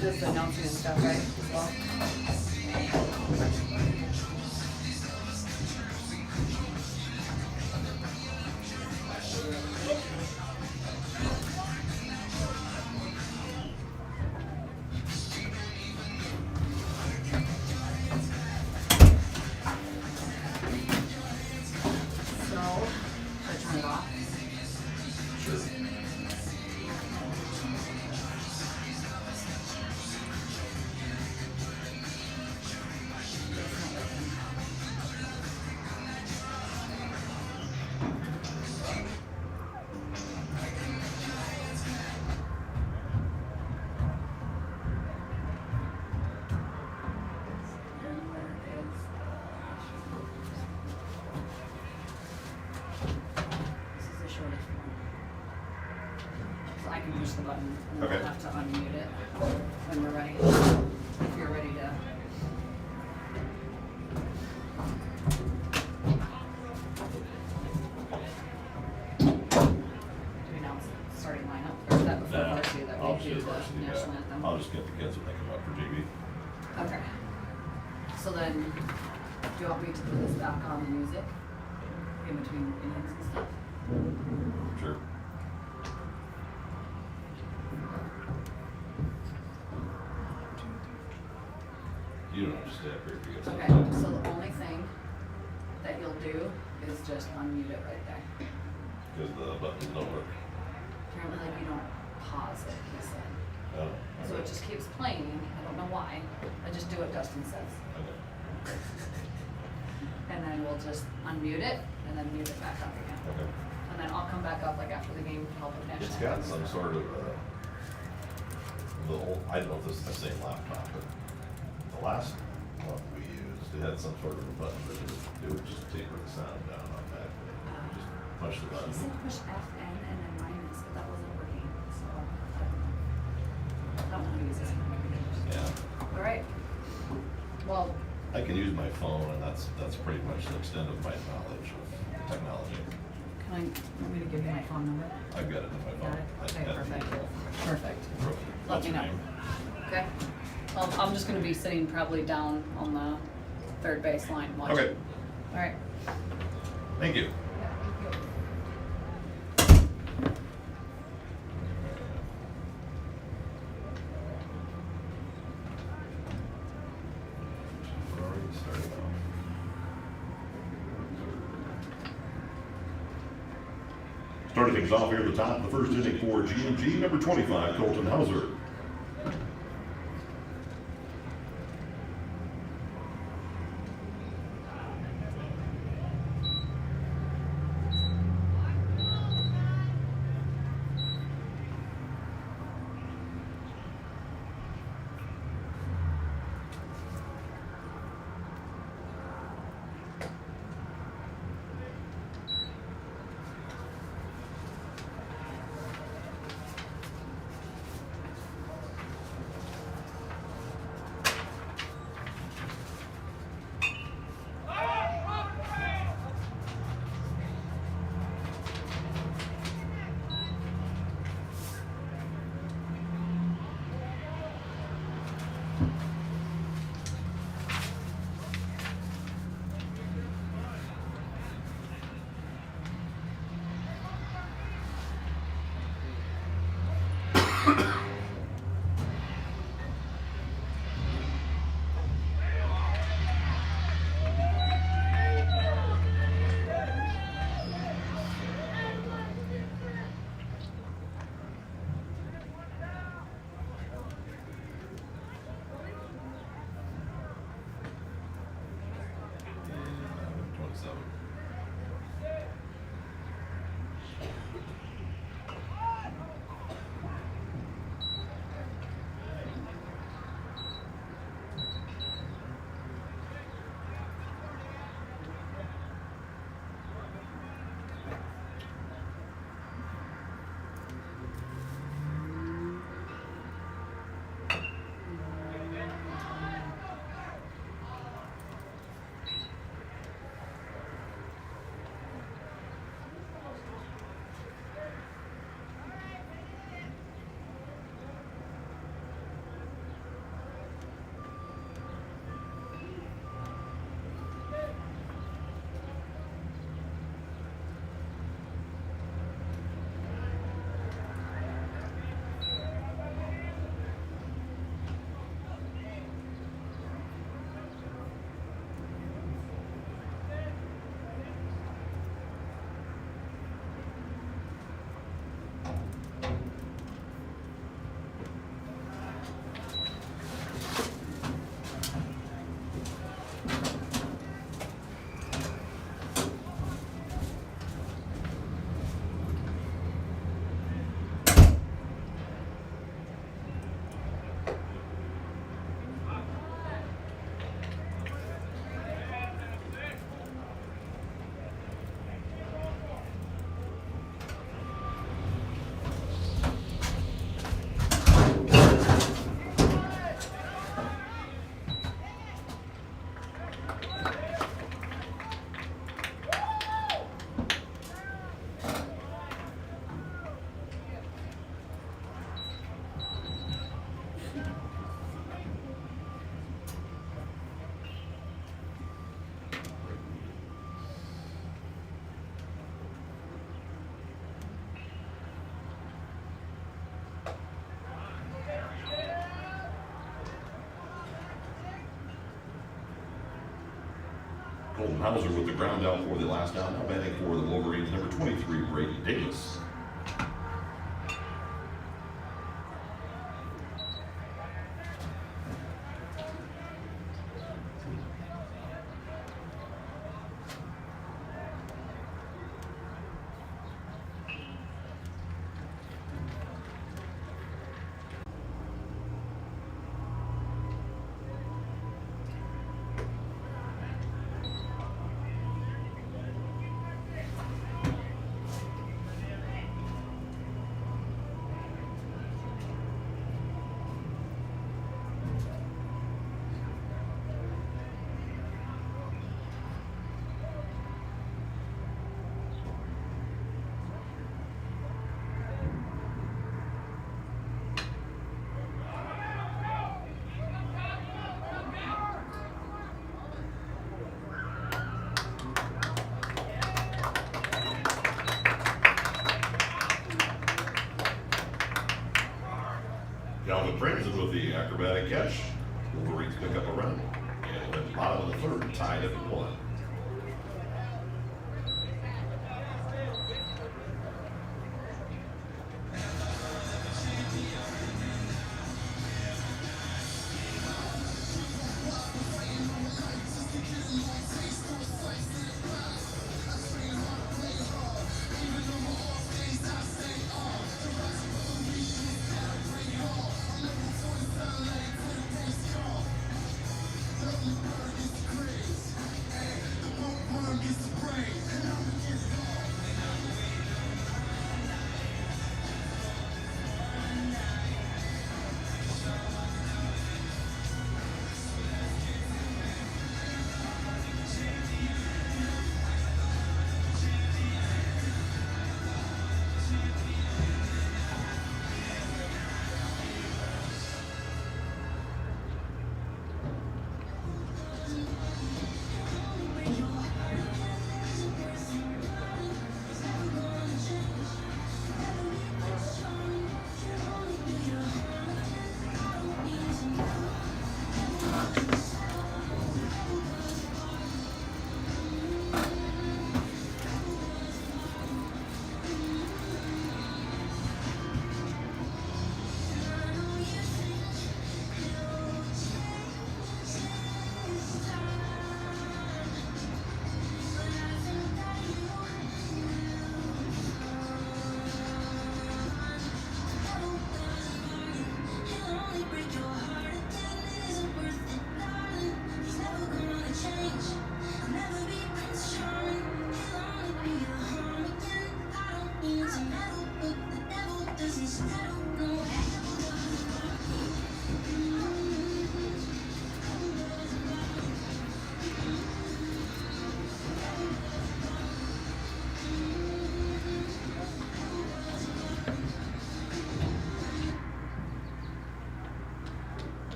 Just announcing and stuff, right? As well. I can push the button and Okay. we'll have to unmute it when we're ready. If you're ready to. Do we announce the starting lineup? Or is that before No, varsity that I'll we do just the varsity, yeah. national anthem? I'll just get the kids when they come up for JV. Okay. So then, do you want me to put this back on the music in between innings and stuff? Sure. You don't have to stay up here if you get Okay, something. so the only thing that you'll do is just unmute it right there. Because the buttons don't work. Apparently, like, you don't pause it, he said. Oh, So okay. it just keeps playing. I don't know why. I just do what Dustin says. Okay. And then we'll just unmute it and then mute it back up again. Okay. And then I'll come back up like after the game to help with national. It's got anthem some stuff. sort of, the old, I don't know if this is the same laptop, but the last one we used, it had some sort of a button that it would just taper the sound down on that. Just push the button. He said push FN and then minus, but that wasn't working, so I don't know how to use this. Yeah. All right. Well, I can use my phone, and that's pretty much the extent of my knowledge of technology. can I, want me to give you my phone number? I've got it in my phone. Got it? Okay, I- perfect. Perfect. Let What's me your know. name? Okay. Well, I'm just gonna be sitting probably down on the third base line watching. Okay, All right. thank you. Yeah, thank you. We're already starting off. Starting things off here at the top of the first inning for GMG, number 25, Colton Hauser. Colton Hauser with the ground out for the last out. Now batting for the Wolverines, number 23, Brady Davis. Calvin Branson with the acrobatic catch. Wolverines pick up a run. And at the bottom of the third, tied at 1.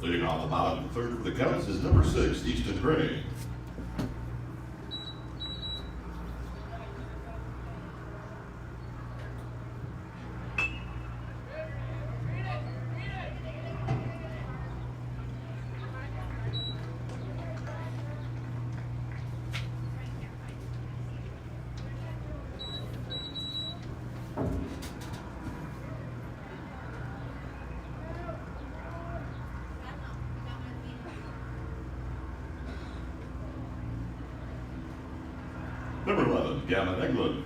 Leading off the bottom of the third for the Cubs is number 6, Easton Gray. Number 11, Gavin Eglin.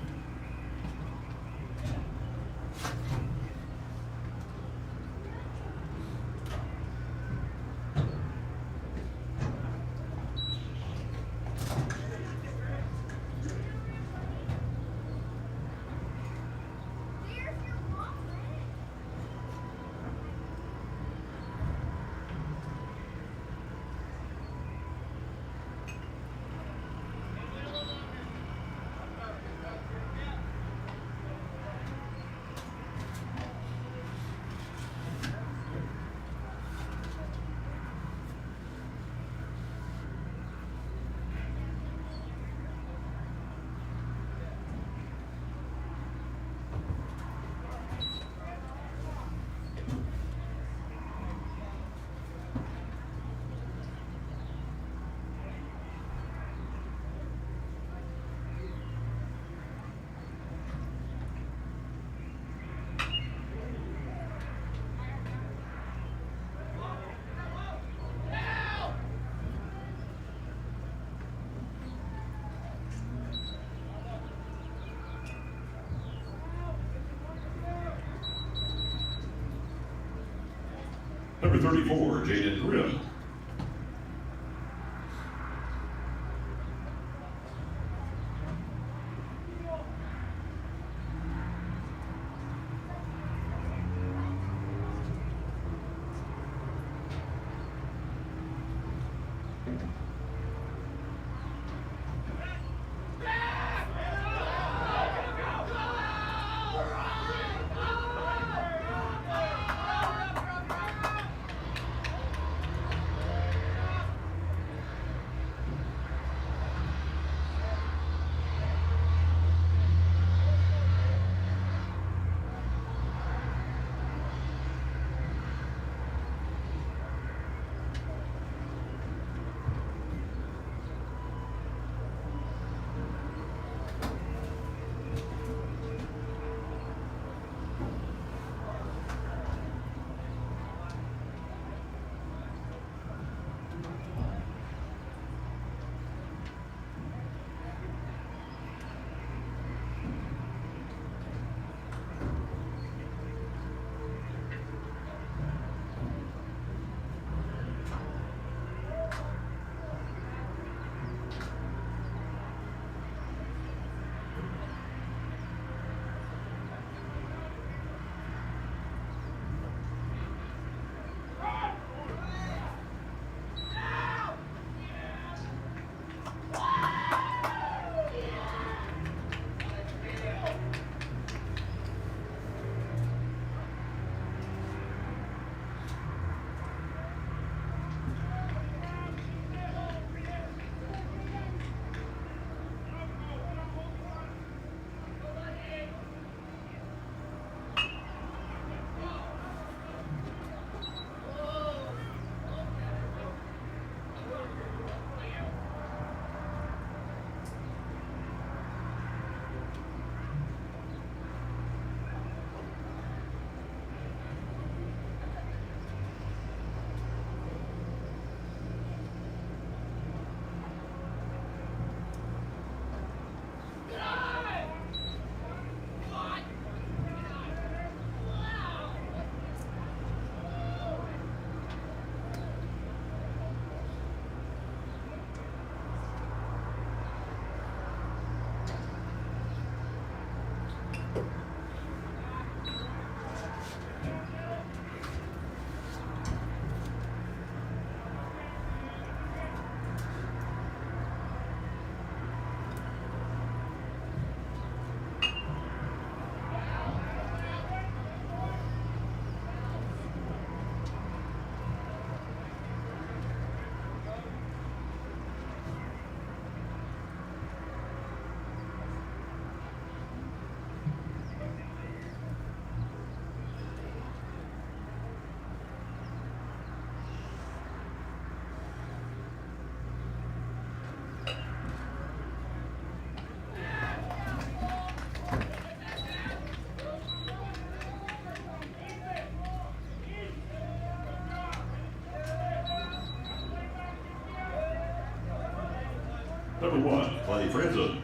Number 34, Jaden Grimm. Number 1, Clay Franzen.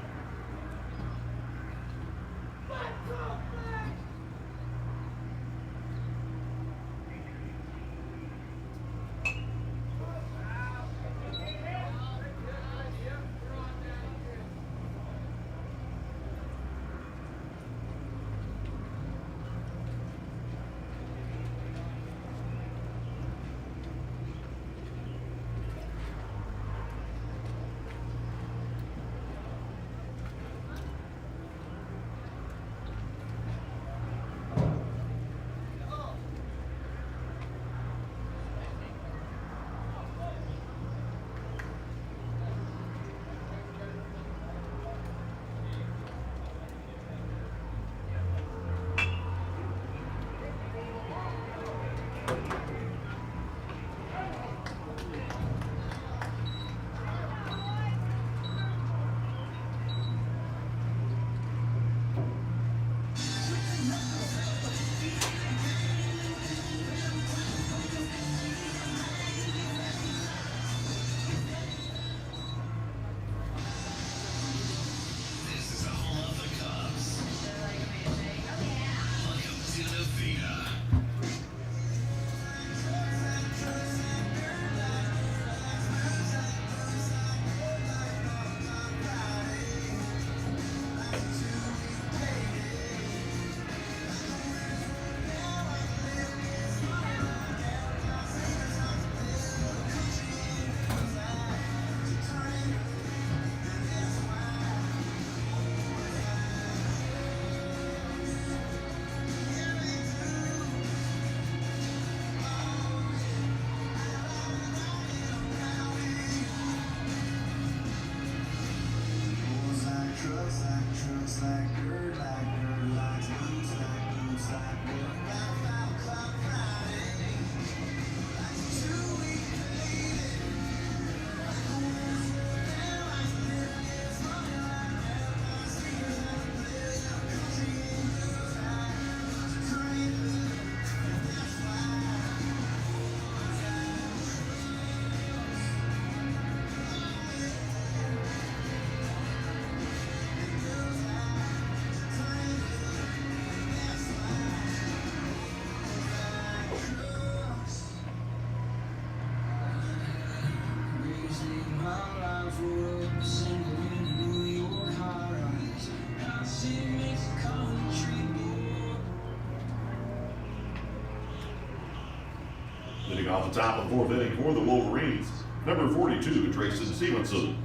Hitting off the top of the 4th inning for the Wolverines, number 42, Trayson Stevenson.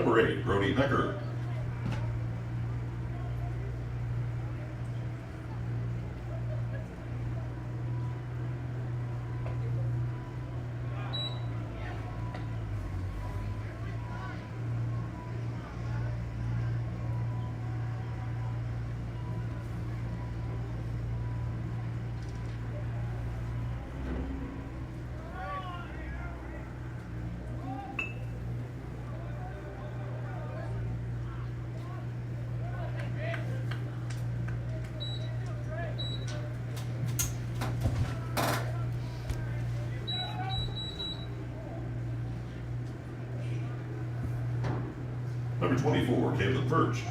Number 8, Brody Becker. Number 24, Caleb Birch.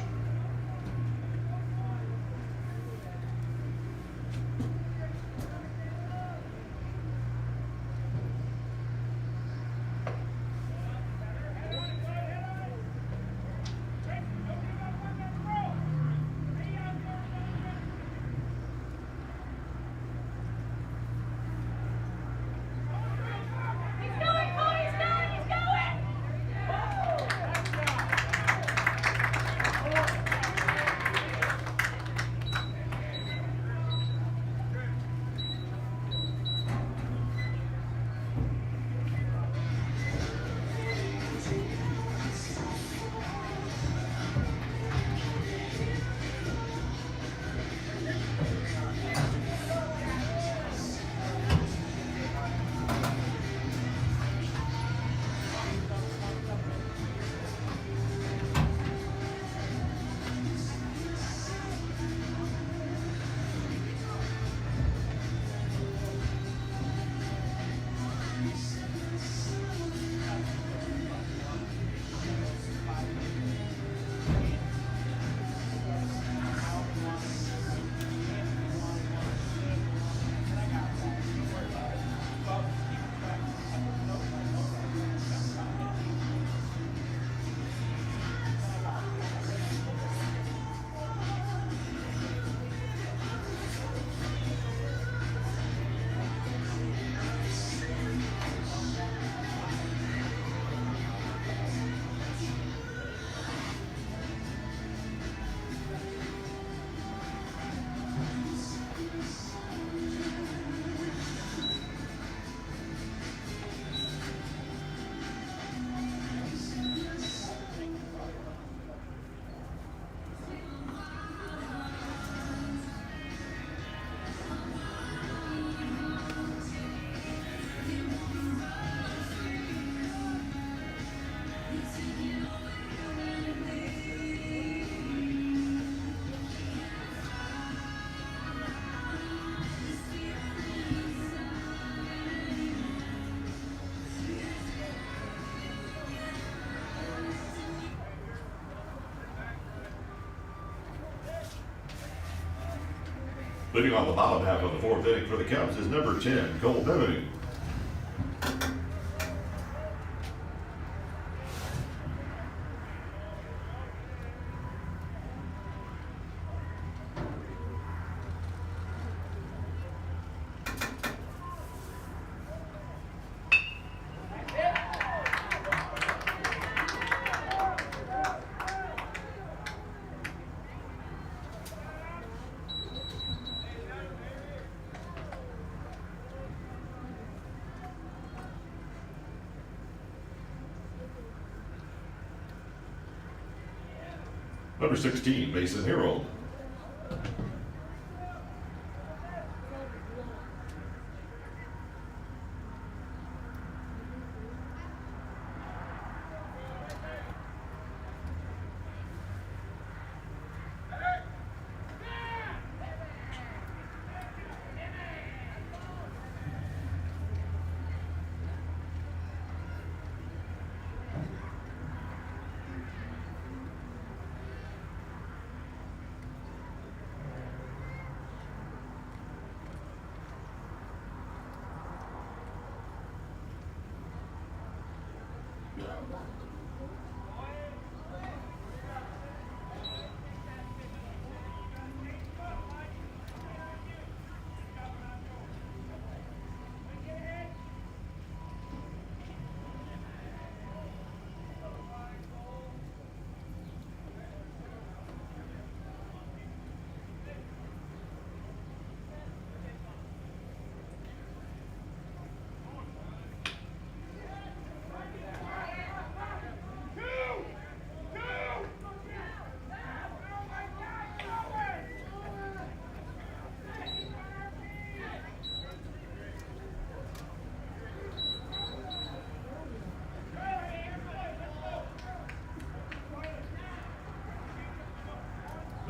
Leading on the bottom half of the 4th inning for the Cubs is number 10, Cole Bennett. Number 16, Mason Harold.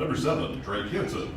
Number 7, Drake Hinson.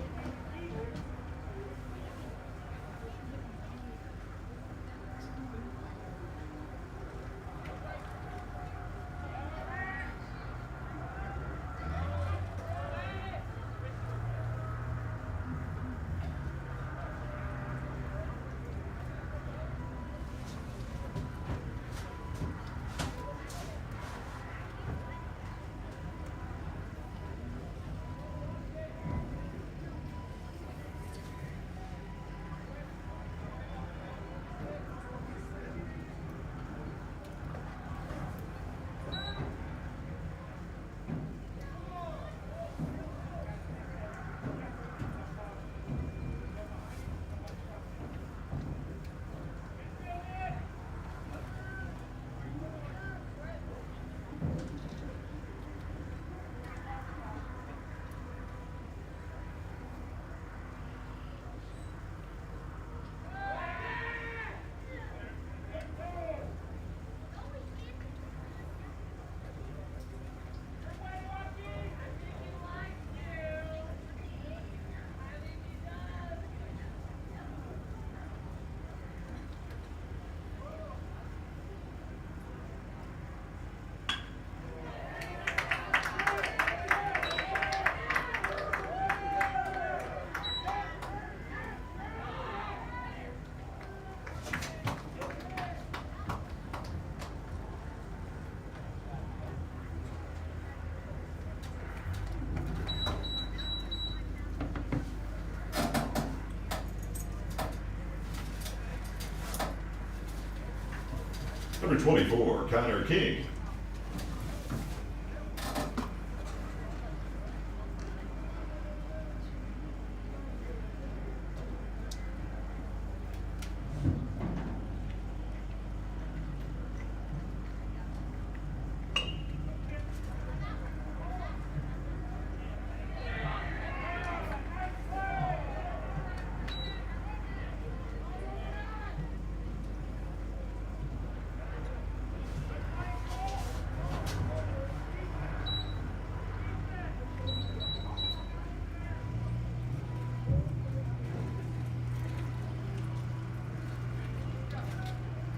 Number 24, Connor King.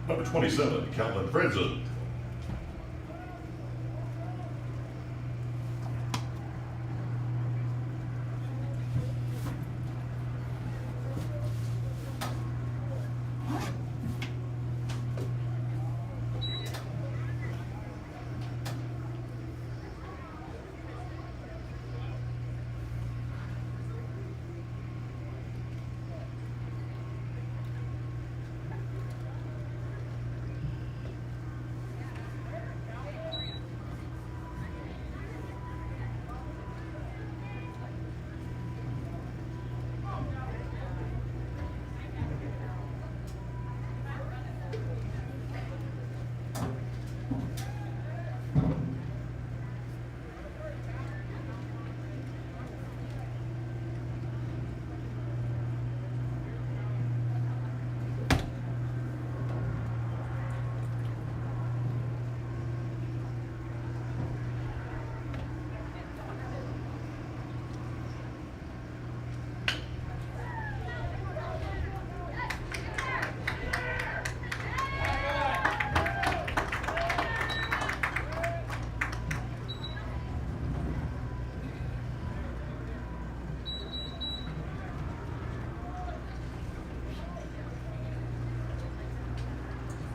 Number 27, Calvin Frenzen.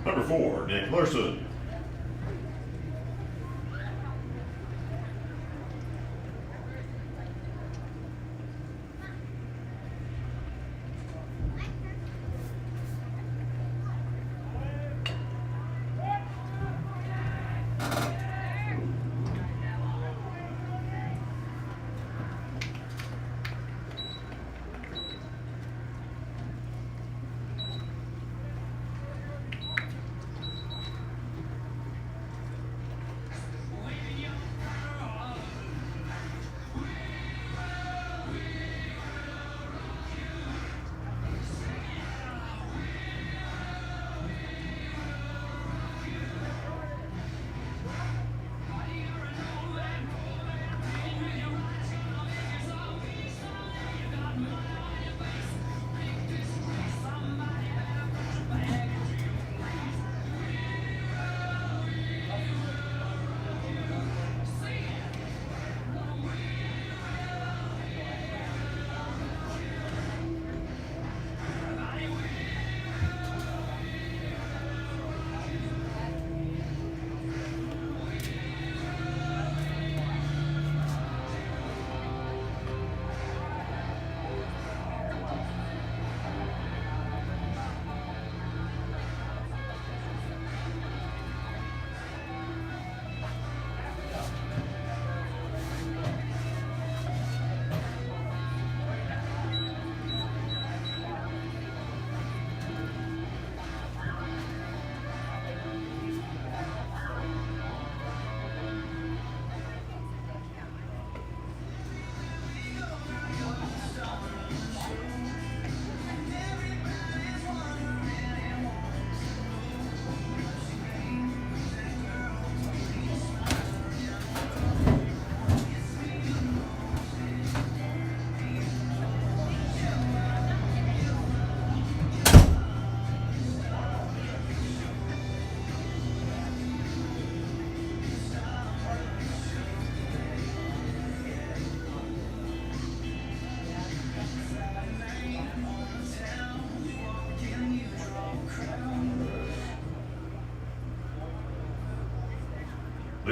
Number 4, Nick Larson.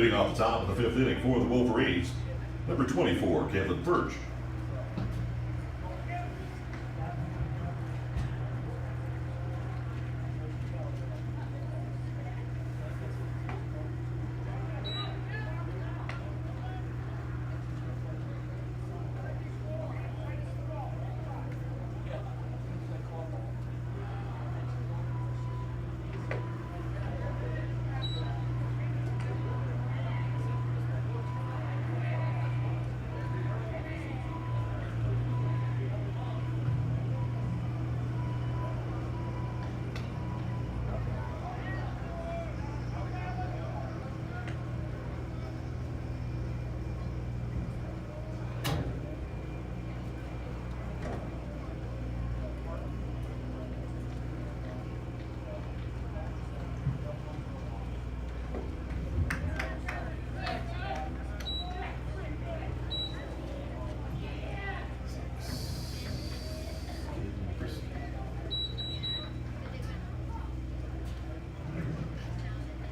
Hitting off the top of the fifth inning for the Wolverines, number 24, Kevin Perch.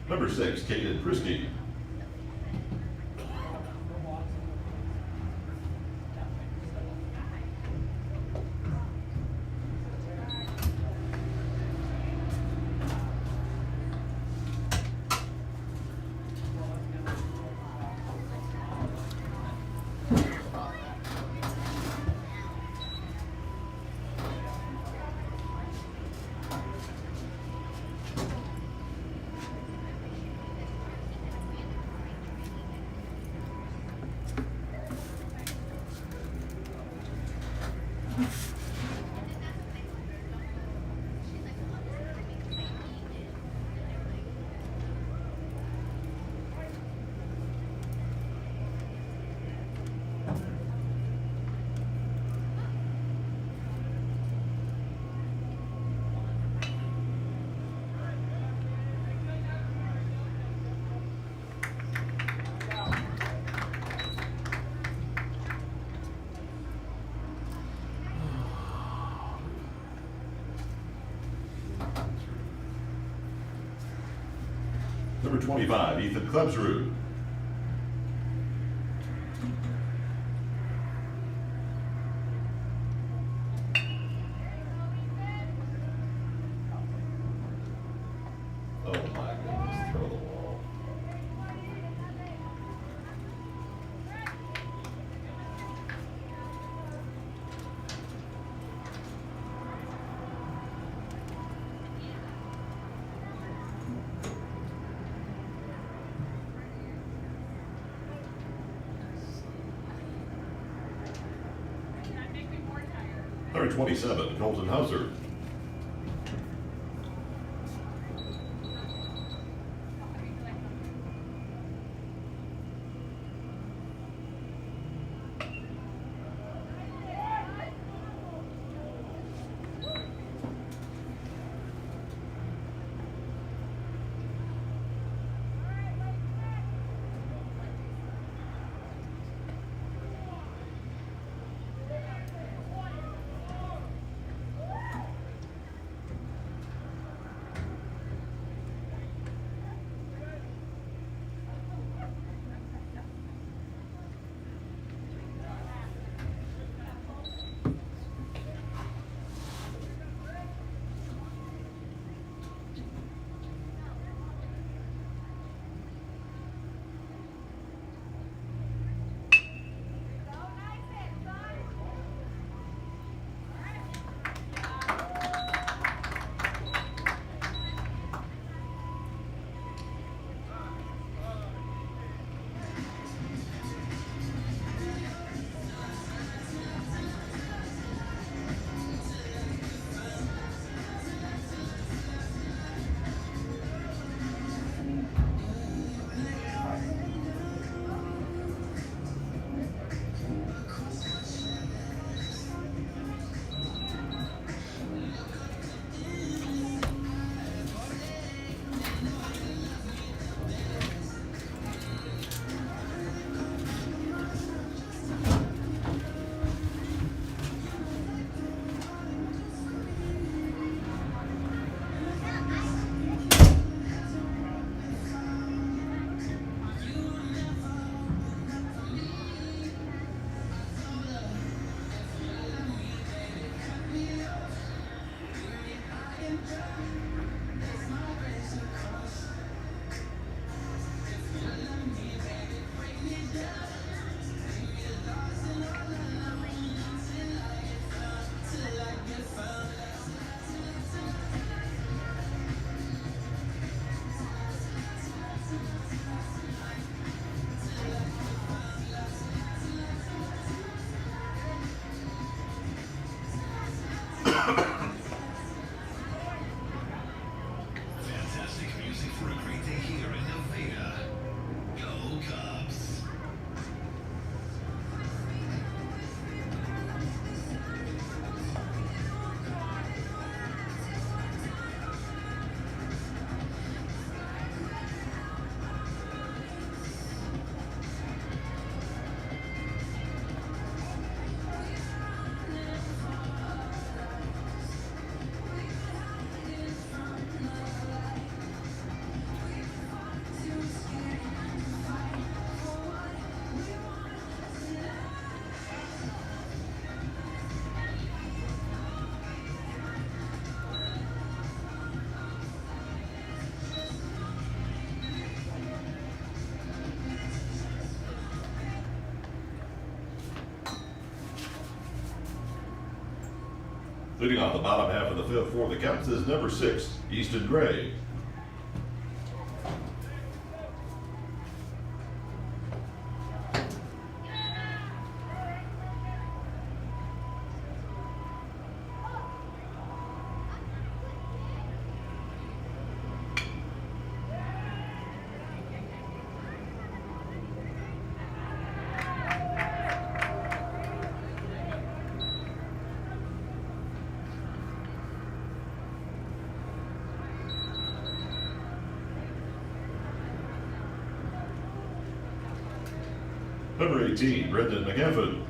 Number 6, Caden Prisky. Number 25, Ethan Klebsrud. Oh my goodness, throw the wall. Number 27, Colton Hauser. Fantastic music for a great day here in Nevada. Go Cubs! Leading on the bottom half of the fifth for the Cubs is number 6, Easton Gray. Number 18, Brendan McGaffin.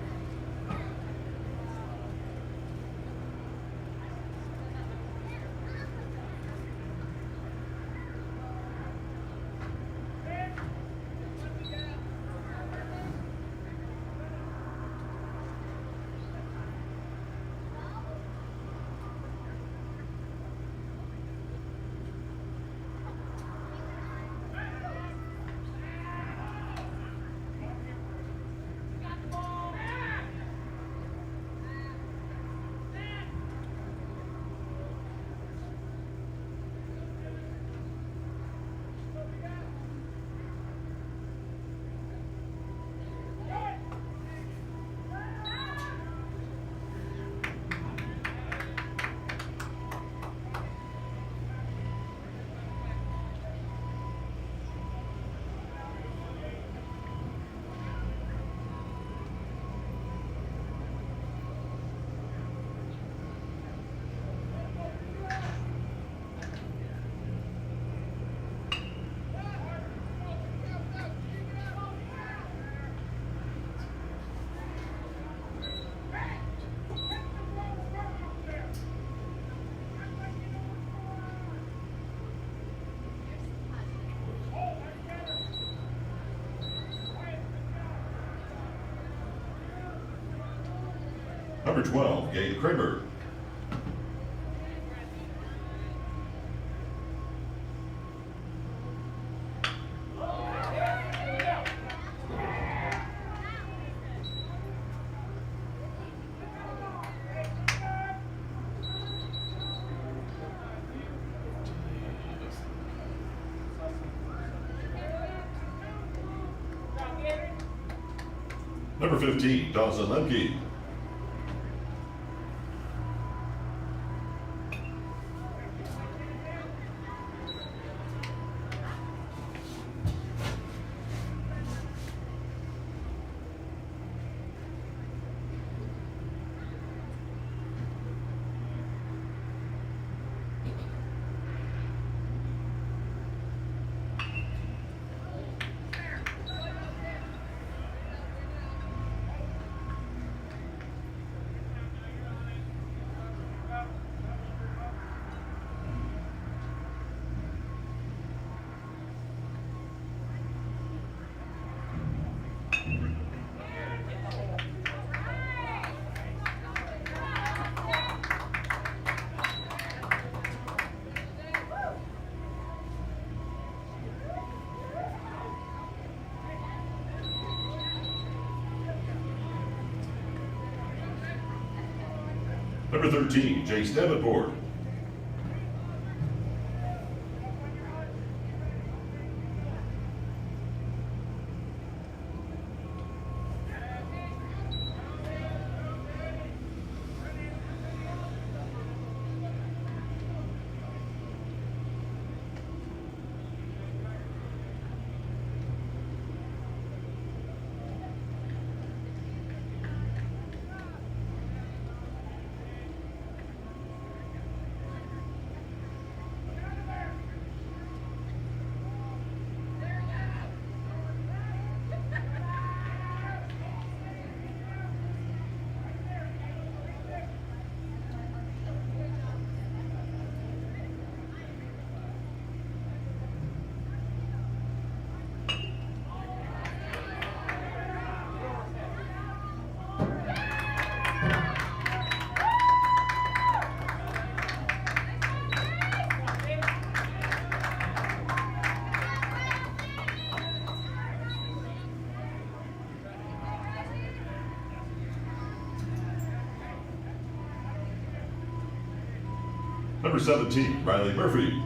Number 12, Gabe Kramer. Number 15, Dawson Lemke. Number 13, Chase Davenport. Number 17, Riley Murphy.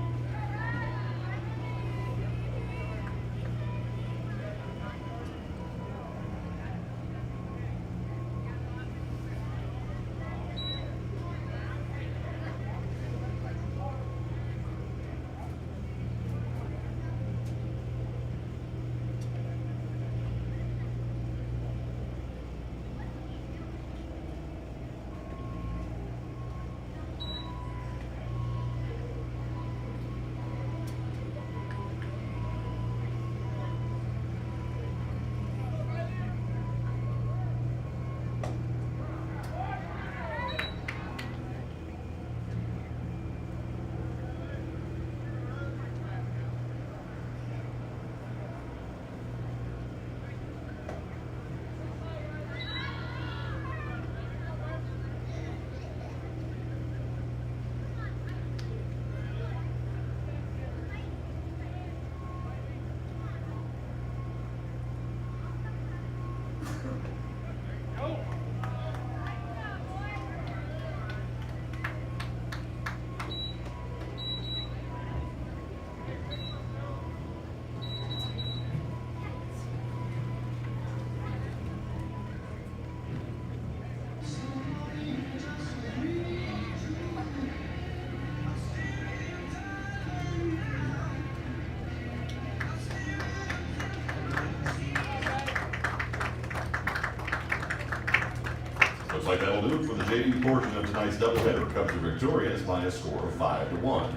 Looks like that'll do it for the JV portion of tonight's doubleheader. Cubs are victorious by a score of 5-1.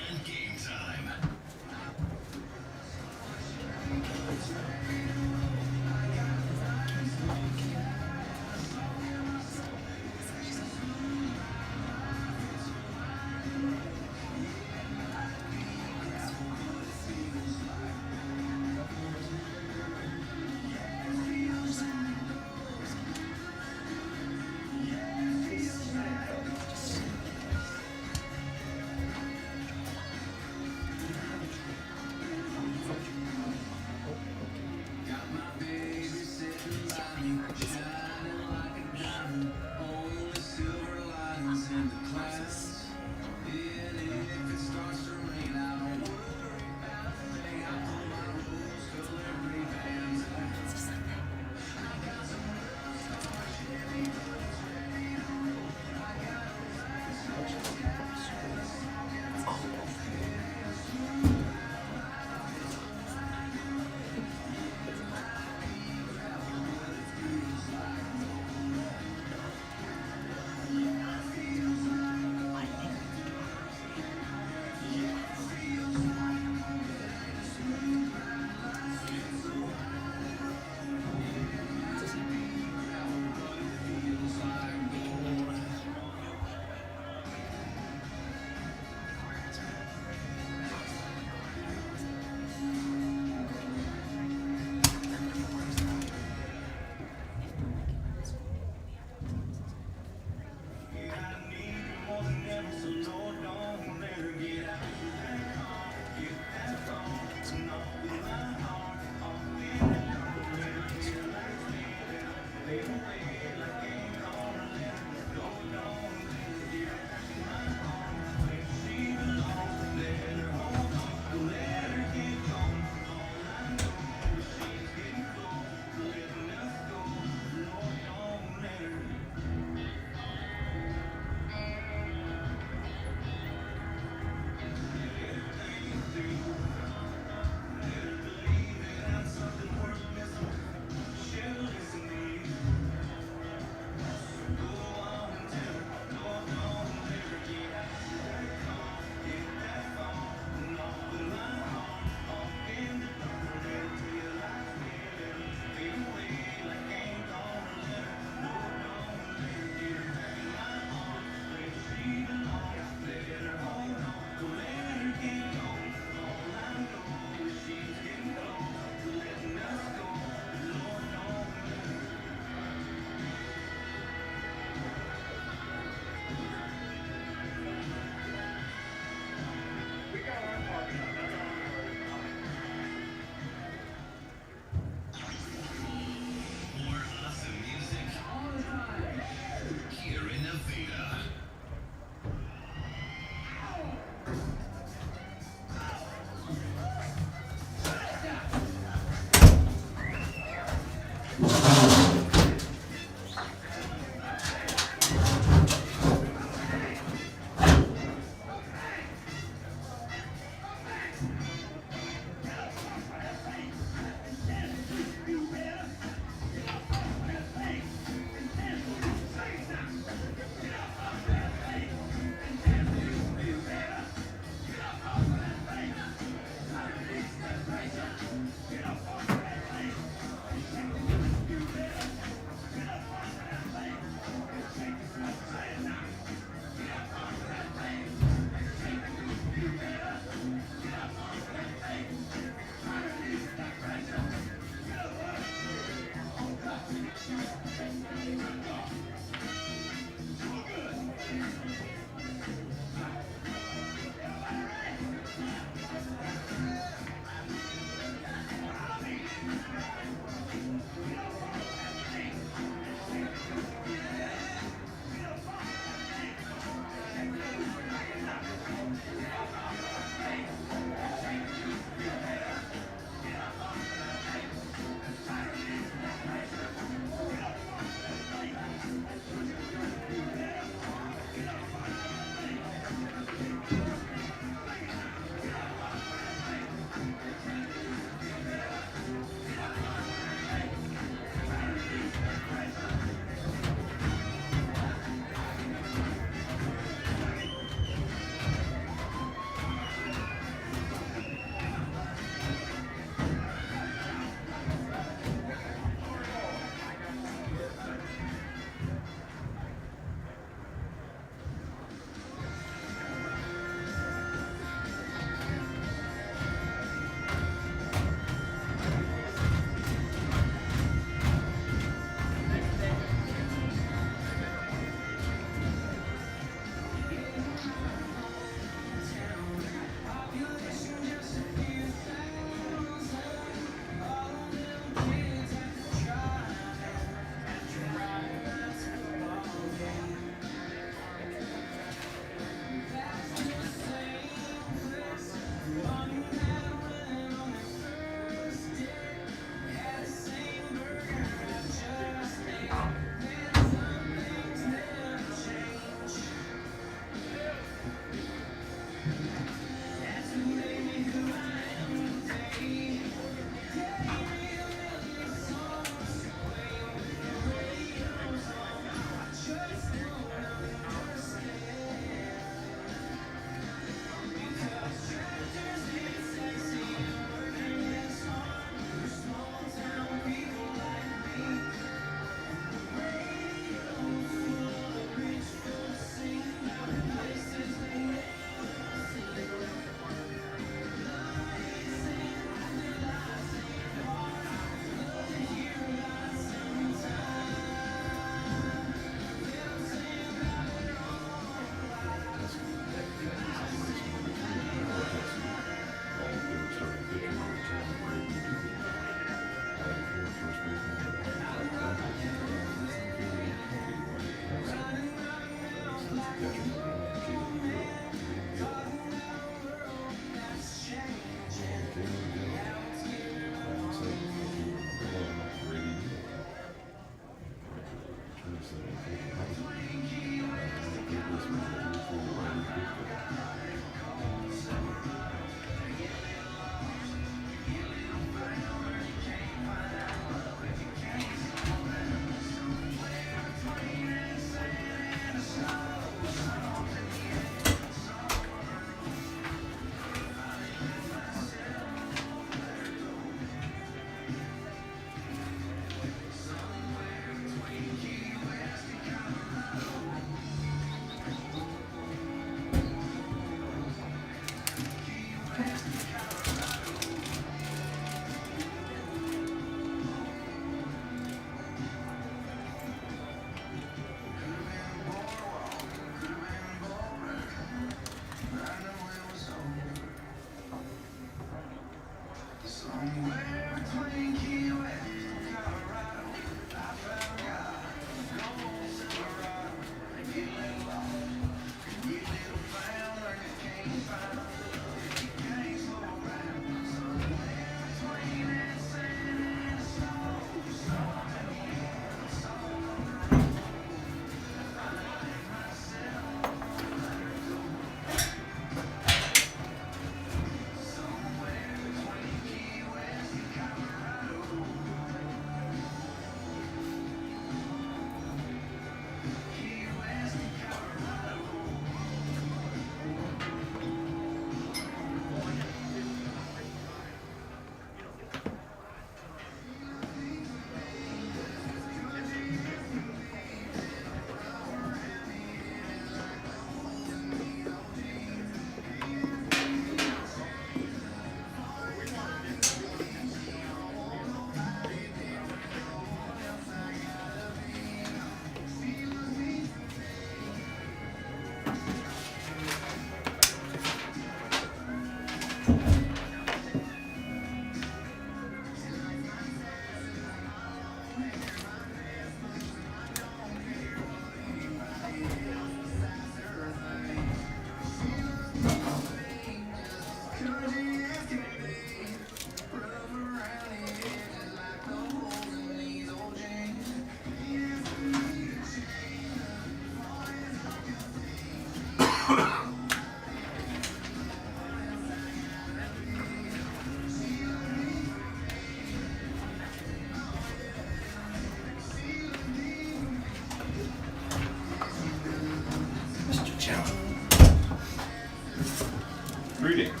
Greetings.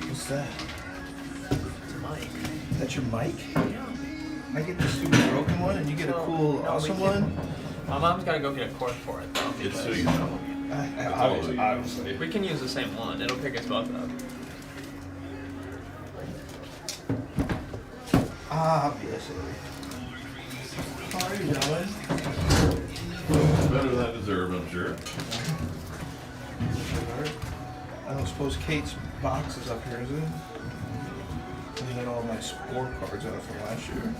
What's that? It's a mic. That's your mic? Yeah. I get the stupid broken one and you get a cool, No, awesome we can- one? My mom's gotta go get a cord for it though. It's so you know. Obviously. We can use the same one. It'll pick us both up. Obviously. How are you doing? Better than I deserve, I'm sure. I don't suppose Kate's box is up here, is it? I had all my scorecards out from last year.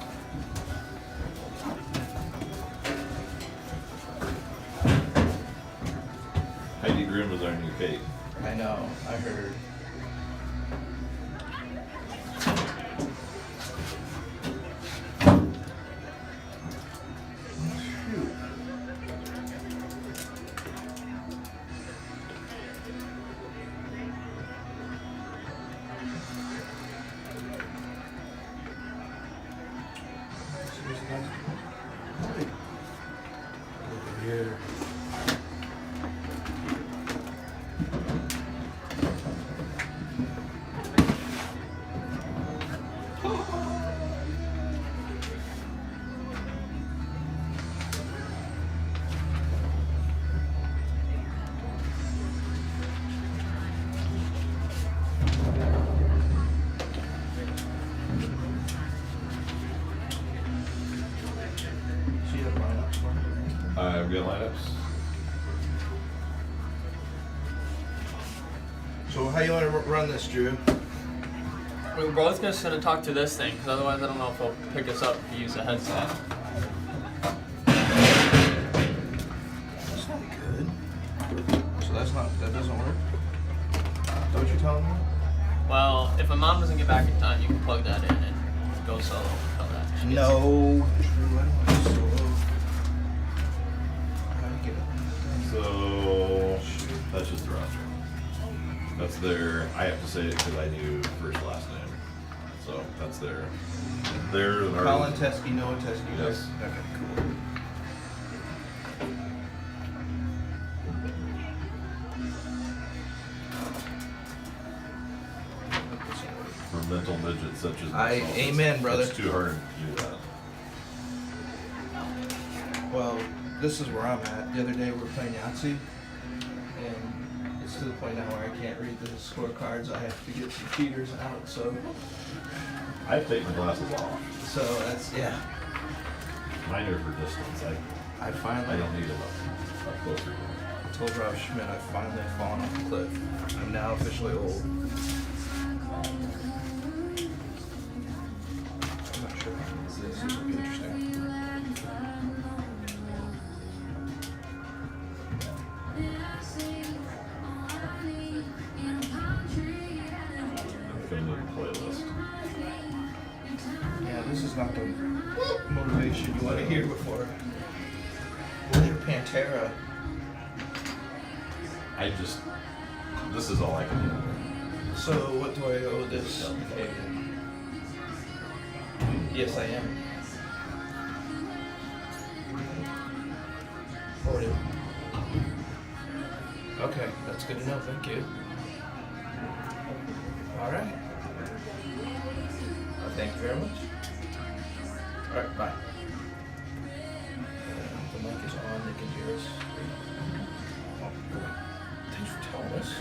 Heidi Grimm was our new Kate. I know, I heard. Over here. See the lineups for me? I've got lineups. So how you want to run this, Drew? We're both just gonna talk to this thing, because otherwise I don't know if it'll pick us up if you use the headset. mom doesn't get back in time, you can plug that in and go solo. Tell that. She gets No. Drew, I don't want to solo. How do you get it? So that's just the roster. That's their. I have to say it because I knew first last name. So that's their. Their. Colin Teskey, Noah Teskey. Yes. Okay, cool. For mental midgets such as I- myself, amen, brother. It's too hard to do that. Well, this is where I'm at. The other day we were playing Yahtzee, and it's to the point now where I can't read the scorecards. I have to get some cheaters out. So I've taken the glasses off. that's yeah. Mine are for distance. I I finally don't need them up closer. told Rob Schmidt I finally fallen off the cliff. I'm now officially old. I'm not sure. This will be interesting. I'm gonna need a playlist. Yeah, this is not the motivation you want to hear before. Where's your Pantera? This is all I can do. So what do I owe this occasion? Yes, I am. 40. Okay, that's good to know. Thank you. All right. Thank you very much. All right, bye. The mic is on. They can hear us. Oh, boy. Thanks for telling us.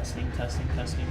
Testing, testing, testing.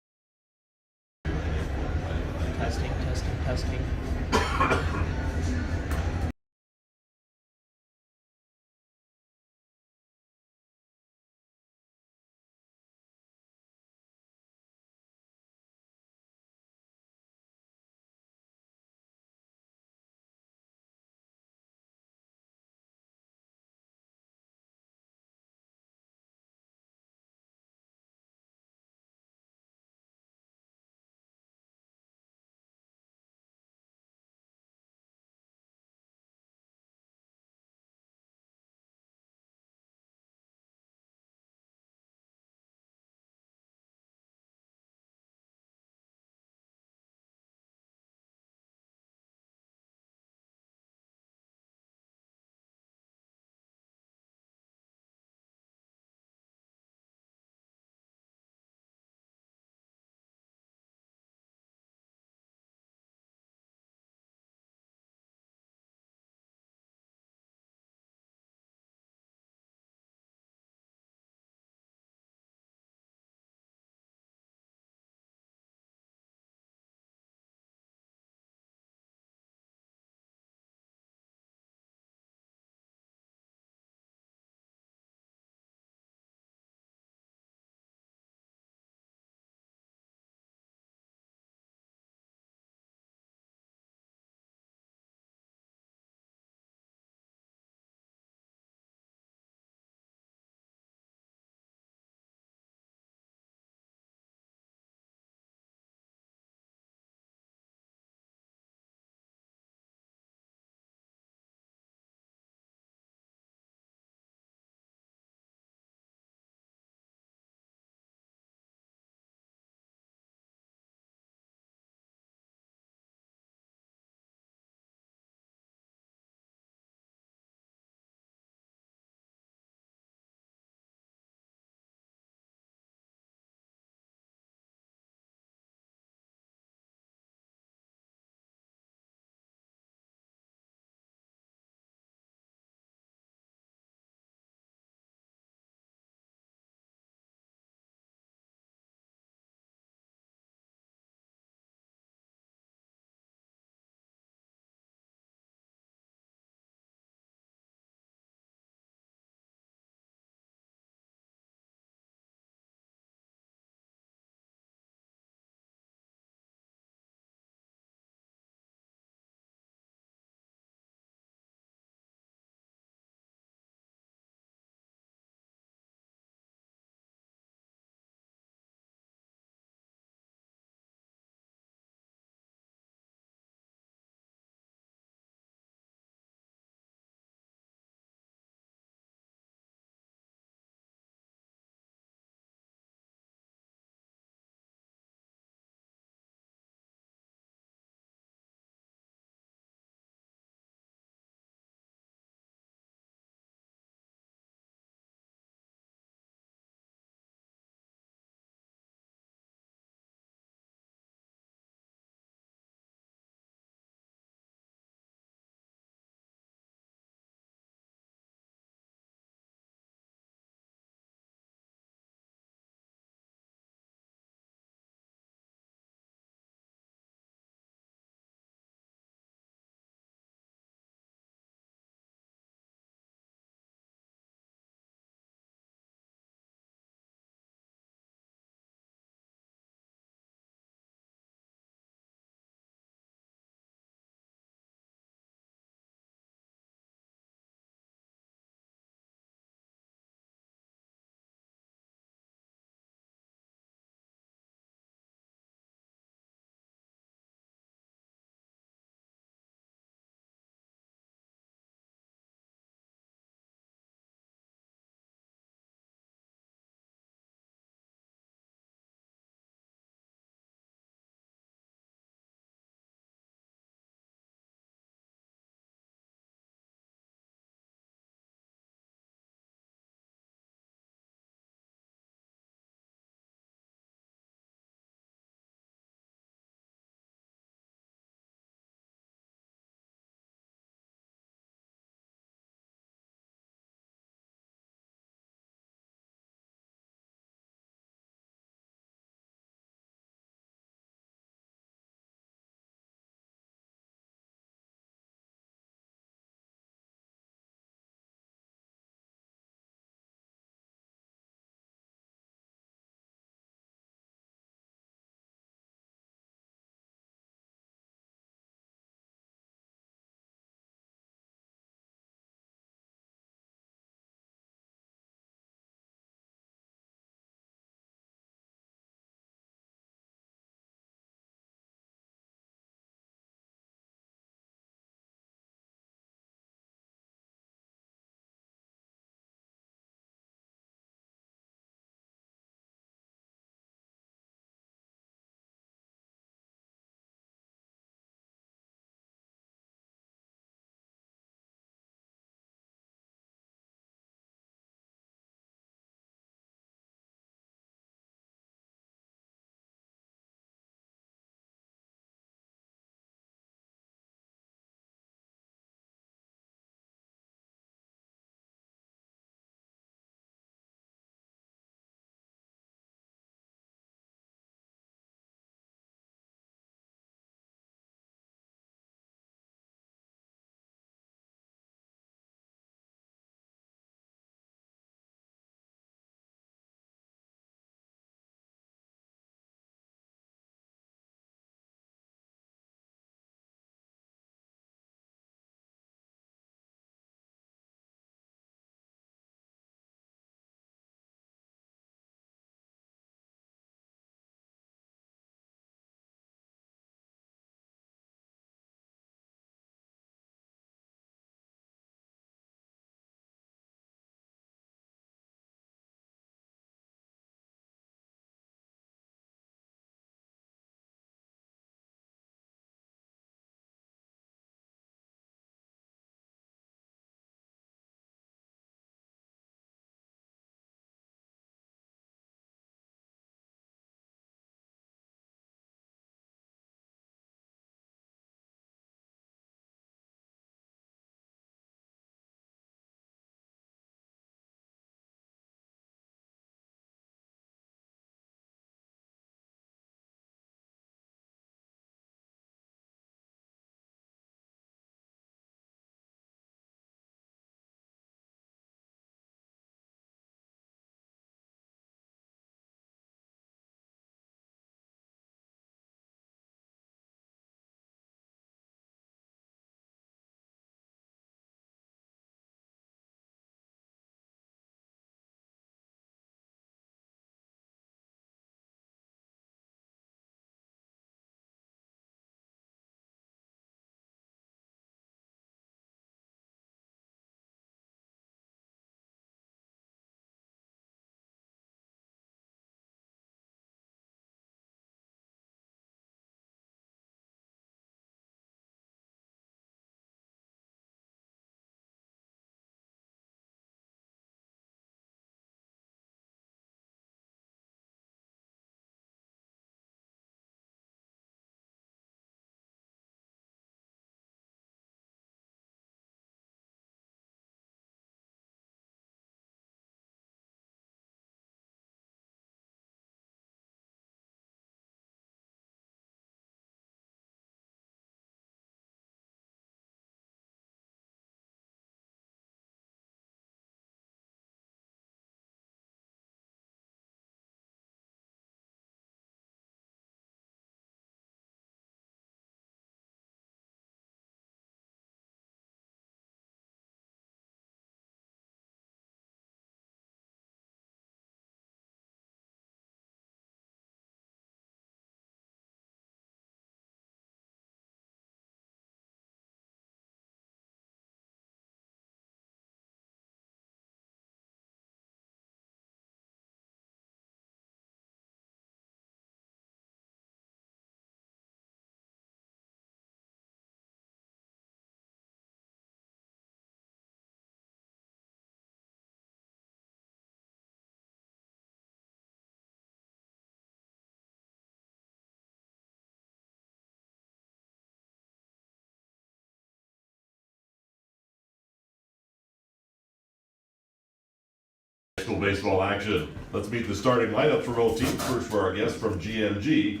School baseball action. Let's meet the starting lineups for both teams. First for our guests from GMG.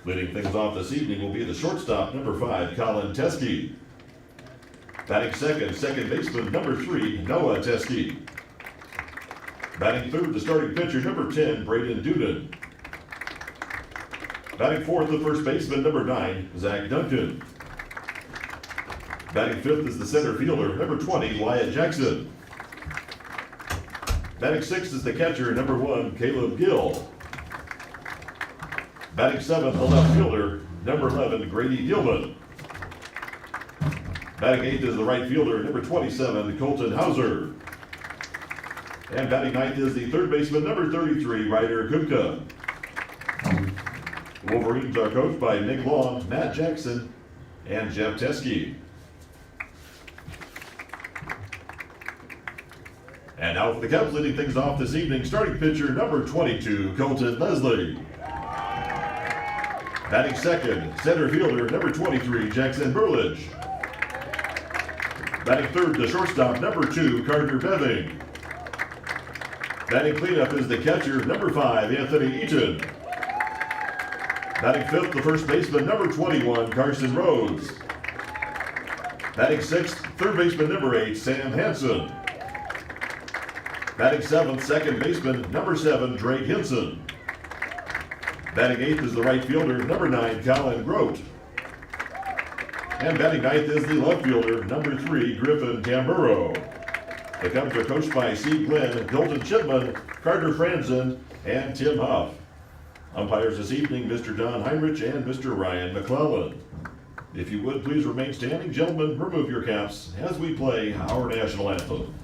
Leading things off this evening will be the shortstop, number 5, Colin Teskey. Batting second baseman, number 3, Noah Teskey. Batting third, the starting pitcher, number 10, Braden Duden. Batting fourth, the first baseman, number 9, Zach Duncan. Batting fifth is the center fielder, number 20, Wyatt Jackson. Batting sixth is the catcher, number 1, Caleb Gill. Batting seventh, the left fielder, number 11, Grady Gilman. Batting eighth is the right fielder, number 27, Colton Hauser. And batting ninth is the third baseman, number 33, Ryder Kupka. The Wolverines are coached by Nick Long, Matt Jackson, and Jeff Teskey. And now for the Cubs, leading things off this evening, starting pitcher number 22, Colton Leslie. Batting second, center fielder number 23, Jackson Burlage. Batting third, the shortstop number 2, Carter Beving. Batting cleanup is the catcher number 5, Anthony Eaton. Batting fifth, the first baseman number 21, Carson Rhodes. Batting sixth, third baseman number 8, Sam Hansen. Batting seventh, second baseman, number 7, Drake Hinson. Batting eighth is the right fielder, number 9, Colin Grote. And batting ninth is the left fielder, number 3, Griffin Tamburo. The Cubs are coached by Steve Glenn, Dalton Chipman, Carter Franzen, and Tim Huff. Umpires this evening, Mr. Don Heinrich and Mr. Ryan McClellan. If you would, please remain standing. Gentlemen, remove your caps as we play our national anthem.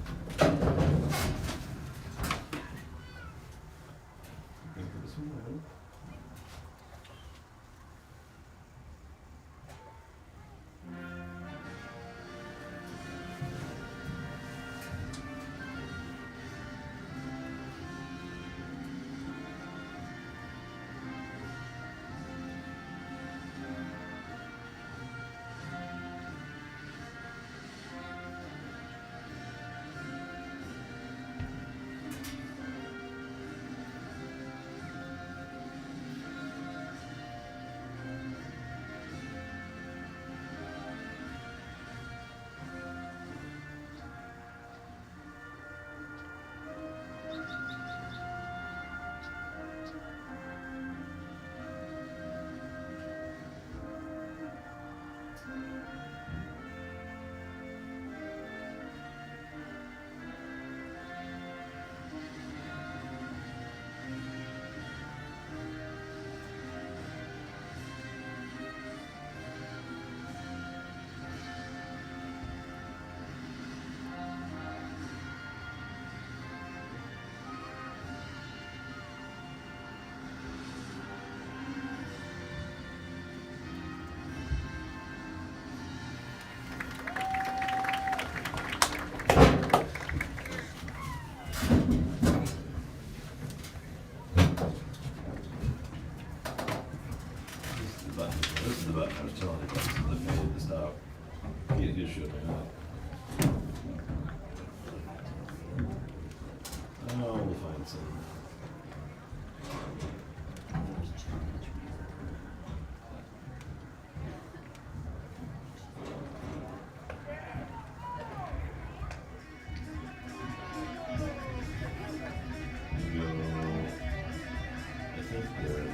This is the button I was telling you about, this is the fan to stop. He should have. Oh, we'll find some. I think there it is.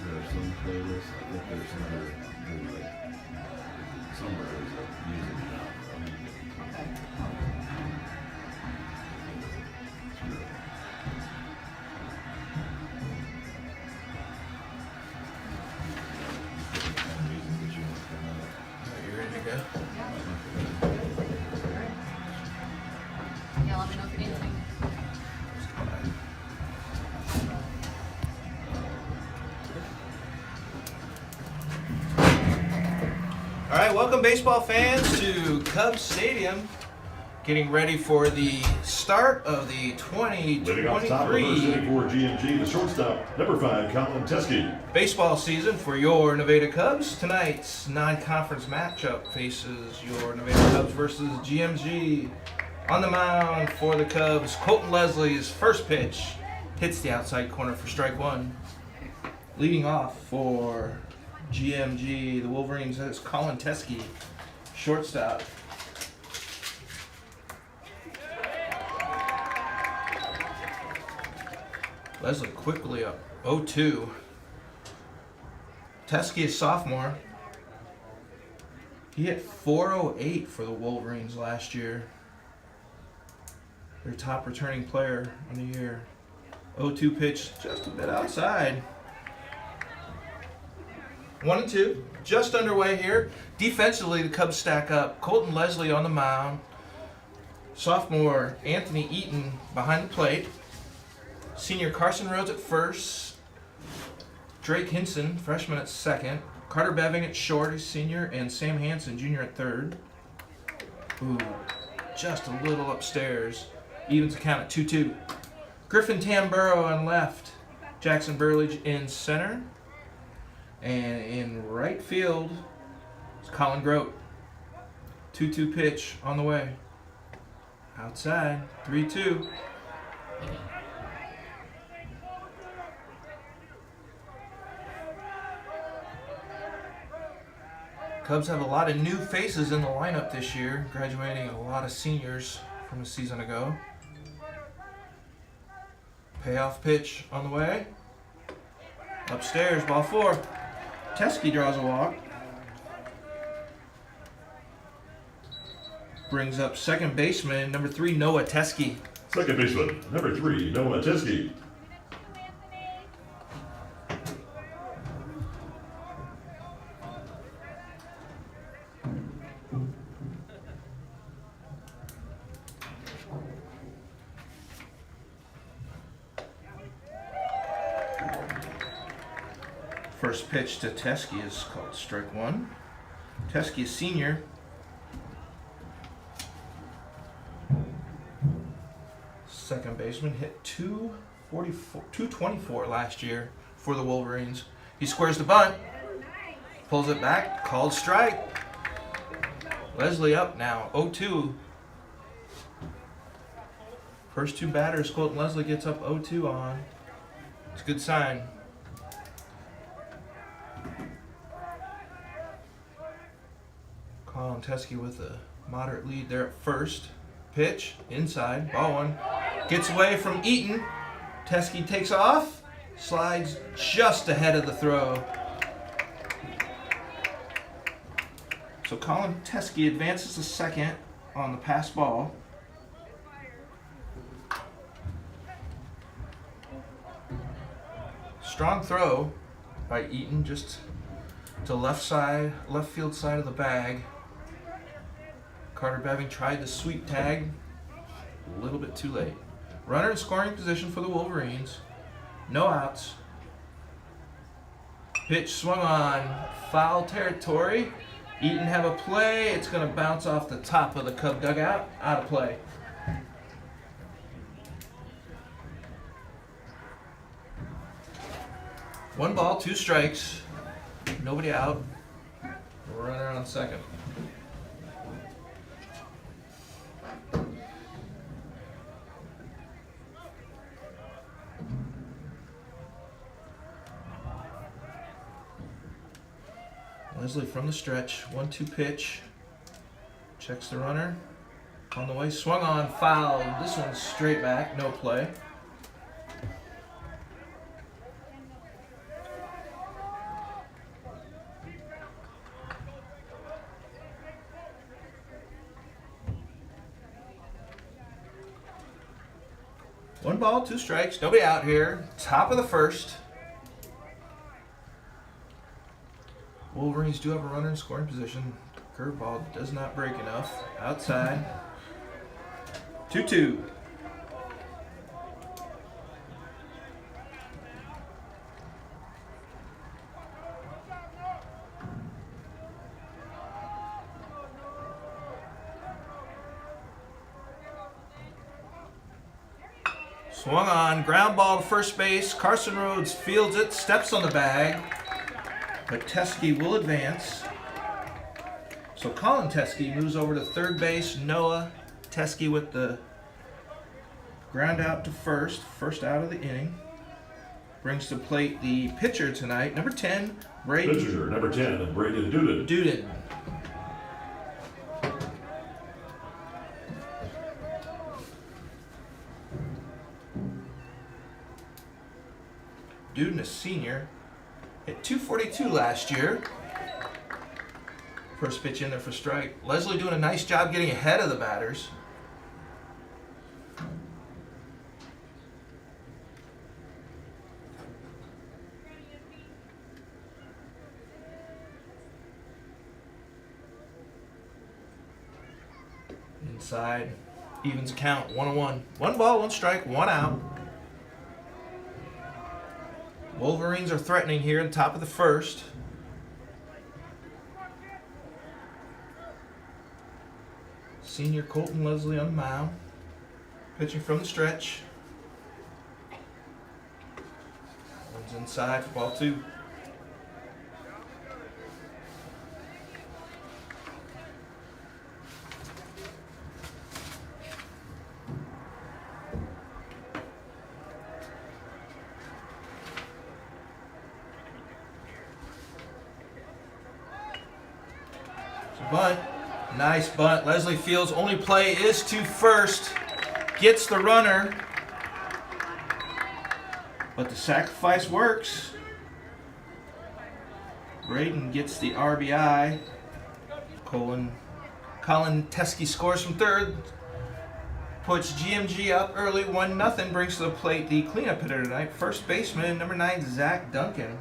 There's some playlist, I think there's another, maybe like, somewhere there's a music now. Okay. Are you ready to go? Yeah, let me know if you need anything. All right, welcome baseball fans to Cubs Stadium. Getting ready for the start of the Leading off top of the first 2023 inning for GMG, the shortstop, number 5, Colin Teskey. baseball season for your Nevada Cubs. Tonight's non-conference matchup faces your Nevada Cubs versus GMG. On the mound for the Cubs, Colton Leslie's first pitch hits the outside corner for strike one. Leading off for GMG, the Wolverines, that is Colin Teskey, shortstop. Leslie quickly up 0-2. Teskey is sophomore. He hit .408 for the Wolverines last year. Their top returning player on the year. 0-2 pitch, just a bit outside. 1-2, just underway here. Defensively, the Cubs stack up. Colton Leslie on the mound. Sophomore Anthony Eaton behind the plate. Senior Carson Rhodes at first. Drake Hinson, freshman, at second. Carter Beving at short, he's senior. And Sam Hansen, junior, at third. Ooh, just a little upstairs. Evens the count at 2-2. Griffin Tamburo on left. Jackson Burlage in center. And in right field is Colin Grote. 2-2 pitch on the way. Outside, 3-2. Cubs have a lot of new faces in the lineup this year, graduating a lot of seniors from a season ago. Payoff pitch on the way. Upstairs, ball 4. Teskey draws a walk. Brings up second baseman, number 3, Noah Teskey. Second baseman, number 3, Noah Teskey. First pitch to Teskey is called strike one. Teskey is senior. Second baseman hit 224 last year for the Wolverines. He squares the bunt, pulls it back, called strike. Leslie up now, 0-2. First two batters, Colton Leslie gets up 0-2 on. It's a good sign. Colin Teskey with a moderate lead there at first. Pitch, inside, ball 1. Gets away from Eaton. Teskey takes off, slides just ahead of the throw. So Colin Teskey advances to second on the pass ball. Strong throw by Eaton, just to left field side of the bag. Carter Beving tried the sweep tag, a little bit too late. Runner in scoring position for the Wolverines. No outs. Pitch swung on, foul territory. Eaton have a play. It's going to bounce off the top of the Cub dugout. Out of play. One ball, 2 strikes. Nobody out. Runner on second. Leslie from the stretch, 1-2 pitch. Checks the runner. On the way, swung on, foul. This one's straight back, no play. One ball, 2 strikes, nobody out here. Top of the first. Wolverines do have a runner in scoring position. Curveball does not break enough. Outside. 2-2. Swung on, ground ball to first base. Carson Rhodes fields it, steps on the bag, but Teskey will advance. So Colin Teskey moves over to third base. Noah Teskey with the ground out to first out of the inning. Brings to plate the pitcher tonight, number 10, Braden Pitcher, number 10, Braden Duden. Duden. Duden, a senior, hit .242 last year. First pitch in there for strike. Leslie doing a nice job getting ahead of the batters. Inside, evens count, 1-1. 1 ball, 1 strike, 1 out. Wolverines are threatening here at the top of the first. Senior Colton Leslie on the mound, pitching from the stretch. One's inside for ball 2. Bunt. Nice bunt. Leslie Fields' only play is to first. Gets the runner. But the sacrifice works. Braden gets the RBI. Colin Teskey scores from third. Puts GMG up early, 1-0. Brings to the plate the cleanup hitter tonight. First baseman, number 9, Zach Duncan.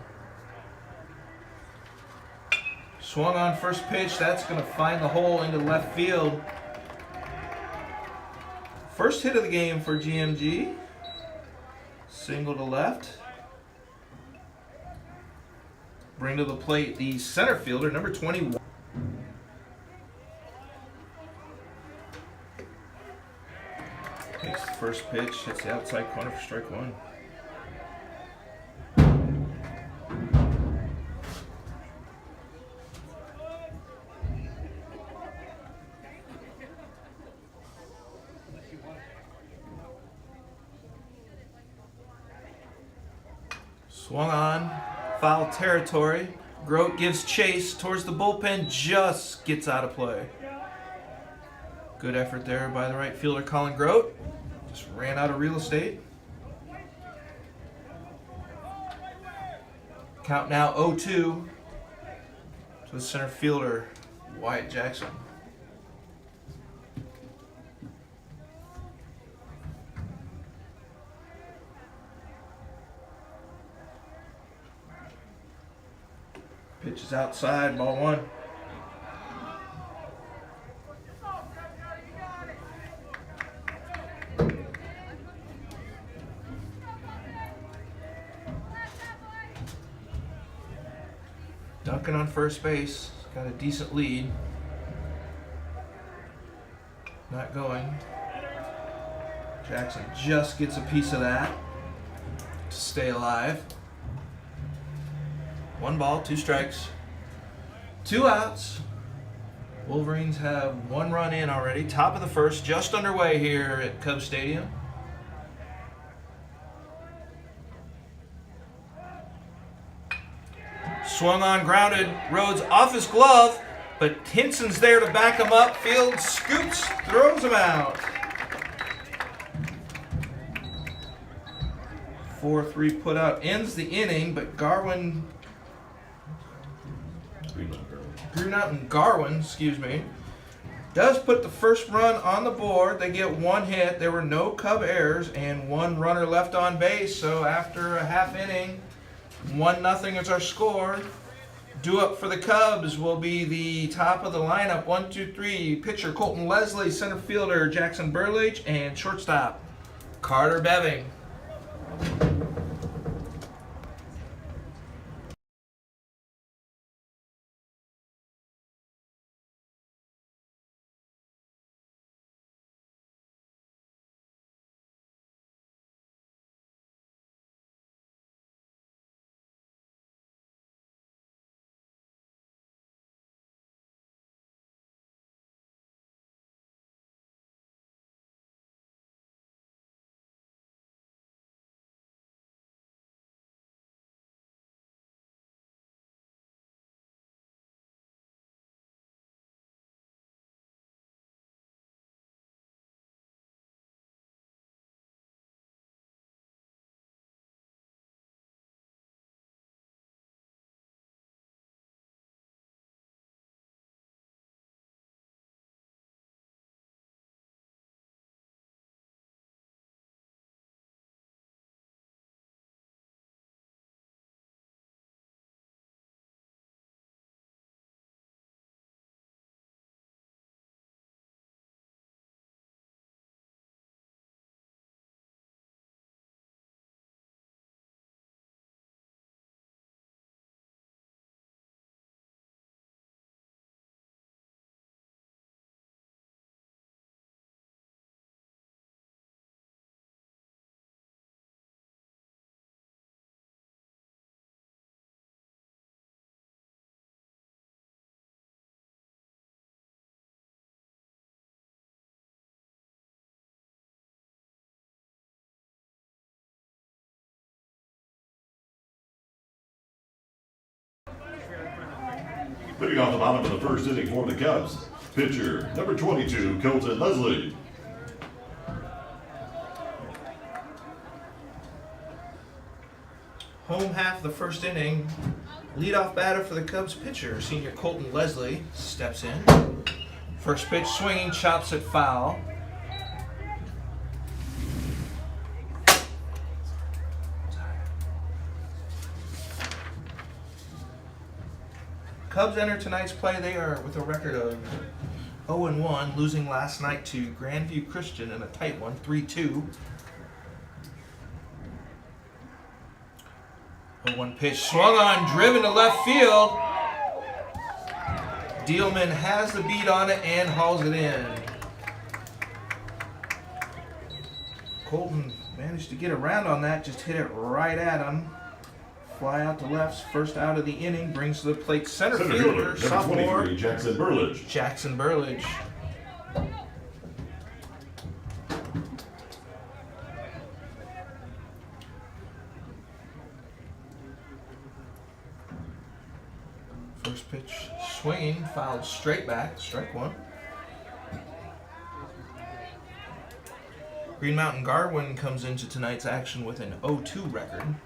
Swung on first pitch. That's going to find the hole into left field. First hit of the game for GMG. Single to left. Bring to the plate the center fielder, number 21. Takes the first pitch, hits the outside corner for strike 1. Swung on, foul territory. Grote gives chase towards the bullpen, just gets out of play. Good effort there by the right fielder, Colin Grote. Just ran out of real estate. Count now 0-2 to the center fielder, Wyatt Jackson. Pitch is outside, ball 1. Duncan on first base, got a decent lead. Not going. Jackson just gets a piece of that to stay alive. 1 ball, 2 strikes, 2 outs. Wolverines have 1 run in already. Top of the first, just underway here at Cubs Stadium. Swung on, grounded. Rhodes off his glove, but Hinson's there to back him up. Field scoops, throws him out. 4-3 put out ends the inning, but Garwin does put the first run on the board. They get 1 hit. There were no Cub errors and 1 runner left on base. So after a half inning, 1-0 is our score. Due up for the Cubs will be the top of the lineup. 1, 2, 3. Pitcher Colton Leslie, center fielder Jackson Burlage, and shortstop Carter Beving. Leading off the bottom of the first inning for the Cubs, pitcher number 22, Colton Leslie. Home half of the first inning. Leadoff batter for the Cubs pitcher, senior Colton Leslie, steps in. First pitch swinging, chops it foul. Cubs enter tonight's play. They are with a record of 0-1, losing last night to Grandview Christian in a tight one, 3-2. 0-1 pitch, swung on, driven to left field. Dealman has the beat on it and hauls it in. Colton managed to get around on that, just hit it right at him. Fly out to left, first out of the inning, brings to the plate center fielder, number sophomore 23, Jackson Burlage. Jackson Burlage. First pitch swinging, fouled straight back, strike one. Green Mountain Garwin comes into tonight's action with an 0-2 record.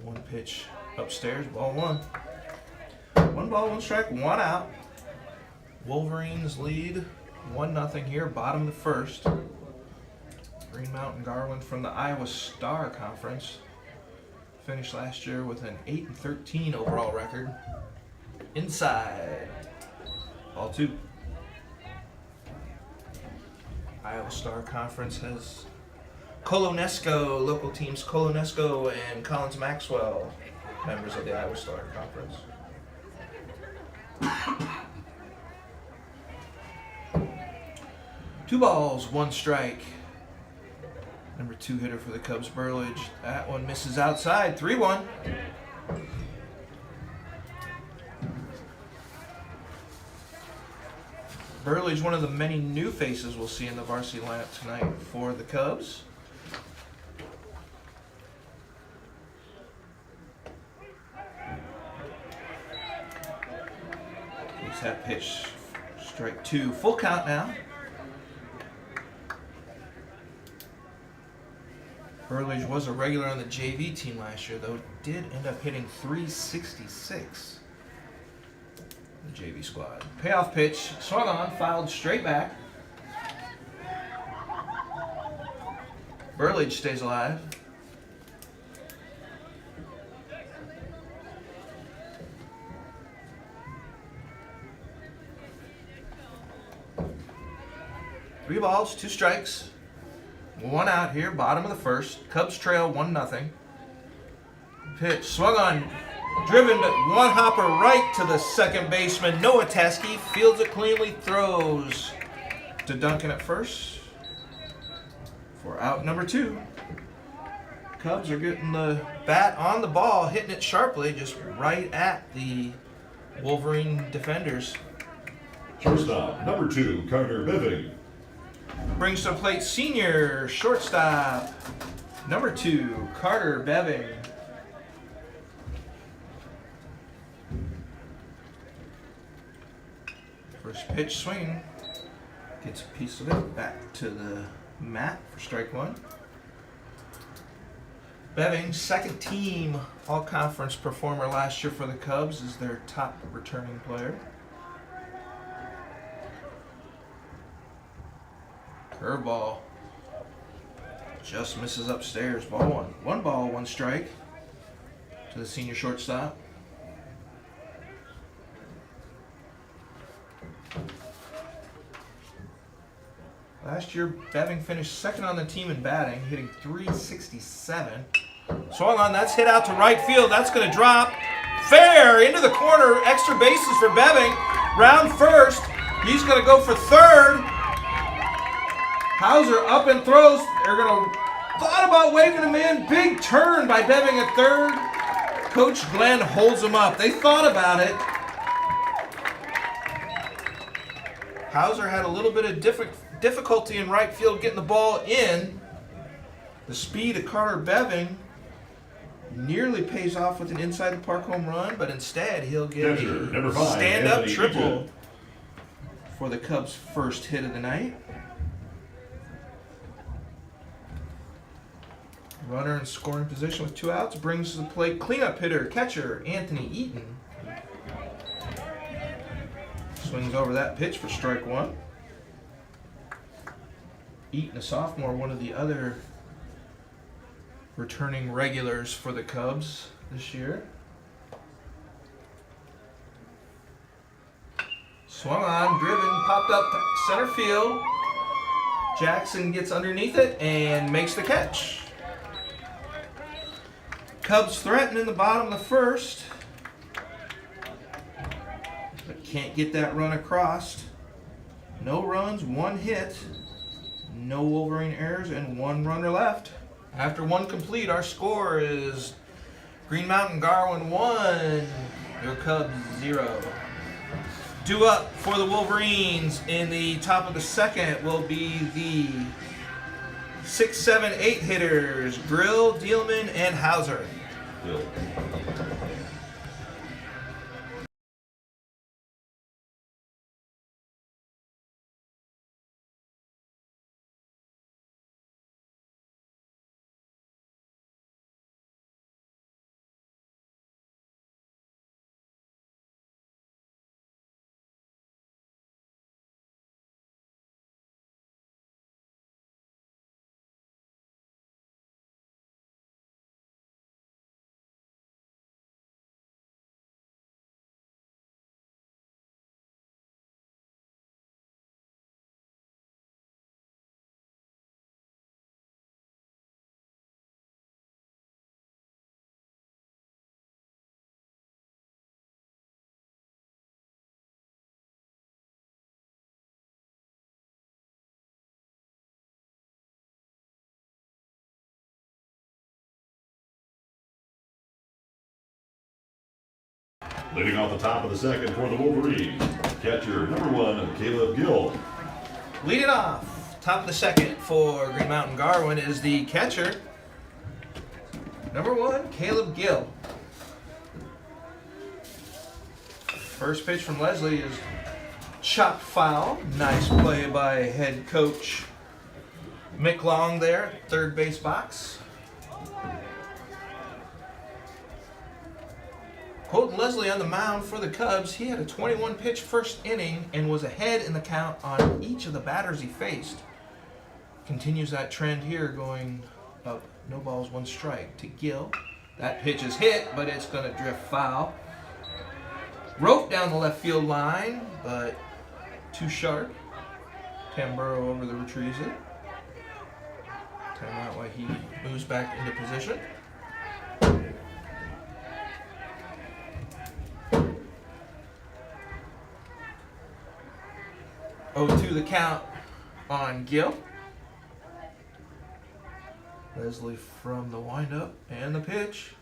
One pitch upstairs, ball one. 1 ball, 1 strike, 1 out. Wolverines lead 1-0 here, bottom of the first. Green Mountain Garland from the Iowa Star Conference finished last year with an 8-13 overall record. Inside, ball 2. Iowa Star Conference has Colonesco, local teams Colonesco and Collins Maxwell, members of the Iowa Star Conference. 2 balls, 1 strike. Number 2 hitter for the Cubs, Burlage. That one misses outside, 3-1. Burlage, one of the many new faces we'll see in the varsity lineup tonight for the Cubs. Takes that pitch, strike 2, full count now. Burlage was a regular on the JV team last year, though did end up hitting .366. The JV squad. Payoff pitch, swung on, fouled straight back. Burlage stays alive. Three balls, 2 strikes. 1 out here, bottom of the first. Cubs trail 1-0. Pitch swung on, driven 1 hopper right to the second baseman. Noah Teskey fields it cleanly, throws to Duncan at first for out number 2. Cubs are getting the bat on the ball, hitting it sharply, just right at the Wolverine defenders. Shortstop, number 2, Carter Beving. Brings to the plate senior shortstop, number 2, Carter Beving. First pitch swing, gets a piece of it back to the mat for strike 1. Beving, second team all-conference performer last year for the Cubs, is their top returning player. Curveball just misses upstairs, ball 1. 1 ball, 1 strike to the senior shortstop. Last year, Beving finished second on the team in batting, hitting .367. Swung on, that's hit out to right field. That's going to drop. Fair into the corner. Extra bases for Beving. Round first. He's going to go for third. Hauser up and throws. They're going to thought about waving him in. Big turn by Beving at third. Coach Glenn holds him up. They thought about it. Hauser had a little bit of difficulty in right field getting the ball in. The speed of Carter Beving nearly pays off with an inside the park home run, but instead he'll get Catcher, a number 5, stand-up Anthony triple Eaton. for the Cubs' first hit of the night. Runner in scoring position with 2 outs brings to the plate cleanup hitter, catcher Anthony Eaton. Swings over that pitch for strike 1. Eaton, a sophomore, one of the other returning regulars for the Cubs this year. Swung on, driven, popped up to center field. Jackson gets underneath it and makes the catch. Cubs threaten in the bottom of the first, but can't get that run across. No runs, 1 hit, no Wolverine errors, and 1 runner left. After 1 complete, our score is Green Mountain Garwin 1, your Cubs 0. Due up for the Wolverines in the top of the second will be the 6, 7, 8 hitters, Grill, Dealman, and Hauser. Bill. Leading off the top of the second for the Wolverines, catcher number 1, Caleb Gill. Leading off, top of the second for Green Mountain Garwin is the catcher, number 1, Caleb Gill. First pitch from Leslie is chopped foul. Nice play by head coach Mick Long there, third base box. Colton Leslie on the mound for the Cubs. He had a 21-pitch first inning and was ahead in the count on each of the batters he faced. Continues that trend here, going up, no balls, 1 strike to Gill. That pitch is hit, but it's going to drift foul. Rope down the left field line, but too sharp. Tamburo over the retrieves it. Timeout while he moves back into position. Oh, 2 the count on Gill. Leslie from the windup and the pitch.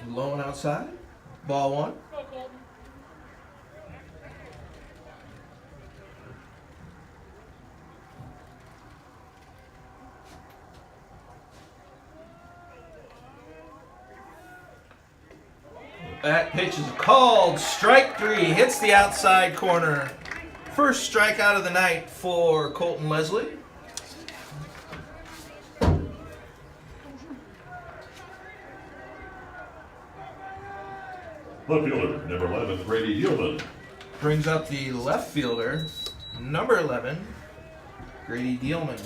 Low and outside. Ball 1. That pitch is called. Strike 3. Hits the outside corner. First strikeout of the night for Colton Leslie. Left fielder number 11, Grady Dealman. Brings up the left fielder, number 11, Grady Dealman.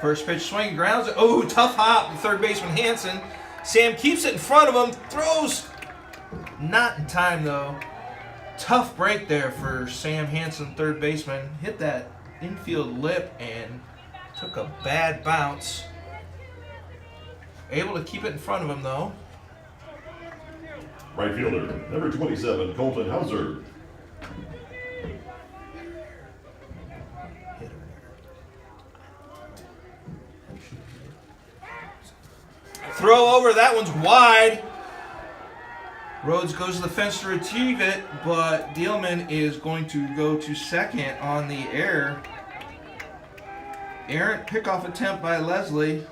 First pitch swing, grounds it. Oh, tough hop, third baseman Hansen. Sam keeps it in front of him, throws. Not in time though. Tough break there for Sam Hansen, third baseman. Hit that infield lip and took a bad bounce. Able to keep it in front of him though. Right fielder number 27, Colton Hauser. throw over. That one's wide. Rhodes goes to the fence to retrieve it, but Dealman is going to go to second on the air. Errant pickoff attempt by Leslie.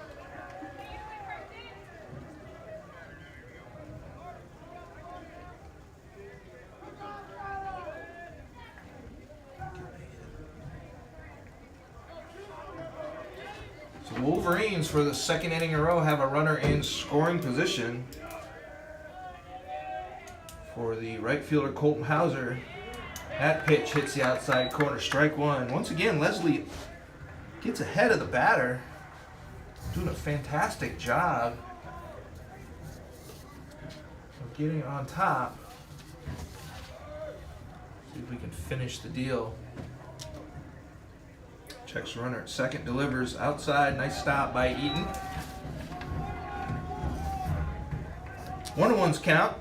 So Wolverines, for the second inning in a row, have a runner in scoring position. For the right fielder, Colton Hauser. That pitch hits the outside corner, strike one. Once again, Leslie gets ahead of the batter. Doing a fantastic job of getting on top. See if we can finish the deal. Checks runner at second, delivers outside. Nice stop by Eaton. 1-1's count.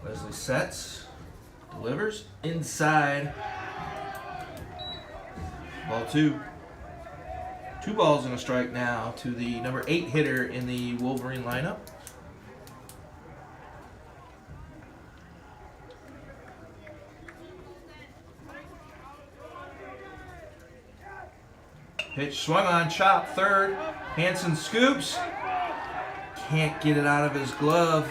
Leslie sets, delivers, inside. Ball 2. 2 balls and a strike now to the number 8 hitter in the Wolverine lineup. Pitch swung on, chop, third. Hansen scoops. Can't get it out of his glove.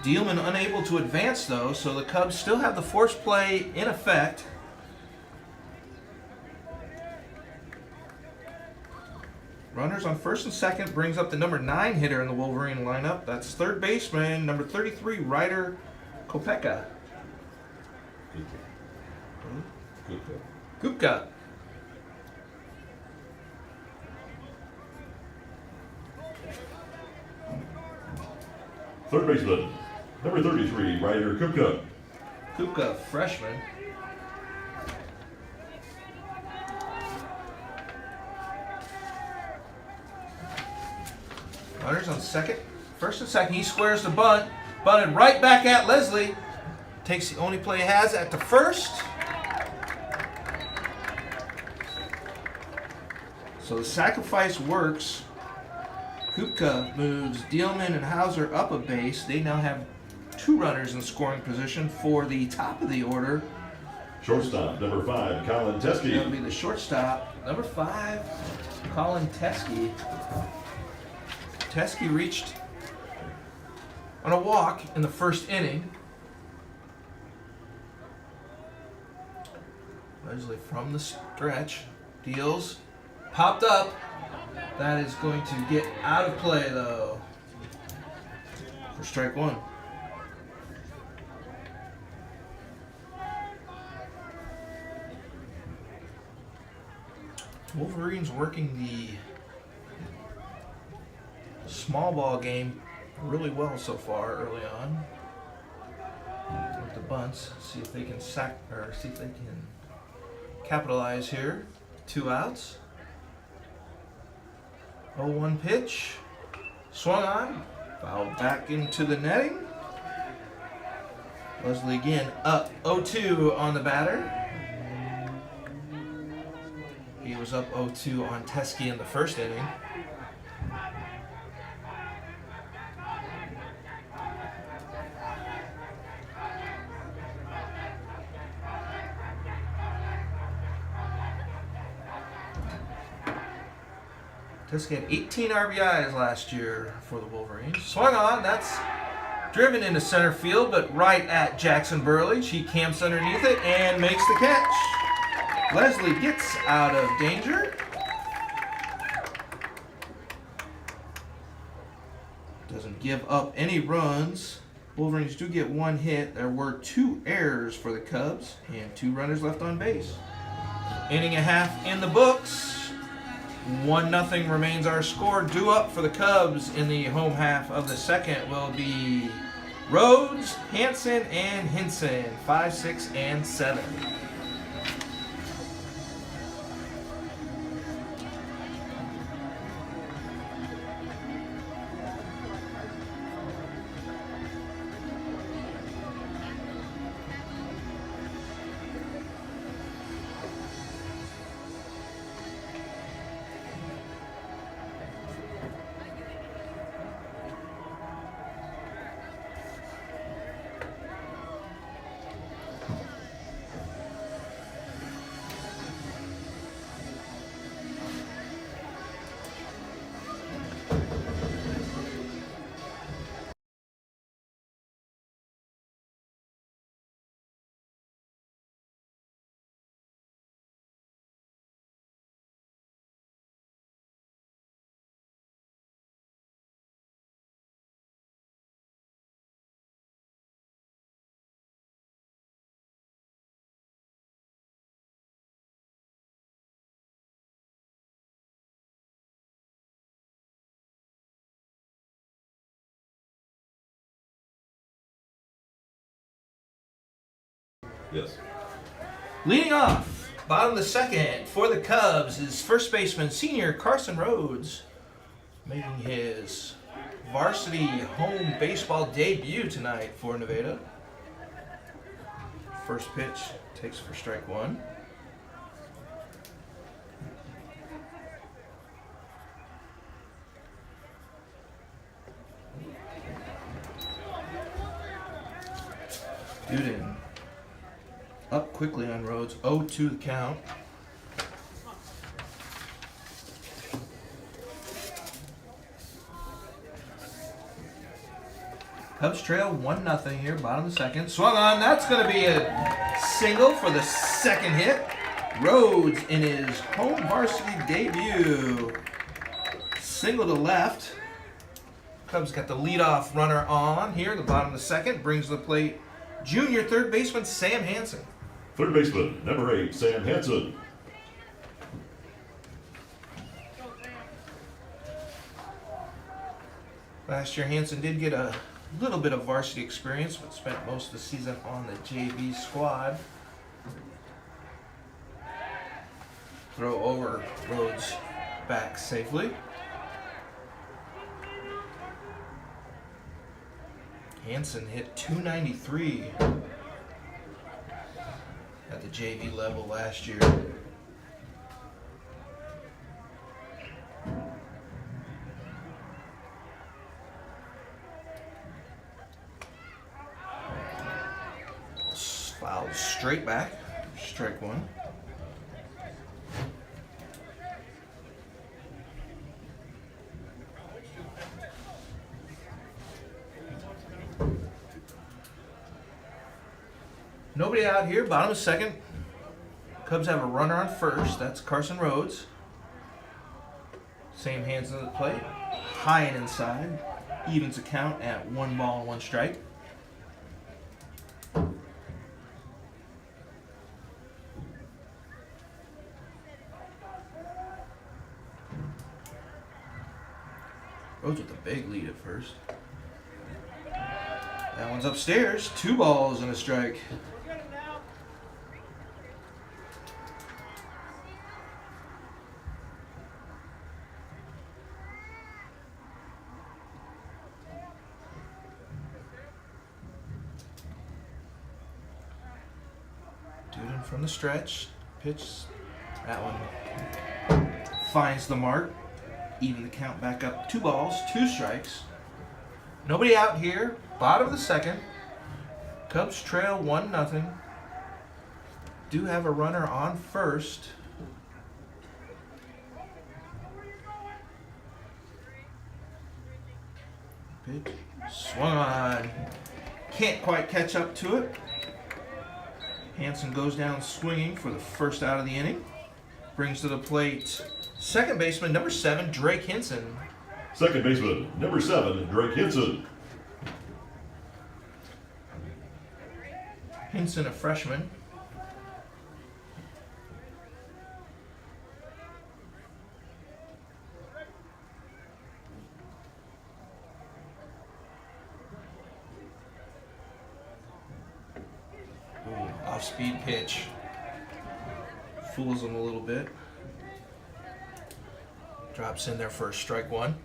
Dealman unable to advance, though, so the Cubs still have the force play in effect. Runners on first and second brings up the number 9 hitter in the Wolverine lineup. That's third baseman, number 33, Ryder Kopeka. Kupka. Third baseman, number 33, Ryder Kupka. Kupka, freshman. Runners on second. First and second, he squares the bunt. Bunted right back at Leslie. Takes the only play he has at the first. So the sacrifice works. Kupka moves Dealman and Hauser up a base. They now have 2 runners in scoring position for the top of the order. Shortstop, number 5, Colin Teskey. That'll be the shortstop. Number 5, Colin Teskey. Teskey reached on a walk in the first inning. Leslie from the stretch deals. Popped up. That is going to get out of play, though, for strike 1. Wolverines working the small ball game really well so far early on with the bunts. See if they can see if they can capitalize here. 2 outs. 0-1 pitch. Swung on. Fouled back into the netting. Leslie again up 0-2 on the batter. He was up 0-2 on Teskey in the first inning. Teskey had 18 RBIs last year for the Wolverines. Swung on, that's driven into center field, but right at Jackson Burley. He camps underneath it and makes the catch. Leslie gets out of danger. Doesn't give up any runs. Wolverines do get 1 hit. There were 2 errors for the Cubs and 2 runners left on base. Inning and a half in the books. 1-0 remains our score. Due up for the Cubs in the home half of the second will be Rhodes, Hansen, and Hinson. 5, 6, and 7. Yes. Leading off, bottom of the second for the Cubs is first baseman senior Carson Rhodes, making his varsity home baseball debut tonight for Nevada. First pitch takes for strike one. Duden up quickly on Rhodes, 0-2 the count. Cubs trail 1-0 here, bottom of the second. Swung on, that's going to be a single for the second hit. Rhodes in his home varsity debut. Single to left. Cubs got the leadoff runner on here, the bottom of the second. Brings to the plate junior third baseman Sam Hansen. Third baseman, number 8, Sam Hansen. Last year, Hansen did get a little bit of varsity experience, but spent most of the season on the JV squad. Throw over Rhodes back safely. Hansen hit .293 at the JV level last year. Fouled straight back, strike one. Nobody out here, bottom of second. Cubs have a runner on first, that's Carson Rhodes. Same hands on the plate, high and inside. Evens the count at 1 ball and 1 strike. Rhodes with a big lead at first. That one's upstairs. 2 balls and a strike. Duden from the stretch. Pitch. That one finds the mark. Even the count back up. 2 balls, 2 strikes. Nobody out here. Bottom of the second. Cubs trail 1-0. Do have a runner on first. Pitch. Swung on. Can't quite catch up to it. Hansen goes down swinging for the first out of the inning. Brings to the plate second baseman, number 7, Drake Hinson. Second baseman, number 7, Drake Hinson. Hinson, a freshman. Ooh, off-speed pitch. Fools him a little bit. Drops in there for strike one.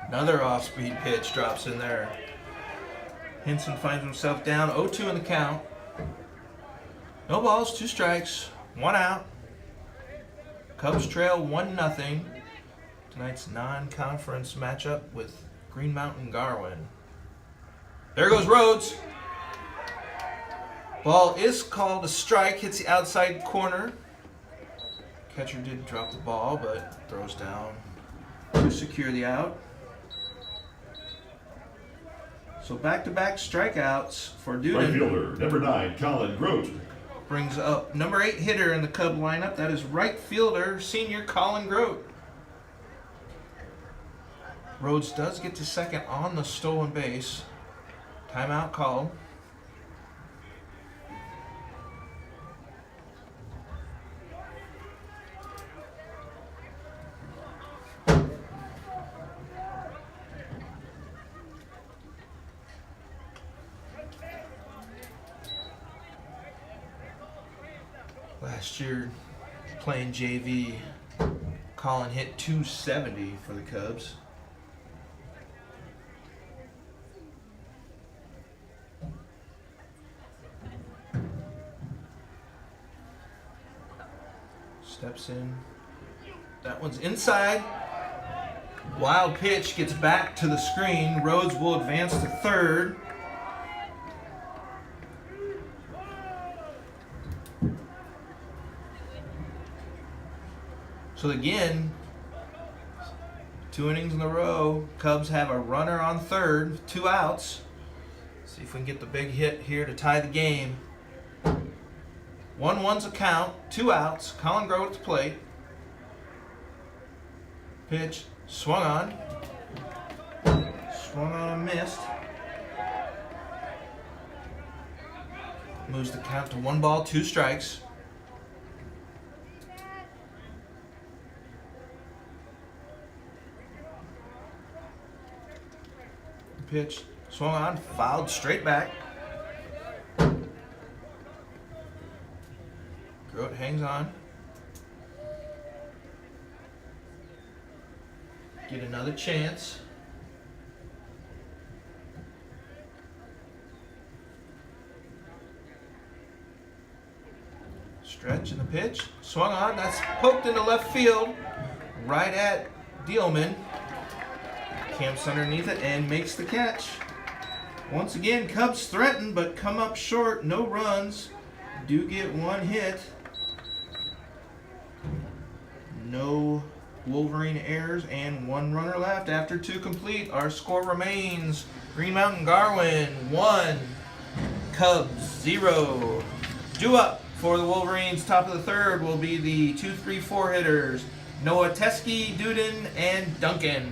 Another off-speed pitch drops in there. Hinson finds himself down 0-2 in the count. No balls, 2 strikes, 1 out. Cubs trail 1-0. Tonight's non-conference matchup with Green Mountain Garwin. There goes Rhodes. Ball is called a strike, hits the outside corner. Catcher did drop the ball, but throws down to secure the out. So back-to-back strikeouts for Duden. Right fielder, number 9, Colin Grote. Brings up number 8 hitter in the Cub lineup. That is right fielder, senior Colin Grote. Rhodes does get to second on the stolen base. Timeout called. Last year, playing JV, Colin hit 270 for the Cubs. Steps in. That one's inside. Wild pitch gets back to the screen. Rhodes will advance to third. So again, 2 innings in a row. Cubs have a runner on third, 2 outs. See if we can get the big hit here to tie the game. 1-1's a count, 2 outs. Colin Grote at the plate. Pitch, swung on. Swung on and missed. Moves the count to 1 ball, 2 strikes. Pitch, swung on, fouled straight back. Grote hangs on. Get another chance. Stretch in the pitch. Swung on. That's poked into left field. Right at Dealman. Camps underneath it and makes the catch. Once again, Cubs threaten but come up short. No runs. Do get 1 hit. No Wolverine errors and 1 runner left after 2 complete. Our score remains Green Mountain Garwin 1, Cubs 0. Due up for the Wolverines, top of the third, will be the 2-3-4 hitters Noah Teskey, Duden, and Duncan.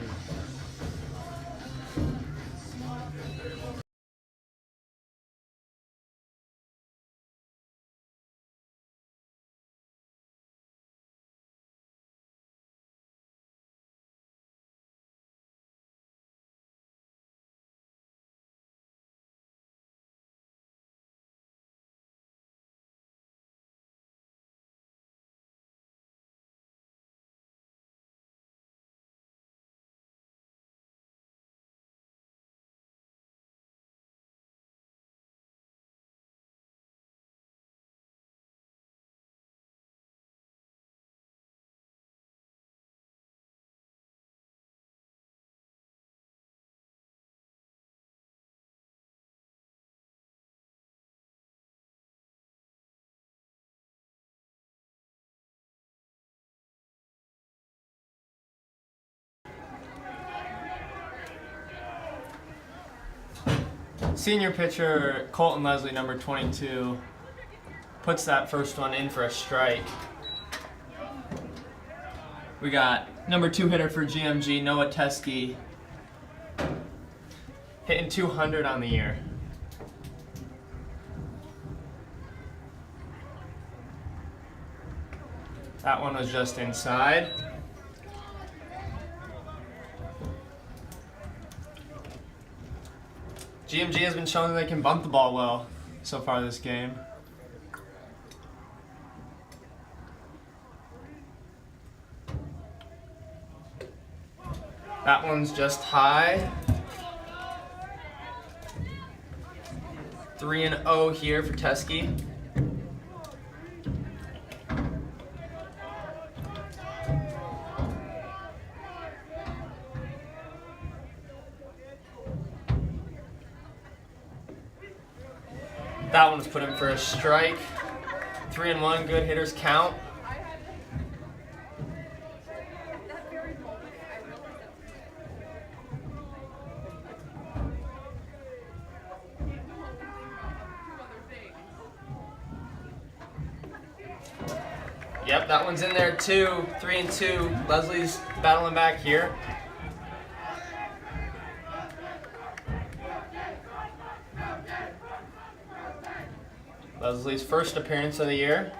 Senior pitcher Colton Leslie, number 22, puts that first one in for a strike. We got number 2 hitter for GMG, Noah Teskey, hitting 200 on the year. That one was just inside. GMG has been showing that they can bunt the ball well so far this game. That one's just high. 3-0 here for Teskey. That one was put in for a strike. 3-1, good hitters count. Yep, that one's in there too. 3-2. Leslie's battling back here. Leslie's first appearance of the year.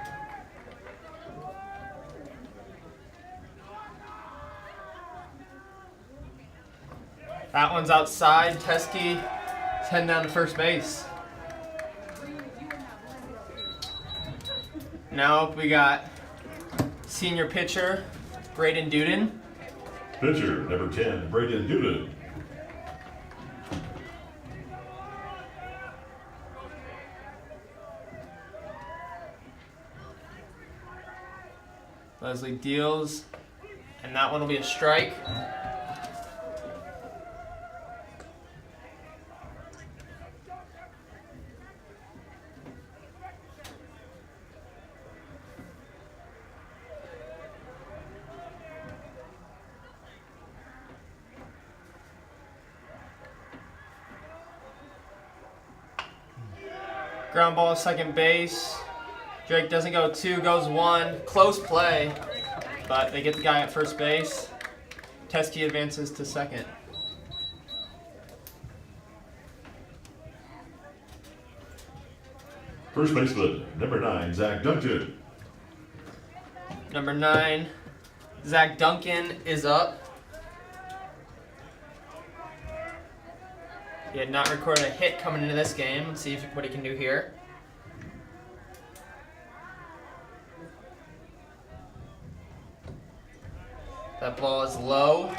That one's outside. Teskey is heading down to first base. Now up we got senior pitcher Braden Duden. Pitcher, number 10, Braden Duden. Leslie deals, and that one will be a strike. Ground ball, second base. Drake doesn't go 2, goes 1. Close play, but they get the guy at first base. Teskey advances to second. First baseman, number 9, Zach Duncan. Number 9, Zach Duncan is up. He had not recorded a hit coming into this game. Let's see what he can do here. That ball is low.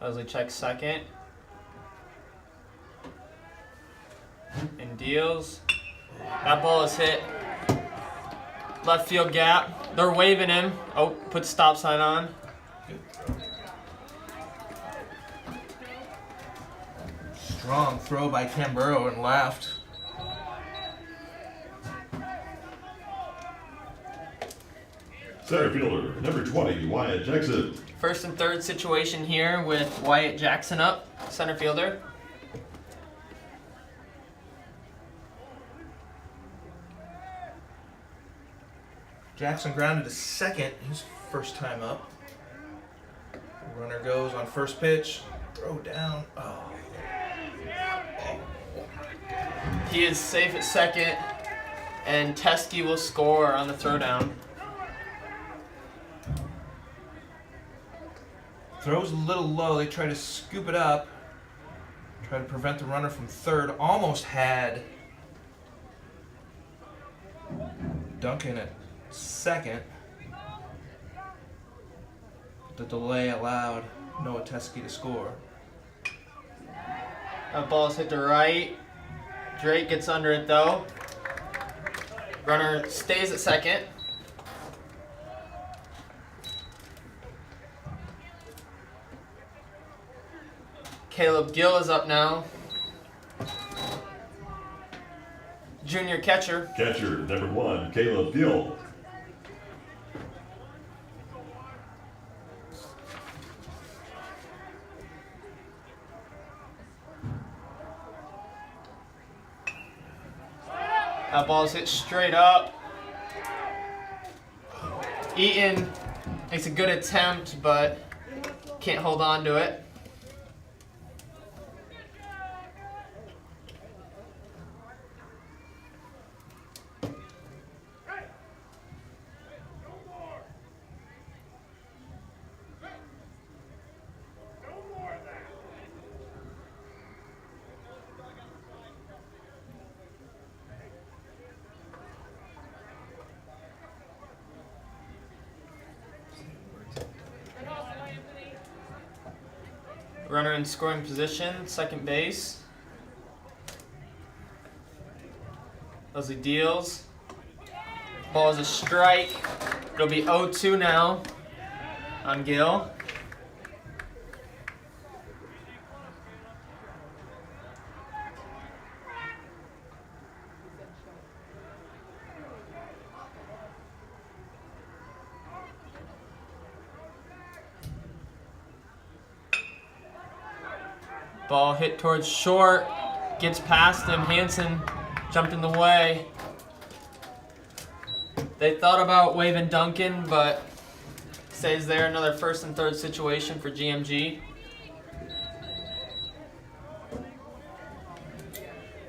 Leslie checks second. And deals. That ball is hit. Left field gap. They're waving him. Oh, put the stop sign on. Strong throw by Camburo and left. Center fielder, number 20, Wyatt Jackson. First and third situation here with Wyatt Jackson up, center fielder. Jackson grounded to second, his first time up. Runner goes on first pitch. Throw down. Oh. He is safe at second, and Teskey will score on the throwdown. Throws a little low. They try to scoop it up. Try to prevent the runner from third. Almost had Duncan at second. The delay allowed Noah Teskey to score. That ball is hit to right. Drake gets under it though. Runner stays at second. Caleb Gill is up now. Junior catcher. Catcher, number 1, Caleb Gill. That ball is hit straight up. Eaton makes a good attempt, but can't hold on to it. Runner in scoring position, second base. Leslie deals. Ball is a strike. It'll be 0-2 now on Gill. Ball hit towards short, gets past him. Hansen jumped in the way. They thought about waving Duncan, but stays there. Another first and third situation for GMG.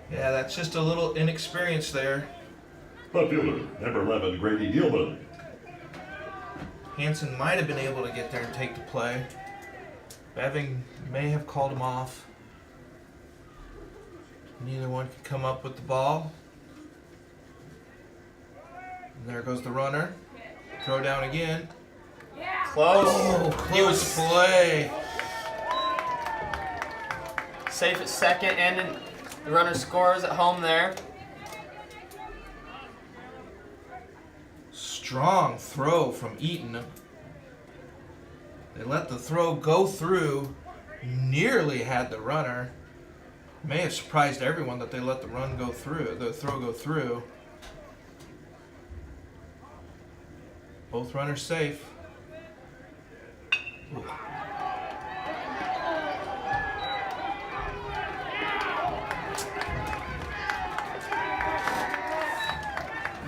Yeah, that's just a little inexperience there. Left fielder, number 11, Grady Dealman. Hansen might have been able to get there and take the play. Beving may have called him off. Neither one could come up with the ball. And there goes the runner. Throw down again. Close. Oh, close play. Safe at second, and the runner scores at home there. Strong throw from Eaton. They let the throw go through. Nearly had the runner. May have surprised everyone that they let the run go through, the throw go through. Both runners safe. Ooh.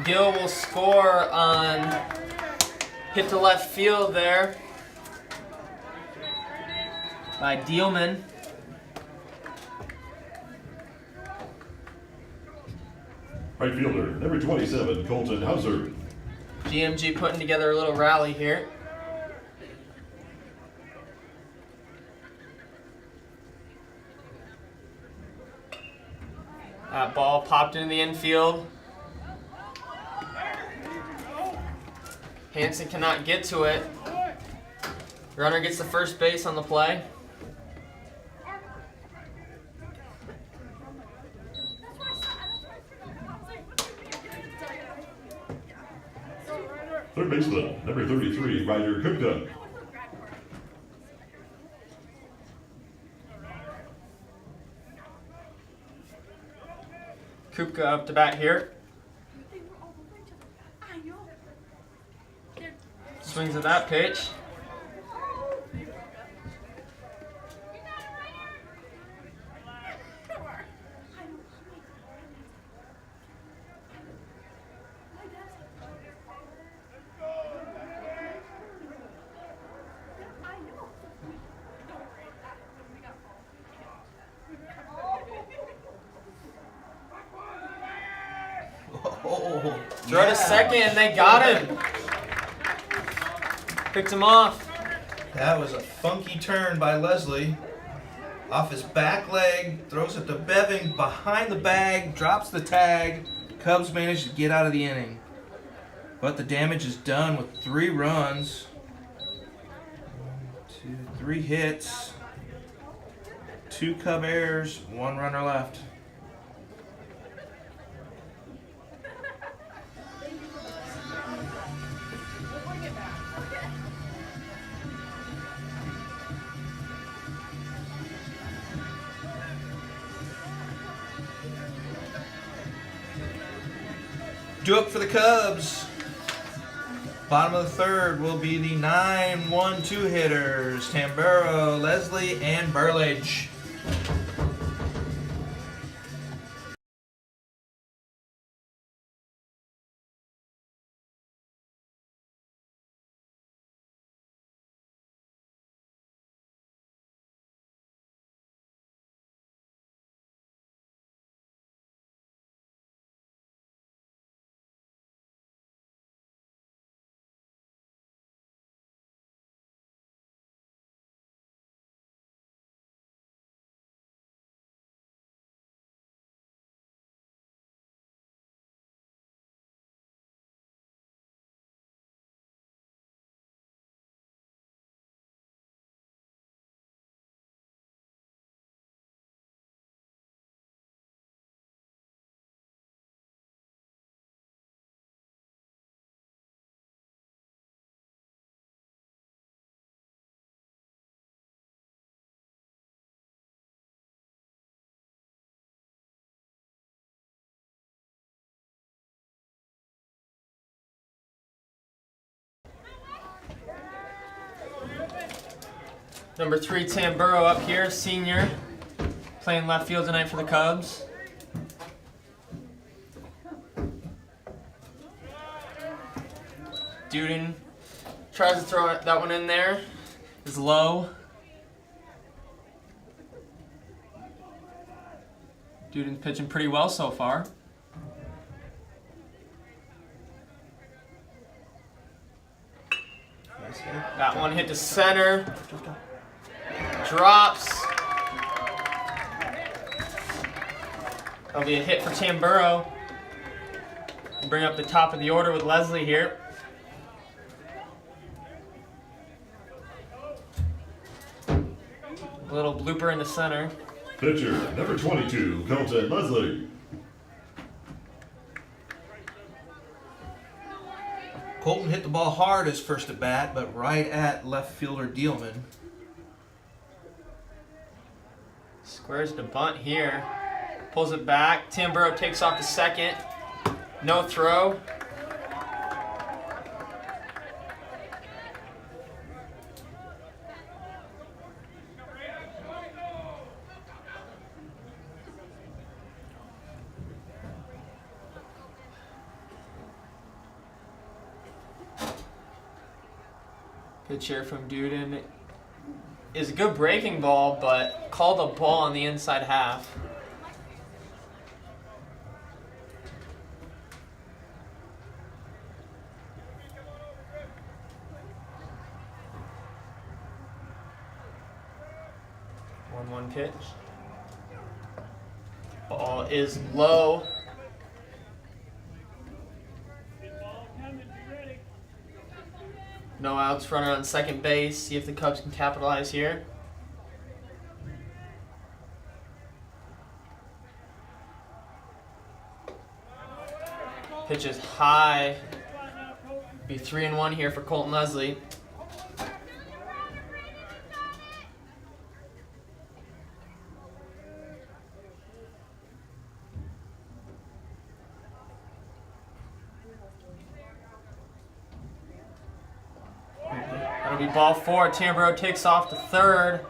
Gill will score on hit to left field there by Dealman. Right fielder, number 27, Colton Hauser. GMG putting together a little rally here. That ball popped into the infield. Hansen cannot get to it. Runner gets the first base on the play. Third baseman, number 33, Ryder Kupka. Kupka up to bat here. Swings at that pitch. Oh, Throw to second, and they got him. Picked him off. That was a funky turn by Leslie. Off his back leg, throws it to Beving behind the bag, drops the tag. Cubs managed to get out of the inning. But the damage is done with 3 runs. 1, 2, 3 hits. 2 Cub errors, 1 runner left. Due up for the Cubs. Bottom of the 3rd will be the 9-1-2 hitters, Tamburo, Leslie, and Burlage. Number 3, Tamburo up here, senior, playing left field tonight for the Cubs. Duden tries to throw that one in there. Is low. Duden's pitching pretty well so far. That one hit to center. Drops. That'll be a hit for Tamburo. Bring up the top of the order with Leslie here. Little blooper in the center. Pitcher, number 22, Colton Leslie. Colton hit the ball hard his first at bat, but right at left fielder Dealman. Squares to bunt here. Pulls it back. Tamburo takes off to second. No throw. Pitch here from Duden is a good breaking ball, but called a ball on the inside half. One pitch. Ball is low. No outs, runner on second base. See if the Cubs can capitalize here. Pitch is high. Be 3-1 here for Colton Leslie. That'll be ball 4. Tamburo takes off to third.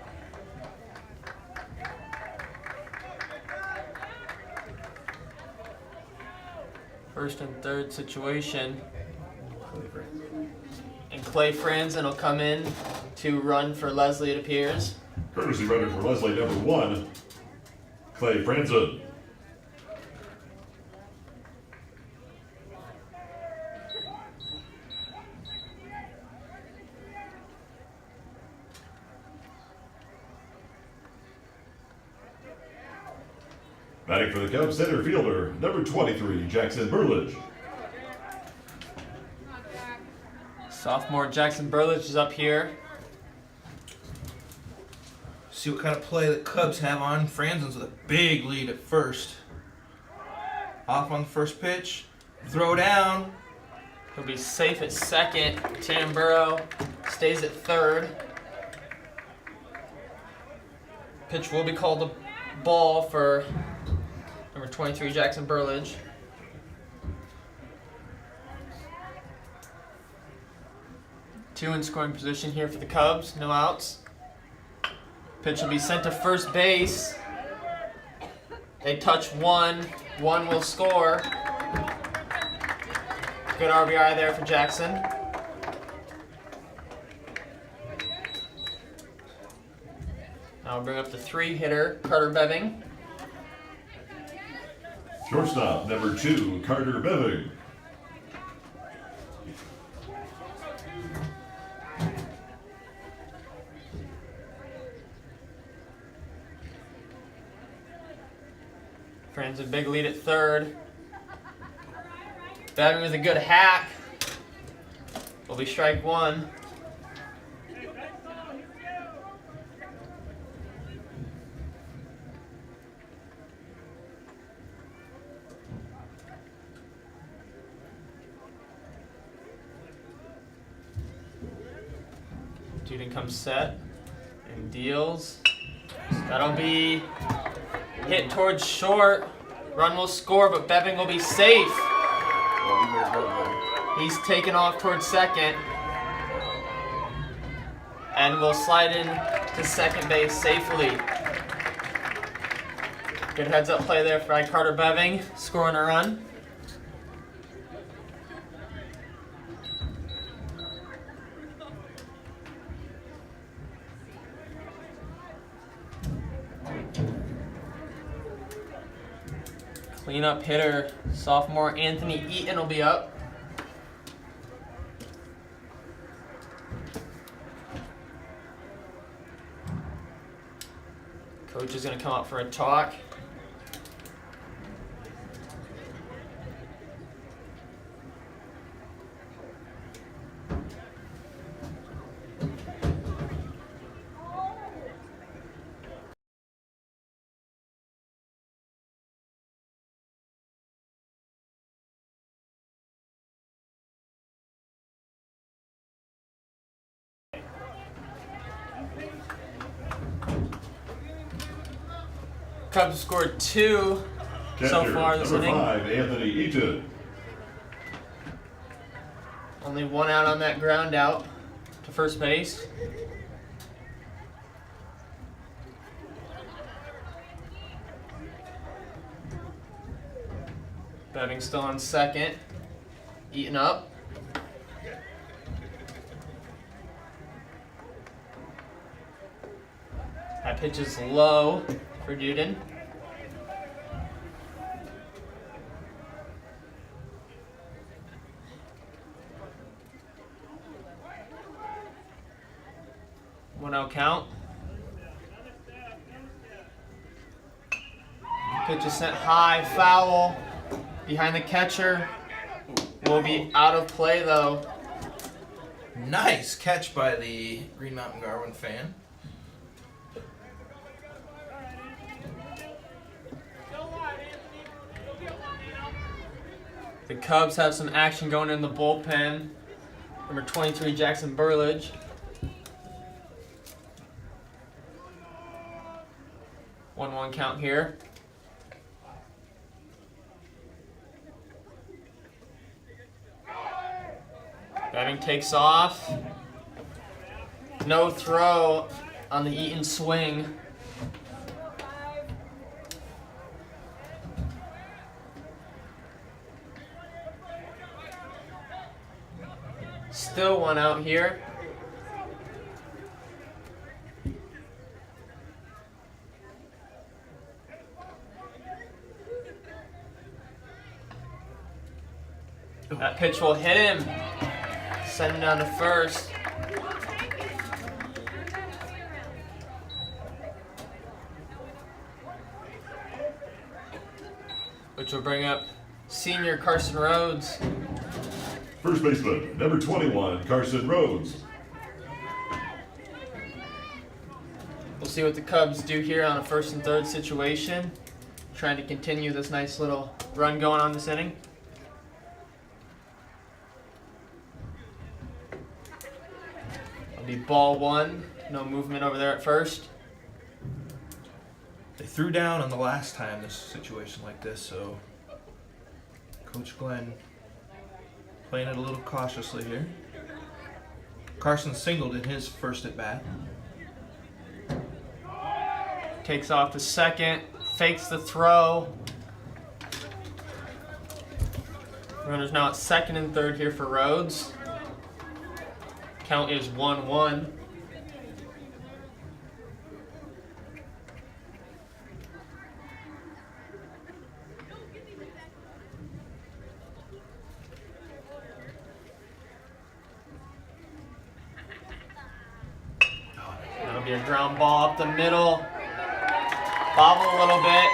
First and third situation. And Clay Franzen will come in to run for Leslie, it appears. Courtesy runner for Leslie, number 1, Clay Franzen. Batting for the Cubs, center fielder, number 23, Jackson Burlage. Sophomore Jackson Burlage is up here. See what kind of play the Cubs have on. Franzen's with a big lead at first. Off on the first pitch. Throw down. He'll be safe at second. Tamburo stays at third. Pitch will be called a ball for number 23, Jackson Burlage. Two in scoring position here for the Cubs. No outs. Pitch will be sent to first base. They touch one. One will score. Good RBI there for Jackson. Now we'll bring up the 3-hitter, Carter Beving. Shortstop, number 2, Carter Beving. Franz a big lead at third. Beving with a good hack. Will be strike 1. Duden comes set and deals. That'll be hit towards short. Run will score, but Beving will be safe. He's taken off towards second. And will slide in to second base safely. Good heads-up play there by Carter Beving, scoring a run. Cleanup hitter, sophomore Anthony Eaton will be up. Coach is going to come out for a talk. Cubs scored 2 so Catcher, far this number inning. 5, Anthony Eaton. Only 1 out on that ground out to first base. Batting still on second. Eaton up. That pitch is low for Duden. One out count. Pitch is sent high, foul, behind the catcher. Will be out of play though. Nice catch by the Green Mountain Garwin fan. The Cubs have some action going in the bullpen. Number 23, Jackson Burlage. 1-1 count here. Batting takes off. No throw on the Eaton swing. Still 1 out here. That pitch will hit him. Send him down to first. Which will bring up senior Carson Rhodes. First baseman, number 21, Carson Rhodes. We'll see what the Cubs do here on a 1st and 3rd situation. Trying to continue this nice little run going on this inning. It'll be ball 1. No movement over there at first. They threw down on the last time this situation like this, so Coach Glenn playing it a little cautiously here. Carson singled in his first at bat. Takes off to second, fakes the throw. Runners now at 2nd and 3rd here for Rhodes. Count is 1-1. That'll be a ground ball up the middle. Bobble a little bit.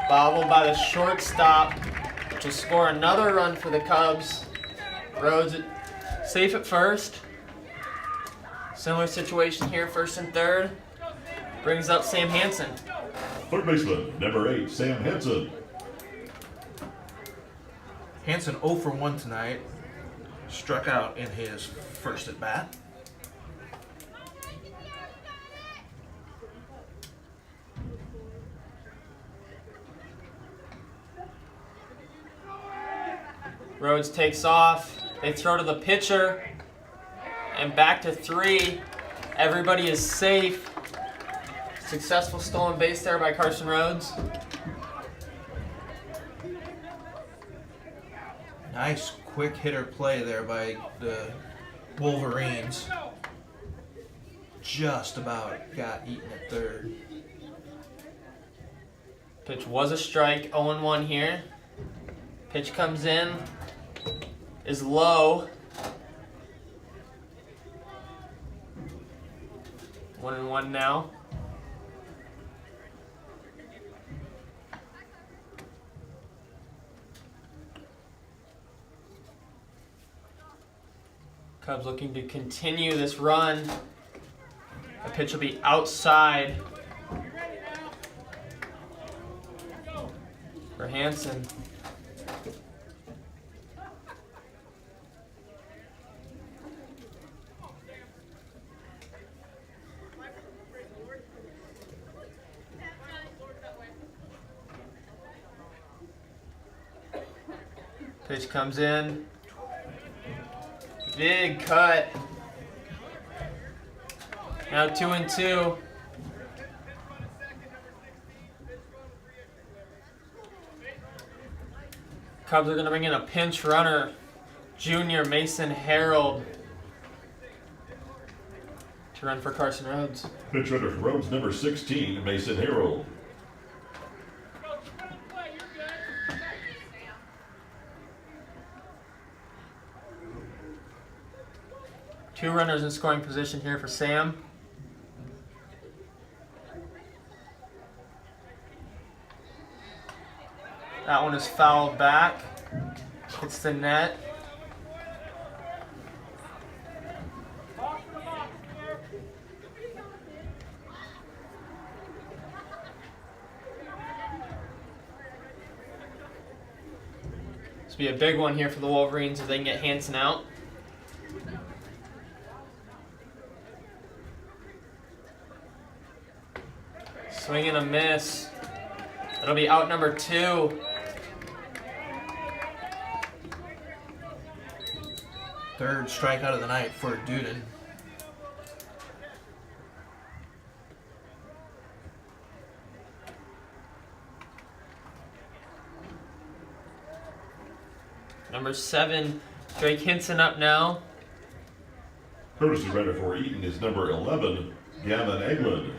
Bobble by the shortstop, which will score another run for the Cubs. Rhodes safe at first. Similar situation here, 1st and 3rd. Brings up Sam Hansen. Third baseman, number 8, Sam Henson. Hansen 0 for 1 tonight. Struck out in his first at bat. Rhodes takes off. They throw to the pitcher. And back to 3. Everybody is safe. Successful stolen base there by Carson Rhodes. Nice quick hitter play there by the Wolverines. Just about got eaten at 3rd. Pitch was a strike, 0-1 here. Pitch comes in, is low. 1-1 now. Cubs looking to continue this run. The pitch will be outside for Hansen. Pitch comes in. Big cut. Now 2-2. Cubs are going to bring in a pinch runner, junior Mason Harold, to run for Carson Rhodes. Pitch runner for Rhodes, number 16, Mason Harold. Two runners in scoring position here for Sam. That one is fouled back. Hits the net. This will be a big one here for the Wolverines if they can get Hansen out. Swing and a miss. It'll be out number 2. Third strikeout of the night for Duden. Number 7, Drake Hinson up now. Courtesy runner for Eaton is number 11, Gavin Eglin.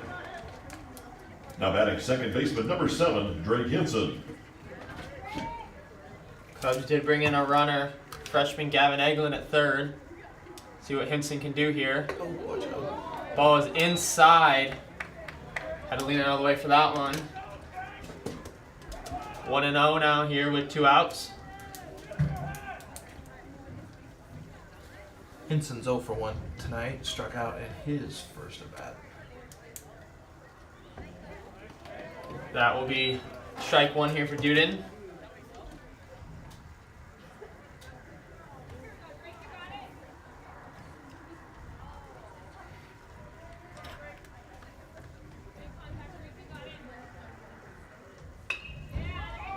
Now batting second baseman, number 7, Drake Hinson. Cubs did bring in a runner, freshman Gavin Eglin at third. See what Hinson can do here. Oh, watch out. Ball is inside. Had to lean it all the way for that one. 1-0 now here with 2 outs. Hinson's 0 for 1 tonight. Struck out in his first at bat. That will be strike 1 here for Duden.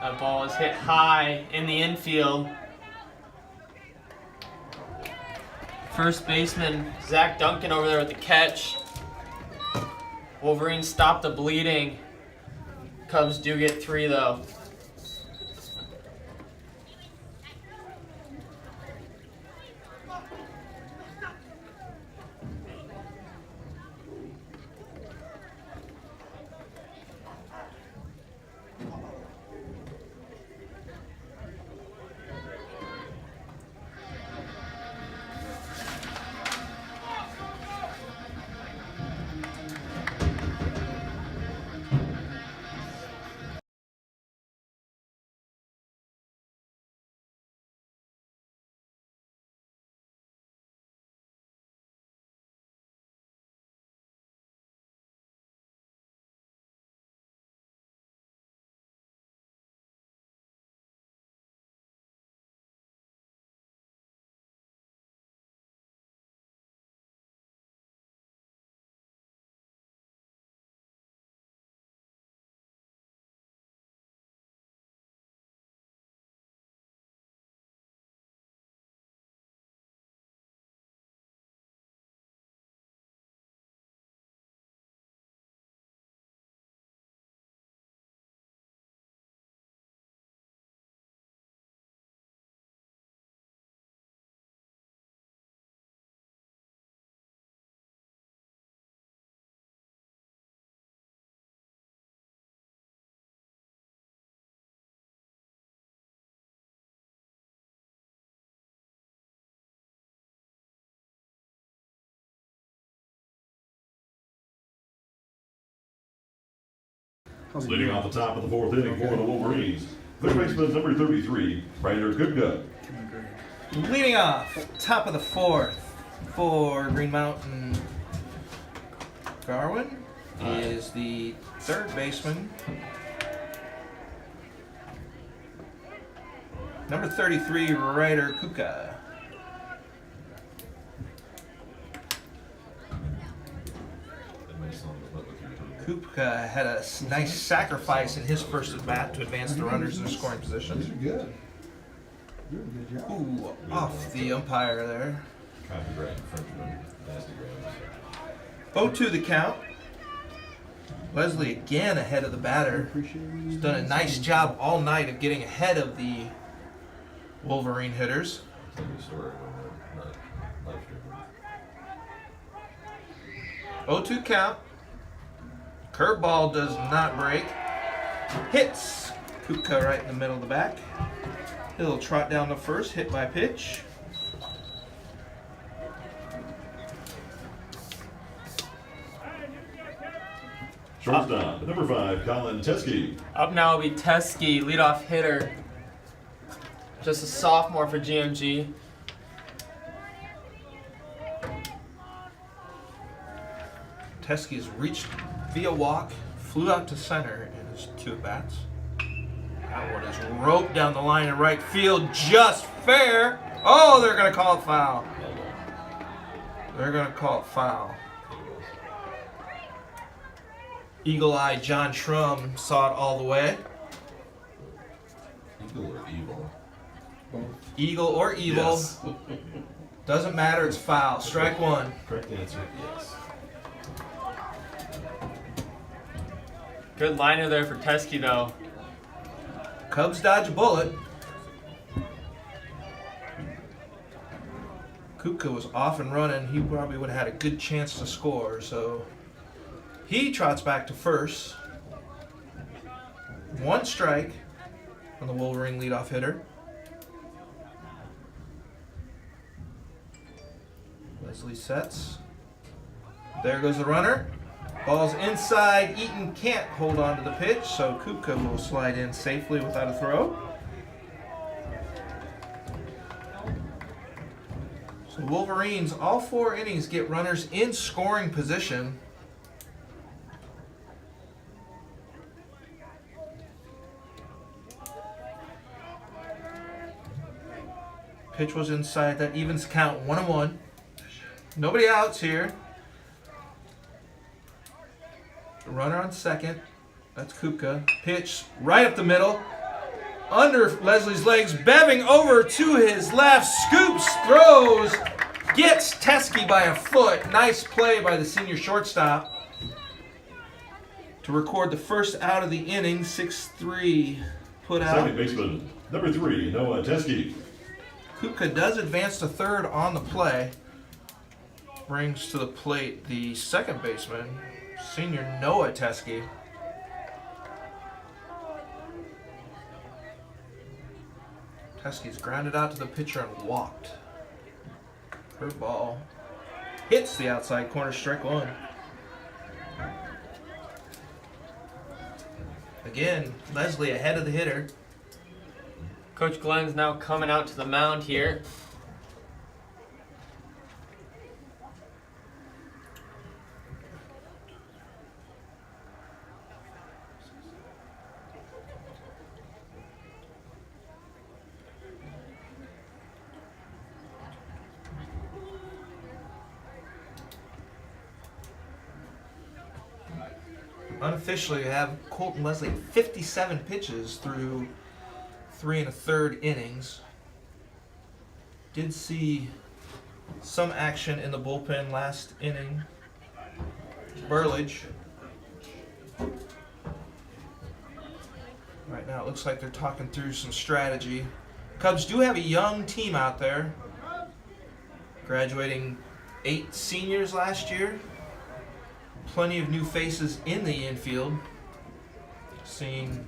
That ball is hit high in the infield. First baseman Zach Duncan over there with the catch. Wolverines stop the bleeding. Cubs do get 3 though. Leading off the top of the fourth inning for the Wolverines, third baseman number 33, Ryder Kupka. Leading off, top of the fourth for Green Mountain Garwin is the third baseman, number 33, Ryder Kupka. Kupka had a nice sacrifice in his first at bat to advance the runners in scoring position. These are good. Doing a good job. Ooh, off the umpire there. Copyright infringement, nasty grams. 0-2 the count. Leslie again ahead of the batter. He's done a nice job all night of getting ahead of the Wolverine hitters. I'll tell you a story when we're not live streaming. 0-2 count. Curveball does not break. Hits Kupka right in the middle of the back. He'll trot down the first, hit by pitch. Shortstop, number 5, Colin Teskey. Up now will be Teskey, leadoff hitter. Just a sophomore for GMG. Teskey's reached via walk, flew out to center in his 2 at-bats. That one is roped down the line in right field, just fair. Oh, they're going to call it foul. They're going to call it foul. Eagle-eyed John Schrum saw it all the way. Eagle or evil? Eagle or evil, Yes. doesn't matter, it's foul. Strike one. Correct answer, yes. Good liner there for Teskey though. Cubs dodge a bullet. Kupka was off and running. He probably would have had a good chance to score, so he trots back to first. 1 strike on the Wolverine leadoff hitter. Leslie sets. There goes the runner. Ball's inside. Eaton can't hold on to the pitch, so Kupka will slide in safely without a throw. So Wolverines, all 4 innings, get runners in scoring position. Pitch was inside. That evens count 1-1. Nobody outs here. The runner on second. That's Kupka. Pitch right up the middle. Under Leslie's legs. Beving over to his left. Scoops, throws. Gets Teskey by a foot. Nice play by the senior shortstop to record the first out of the inning. 6-3 put out. Second baseman, number 3, Noah Teskey. Kupka does advance to third on the play. Brings to the plate the second baseman, senior Noah Teskey. Teskey's grounded out to the pitcher and walked. Curveball hits the outside corner, strike one. Again, Leslie ahead of the hitter. Coach Glenn's now coming out to the mound here. Unofficially, we have Colton Leslie 57 pitches through 3 1/3 innings. Did see some action in the bullpen last inning. Burlage. Right now it looks like they're talking through some strategy. Cubs do have a young team out there. Graduating 8 seniors last year. Plenty of new faces in the infield. Seeing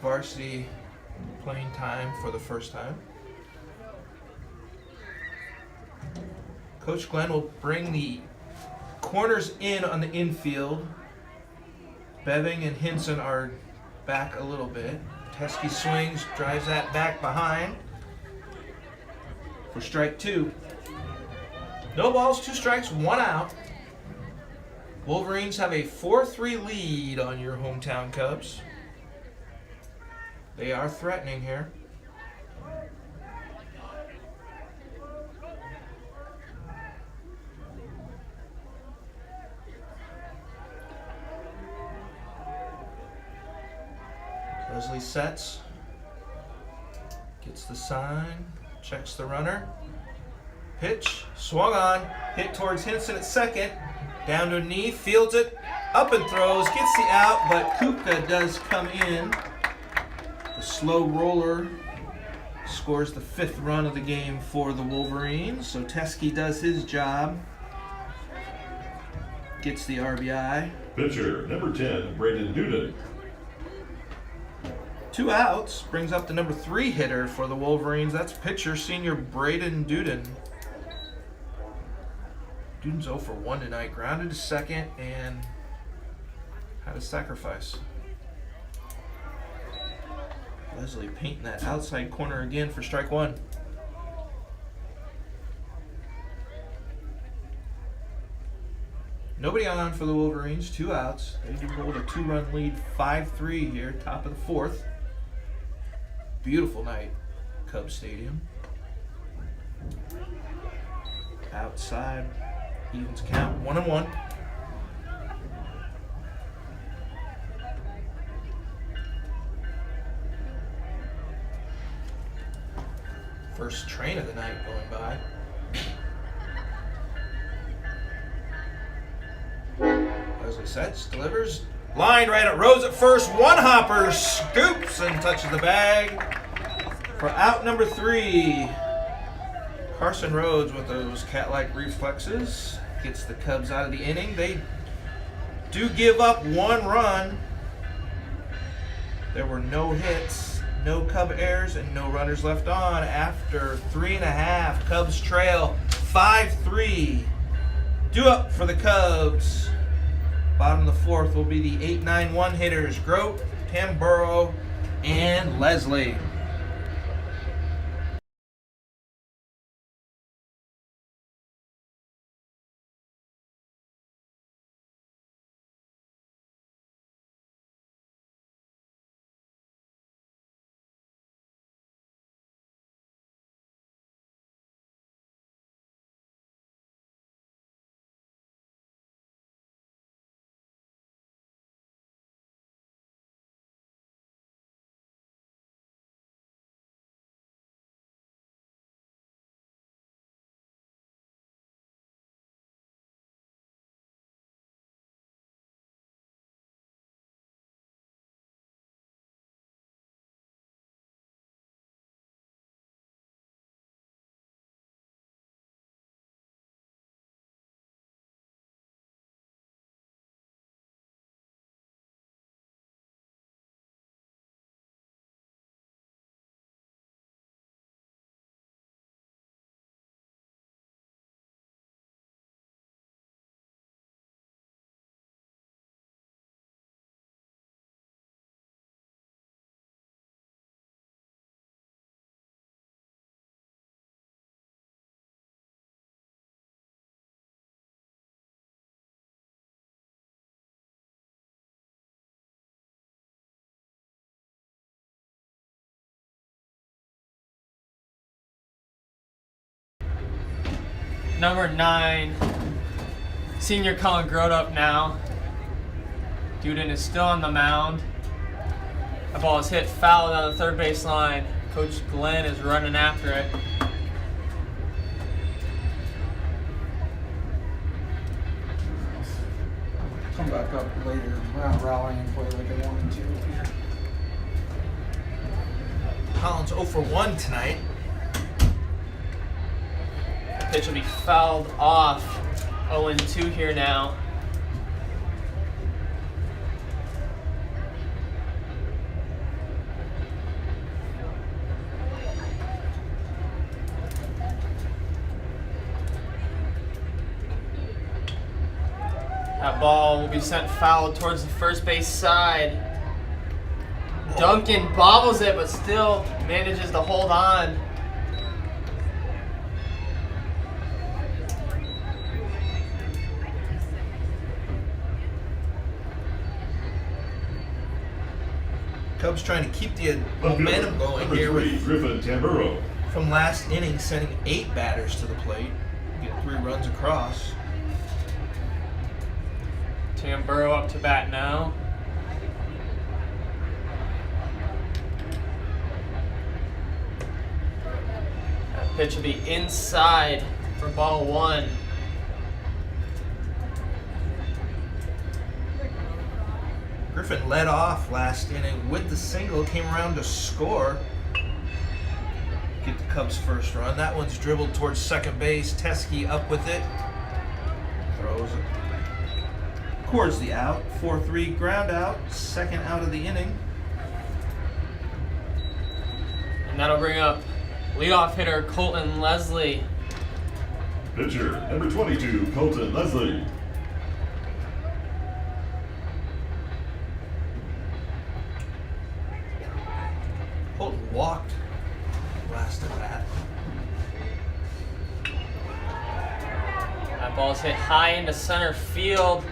varsity playing time for the first time. Coach Glenn will bring the corners in on the infield. Beving and Hinson are back a little bit. Teskey swings, drives that back behind for strike 2. No balls, 2 strikes, 1 out. Wolverines have a 4-3 lead on your hometown Cubs. They are threatening here. Leslie sets, gets the sign, checks the runner. Pitch, swung on, hit towards Hinson at second, down to a knee, fields it, up and throws, gets the out, but Kupka does come in. The slow roller scores the 5th run of the game for the Wolverines, so Teskey does his job, gets the RBI. Pitcher, number 10, Braden Duden. 2 outs, brings up the number 3 hitter for the Wolverines. That's pitcher senior Braden Duden. Duden's 0 for 1 tonight. Grounded to second and had a sacrifice. Leslie painting that outside corner again for strike 1. Nobody on for the Wolverines. 2 outs. They do hold a 2-run lead, 5-3 here, top of the 4th. Beautiful night, Cubs Stadium. Outside, evens count, 1-1. First train of the night going by. Leslie sets, delivers. Line right at Rose at first. 1 hopper, scoops and touches the bag for out number 3. Carson Rhodes with those cat-like reflexes gets the Cubs out of the inning. They do give up 1 run. There were no hits, no Cub errors, and no runners left on after 3.5. Cubs trail 5-3. Due up for the Cubs. Bottom of the 4th will be the 8-9-1 hitters, Grote, Tamburo, and Leslie. Number 9, senior Colin Grote up now. Duden is still on the mound. The ball is hit foul down the third base line. Coach Glenn is running after it. Come back up later. We're not rallying play like I wanted to here. Collins 0 for 1 tonight. Pitch will be fouled off. 0-2 here now. That ball will be sent foul towards the first base side. Duncan bobbles it, but still manages to hold on. Cubs trying to keep the Left momentum fielder, going number here 3, with, Griffin Tamburo. from last inning, sending 8 batters to the plate. Get 3 runs across. Tamburo up to bat now. That pitch will be inside for ball 1. Griffin led off last inning with the single, came around to score. Get the Cubs' first run. That one's dribbled towards second base. Teskey up with it. Throws it. Records the out. 4-3 ground out. Second out of the inning. And that'll bring up leadoff hitter Colton Leslie. Pitcher, number 22, Colton Leslie. Colton walked last at bat. That ball's hit high into center field.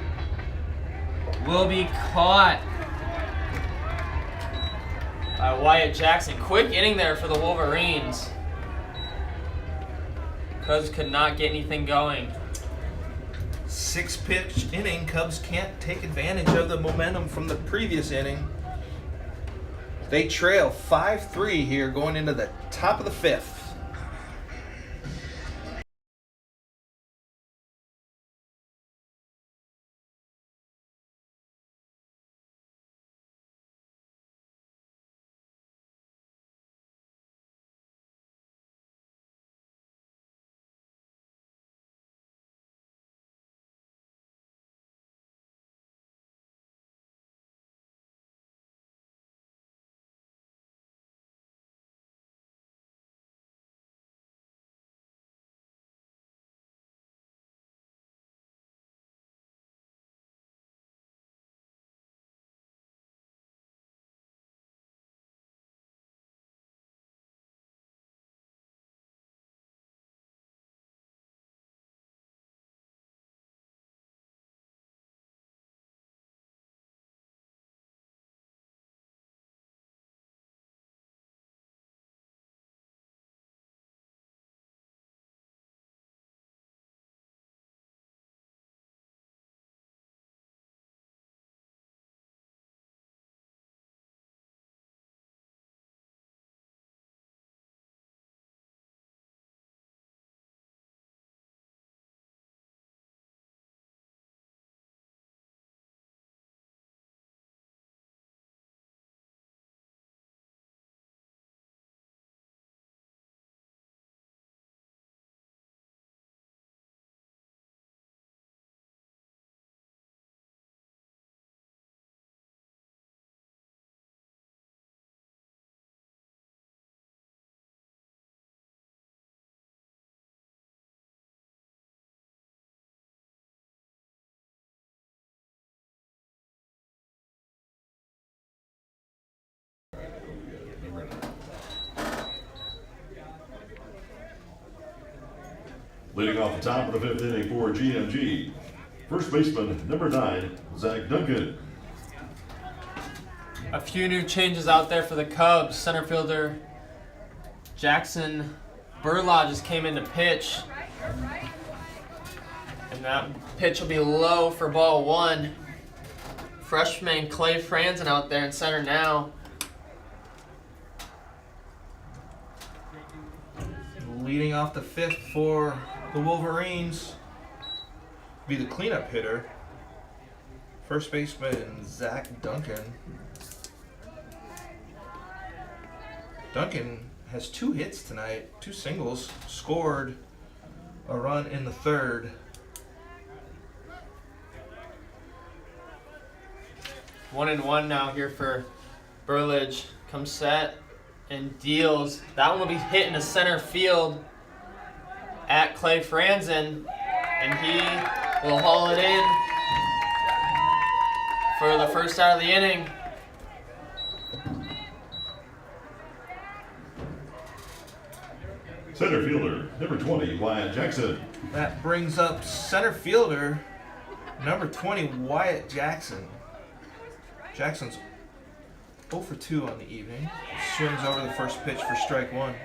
Will be caught by Wyatt Jackson. Quick inning there for the Wolverines. Cubs could not get anything going. 6-pitch inning. Cubs can't take advantage of the momentum from the previous inning. They trail 5-3 here going into the top of the 5th. Leading off the top of the 5th inning for GMG, first baseman, number 9, Zach Duncan. A few new changes out there for the Cubs. Center fielder Jackson Burlaw just came in to pitch. And that pitch will be low for ball 1. Freshman Clay Franzen out there in center now. Leading off the 5th for the Wolverines be the cleanup hitter, first baseman Zach Duncan. Duncan has 2 hits tonight, 2 singles, scored a run in the 3rd. One and one now here for Burlage. Comes set and deals. That one will be hit into center field at Clay Franzen, and he will haul it in for the first out of the inning. Center fielder, number 20, Wyatt Jackson. That brings up center fielder, number 20, Wyatt Jackson. Jackson's 0 for 2 on the evening. Swings over the first pitch for strike one.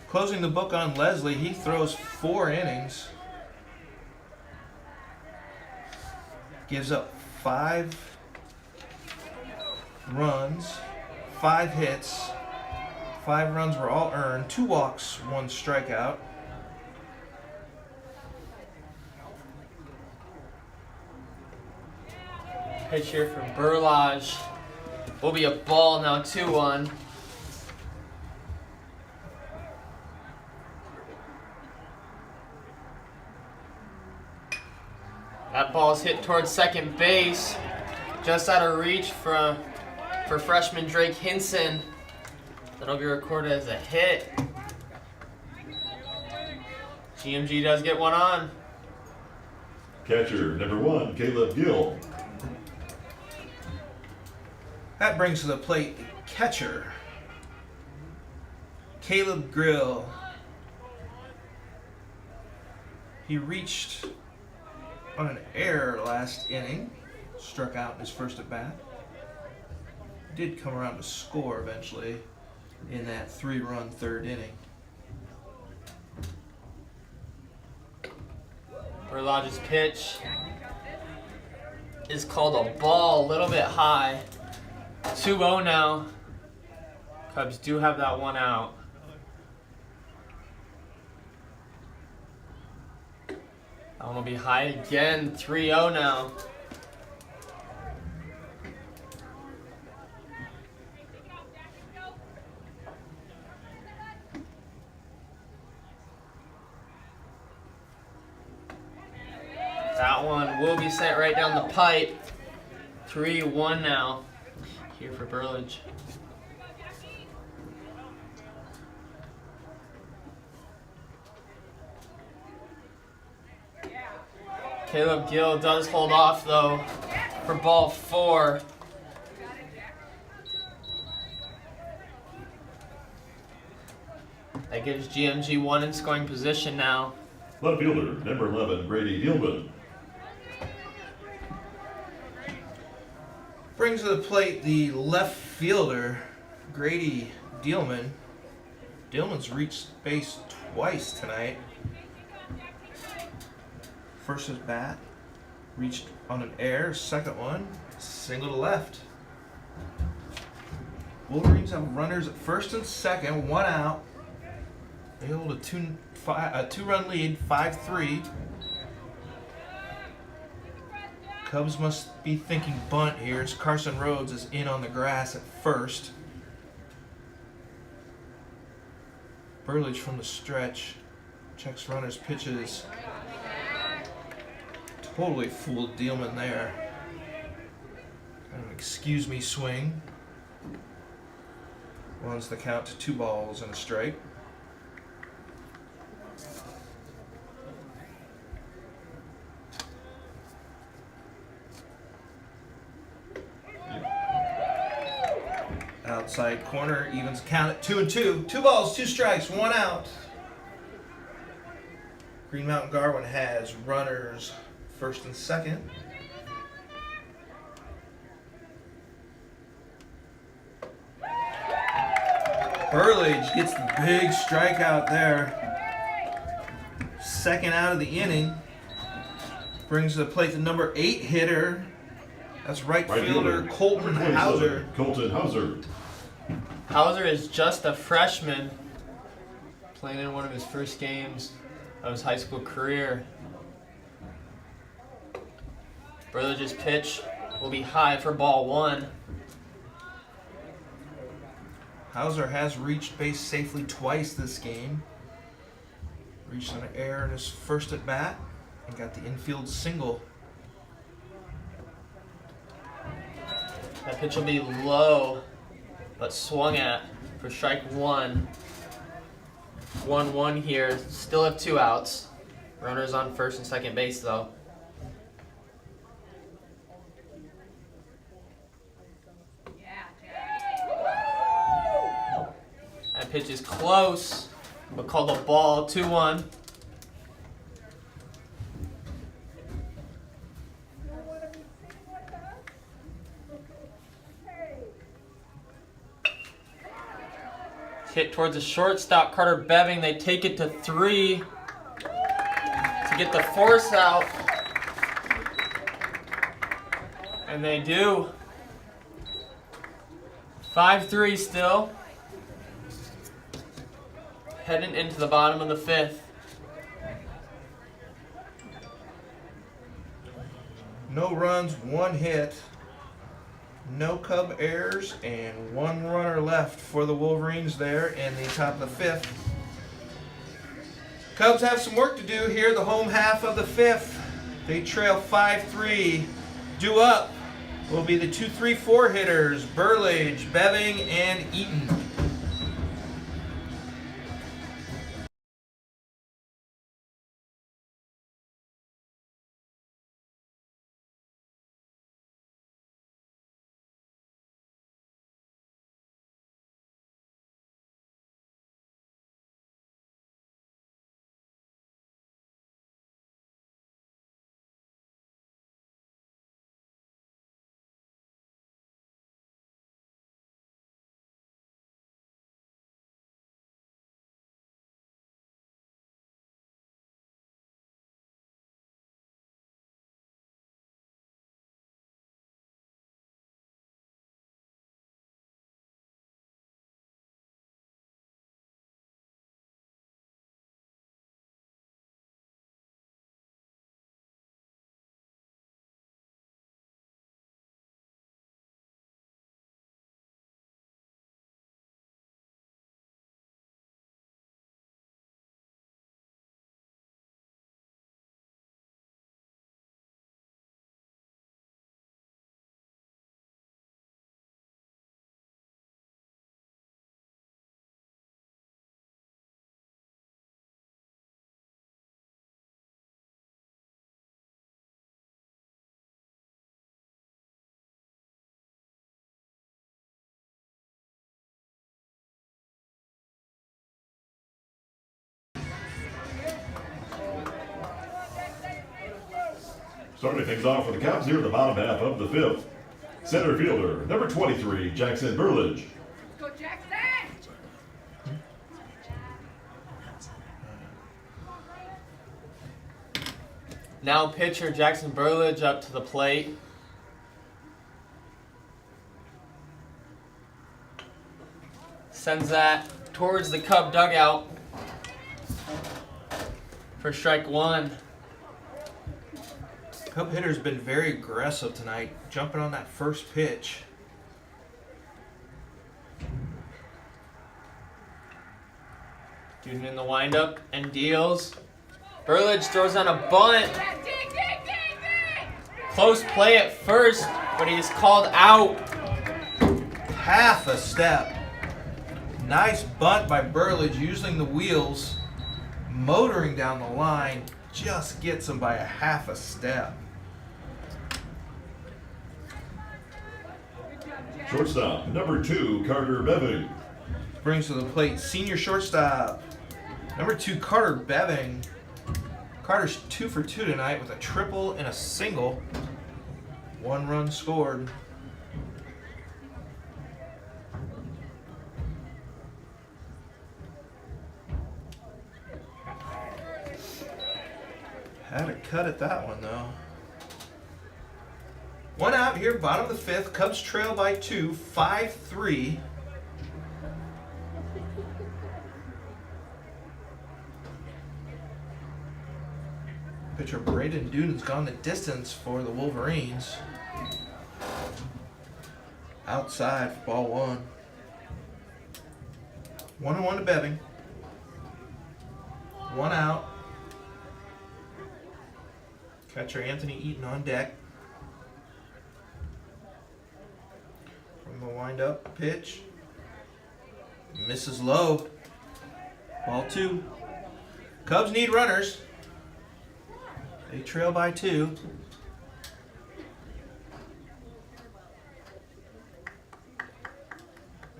Closing the book on Leslie, he throws 4 innings. Gives up 5 runs, 5 hits. 5 runs were all earned, 2 walks, 1 strikeout. Pitch here from Burlage. Will be a ball now, 2-1. That ball's hit towards second base. Just out of reach for freshman Drake Hinson. That'll be recorded as a hit. GMG does get one on. Catcher, number 1, Caleb Gill. That brings to the plate the catcher, Caleb Grill. He reached on an error last inning, struck out in his first at bat. Did come around to score eventually in that 3-run third inning. Burlage's pitch is called a ball, a little bit high. 2-0 now. Cubs do have that one out. That one will be high again. 3-0 now. That one will be sent right down the pipe. 3-1 now. Here for Burlage. Caleb Gill does hold off though for ball 4. That gives GMG 1 in scoring position now. Left fielder, number 11, Grady Dillman. Brings to the plate the left fielder, Grady Dillman. Dillman's reached base twice tonight. First at bat, reached on an error. Second one, single to left. Wolverines have runners at first and second, 1 out. They hold a 2-run lead, 5-3. Cubs must be thinking bunt here as Carson Rhodes is in on the grass at first. Burlage from the stretch. Checks runners, pitches. Totally fooled Dillman there. Kind of an excuse me swing. Runs the count to 2 balls and a strike. Outside corner, evens count at 2-2. 2 balls, 2 strikes, 1 out. Green Mountain Garwin has runners first and second. Burlage gets the big strikeout there. Second out of the inning. Brings to the plate the number 8 hitter. That's right fielder Colton Hauser. Colton Hauser. Hauser is just a freshman, playing in one of his first games of his high school career. Burlage's pitch will be high for ball 1. Hauser has reached base safely twice this game. Reached on an error in his first at bat and got the infield single. That pitch will be low, but swung at for strike 1. 1-1 here. Still have 2 outs. Runners on first and second base though. That pitch is close, but called a ball. 2-1. Hit towards the shortstop, Carter Beving. They take it to 3 to get the force out. And they do. 5-3 still. Heading into the bottom of the 5th. No runs, 1 hit. No Cub errors, and 1 runner left for the Wolverines there in the top of the 5th. Cubs have some work to do here, the home half of the 5th. They trail 5-3. Due up will be the 2-3-4 hitters, Burlage, Beving, and Eaton. Starting things off for the Cubs here in the bottom half of the 5th. Center fielder, number 23, Jackson Burlage. Go Jackson! Now pitcher Jackson Burlage up to the plate. Sends that towards the Cub dugout for strike 1. Cub hitter's been very aggressive tonight, jumping on that first pitch. Dude in the windup and deals. Burlage throws on a bunt. Close play at first, but he's called out. Half a step. Nice bunt by Burlage using the wheels, motoring down the line, just gets him by a half a step. Shortstop, number 2, Carter Beving. Brings to the plate senior shortstop, number 2, Carter Beving. Carter's 2 for 2 tonight with a triple and a single. 1 run scored. Had a cut at that one though. 1 out here, bottom of the 5th. Cubs trail by 2, 5-3. Pitcher Braden Duden's gone the distance for the Wolverines. Outside for ball 1. 1-1 to Beving. 1 out. Catcher Anthony Eaton on deck. From the wind-up pitch. Misses low. Ball 2. Cubs need runners. They trail by 2.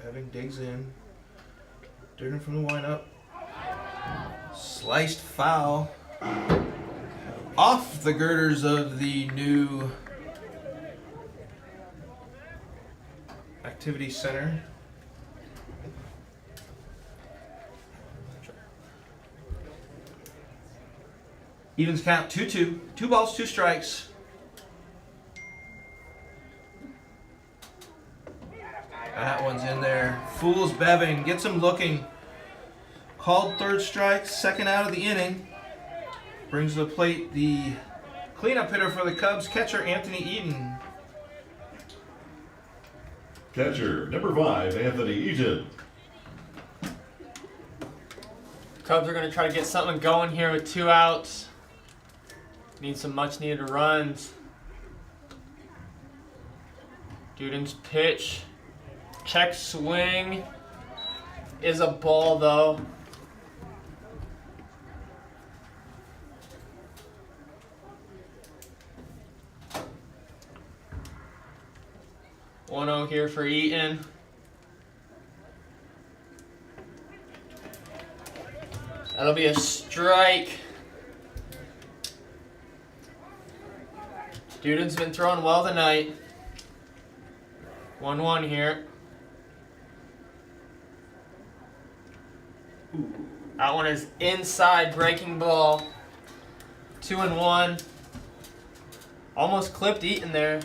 Beving digs in. Durden from the windup. Sliced foul. Off the girders of the new activity center. Evens count 2-2. 2 balls, 2 strikes. That one's in there. Fools Bevan gets him looking. Called 3rd strike, 2nd out of the inning. Brings to the plate the cleanup hitter for the Cubs, catcher Anthony Eaton. Catcher, number 5, Anthony Eaton. Cubs are going to try to get something going here with 2 outs. Need some much needed runs. Duden's pitch. Check swing. Is a ball though. One 0 here for Eaton. That'll be a strike. Duden's been throwing well tonight. 1-1 here. That one is inside, breaking ball. 2-1. Almost clipped Eaton there.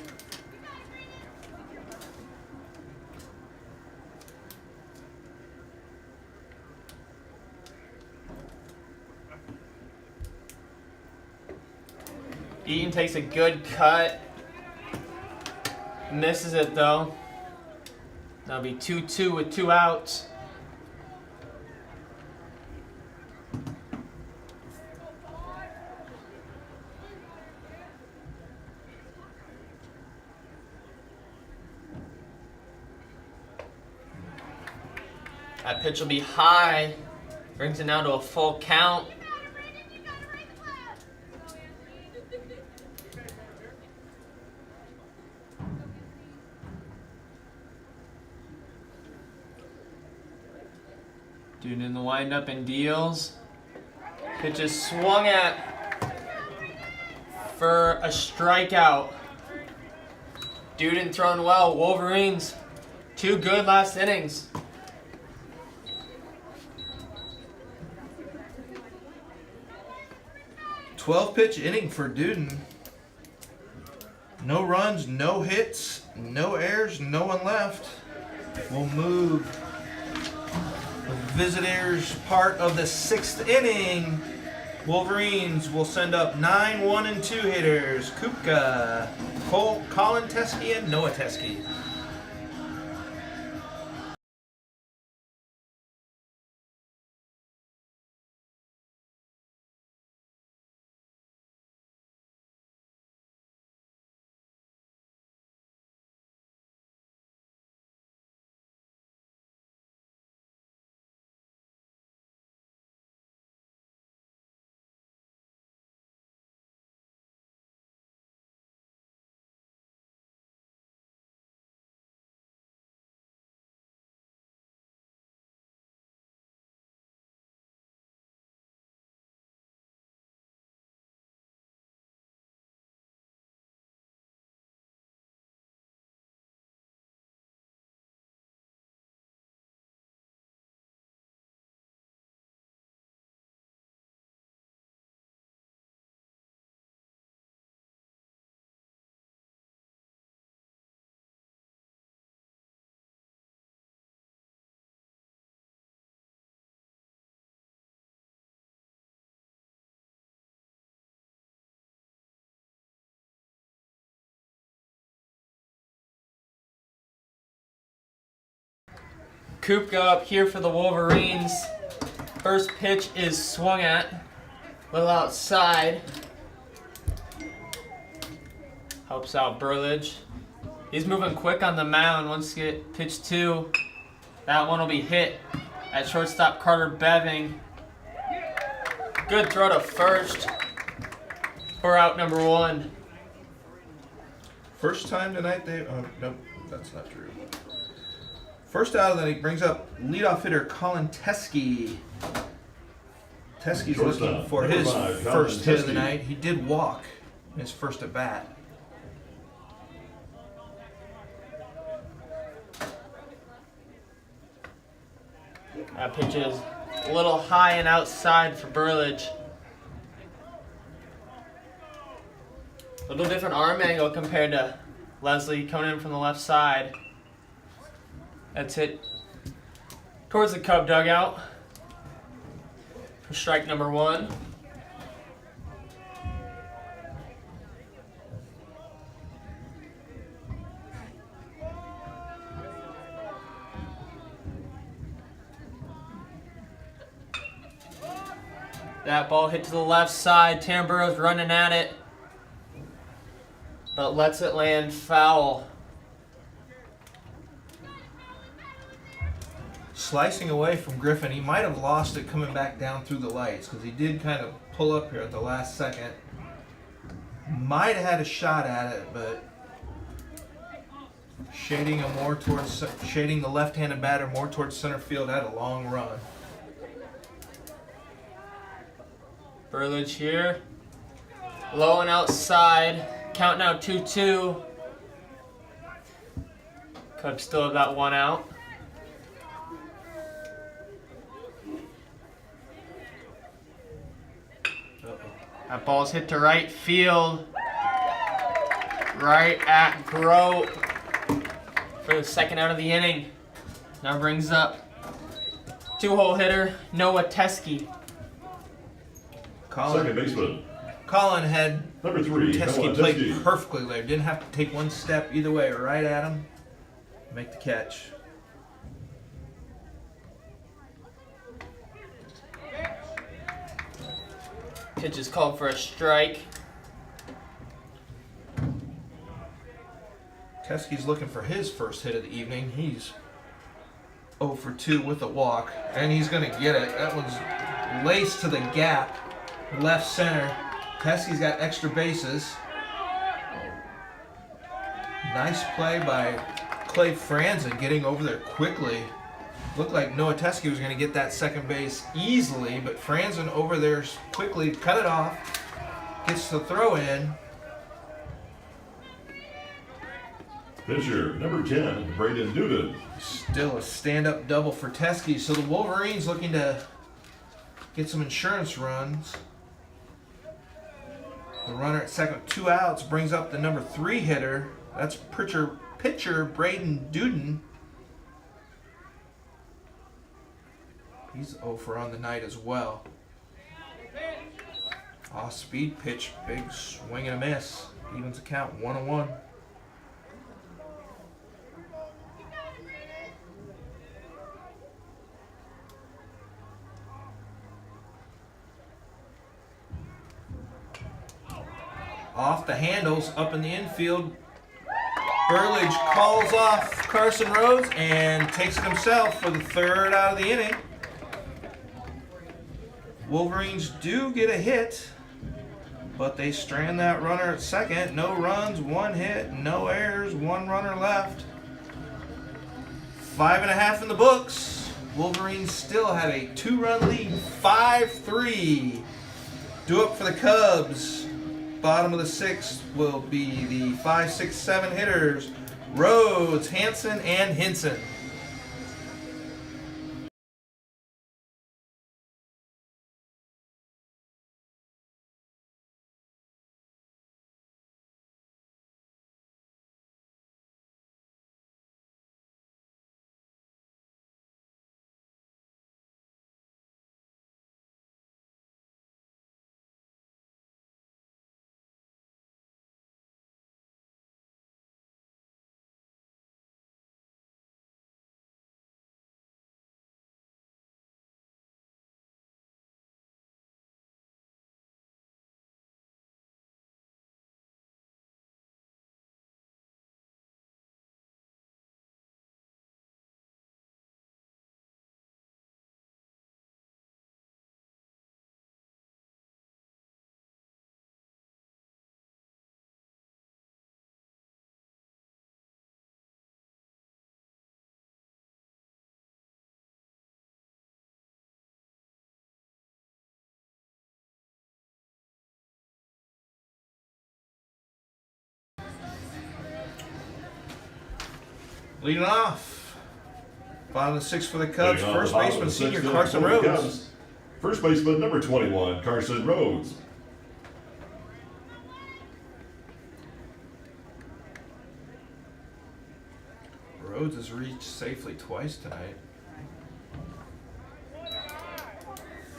Eaton takes a good cut. Misses it though. That'll be 2-2 with 2 outs. That pitch will be high. Brings it now to a full count. Dude in the windup and deals. Pitch is swung at for a strikeout. Duden thrown well. Wolverines, 2 good last innings. Pitch inning for Duden. No runs, no hits, no errors, no one left. We'll move the visitors part of the 6th inning. Wolverines will send up 9 1 and 2 hitters. Kupka, Colin Teskey, and Noah Teskey. Kupka up here for the Wolverines. First pitch is swung at. Little outside. Helps out Burlage. He's moving quick on the mound. Once you get pitch 2, that one will be hit at shortstop Carter Beving. Good throw to first for out number 1. First time tonight they... nope, that's not true. First out, then he brings up leadoff hitter Colin Teskey. Teskey's Shortstop, looking for number his 5, first Colin hit of the Teskey. night. He did walk in his first at bat. That pitch is a little high and outside for Burlage. A little different arm angle compared to Leslie coming in from the left side. That's hit towards the Cub dugout for strike number 1. That ball hit to the left side. Tamburro's running at it, but lets it land foul. Slicing away from Griffin. He might have lost it coming back down through the lights because he did kind of pull up here at the last second. Might have had a shot at it, but shading the left-handed batter more towards center field, had a long run. Burlage here. Low and outside. Count now 2-2. Cubs still have that 1 out. That ball's hit to right field. Right at Grote for the second out of the inning. Now brings up 2-hole hitter Noah Teskey. Second baseman, Colin had number 3, Teskey Noah played Teskey. perfectly there. Didn't have to take one step either way, right at him. Make the catch. Pitch is called for a strike. Teskey's looking for his first hit of the evening. He's 0 for 2 with a walk, and he's going to get it. That one's laced to the gap, left center. Teskey's got extra bases. Nice play by Clay Franzen getting over there quickly. Looked like Noah Teskey was going to get that second base easily, but Franzen over there quickly cut it off, gets the throw in. Pitcher, number 10, Braden Newton. Still a stand-up double for Teskey, so the Wolverines looking to get some insurance runs. The runner at second, 2 outs, brings up the number 3 hitter. That's pitcher Braden Duden. He's 0 for on the night as well. Off-speed pitch, big swing and a miss. Evens the count, 1-1. Off the handles, up in the infield. Burlage calls off Carson Rhodes and takes it himself for the 3rd out of the inning. Wolverines do get a hit, but they strand that runner at second. No runs, 1 hit, no errors, 1 runner left. 5.5 in the books. Wolverines still have a 2-run lead, 5-3. Due up for the Cubs. Bottom of the 6th will be the 5, 6, 7 hitters, Rhodes, Hanson, and Hinson. Leading off. Bottom of the sixth for the Cubs. Leading off First the bottom baseman, of the senior sixth Carson for the Rhodes. Cubs. First baseman, number 21, Carson Rhodes. Rhodes has reached safely twice tonight.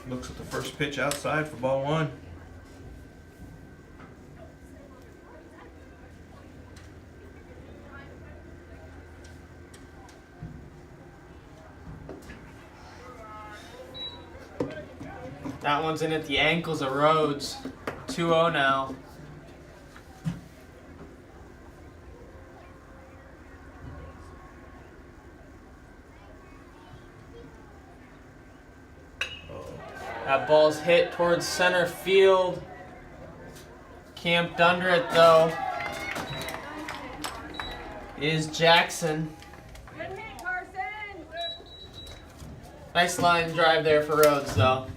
Looks at the first pitch outside for ball one. That one's in at the ankles of Rhodes. 2-0 now. That ball's hit towards center field. Camped under it though is Jackson. Good hit, Carson. Nice line drive there for Rhodes though.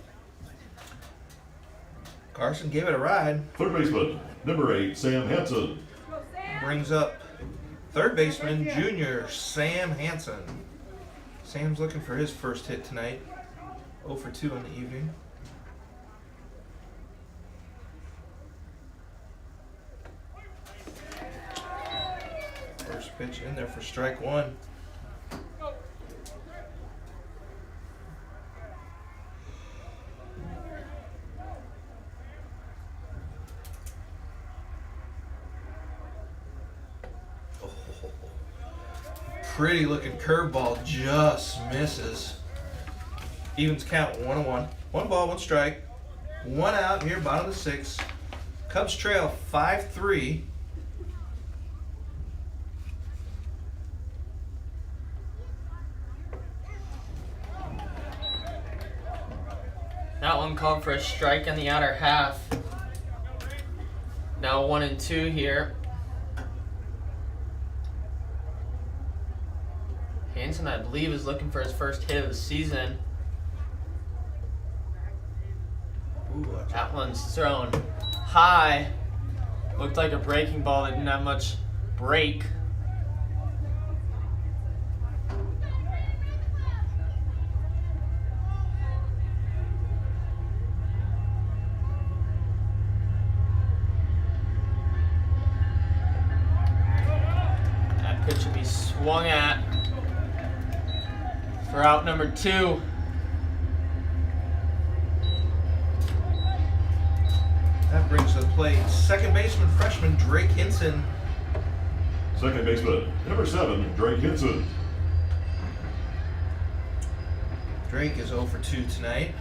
Carson gave it a ride. Third baseman, number 8, Sam Hansen. Go, Sam. Brings up third baseman, junior Sam Hansen. Sam's looking for his first hit tonight. 0 for 2 in the evening. First pitch in there for strike one. Pretty looking curveball, just misses. Evens count 1-1. 1 ball, 1 strike. 1 out here, bottom of the sixth. Cubs trail 5-3. That one called for a strike in the outer half. Now 1-2 here. Hansen, I believe, is looking for his first hit of the season. Ooh, That one's thrown high. Looked like a breaking ball that didn't have much break. That pitch will be swung at for out number 2. That brings to the plate second baseman, freshman Drake Hinson. Second baseman, number 7, Drake Hinson. Drake is 0 for 2 tonight.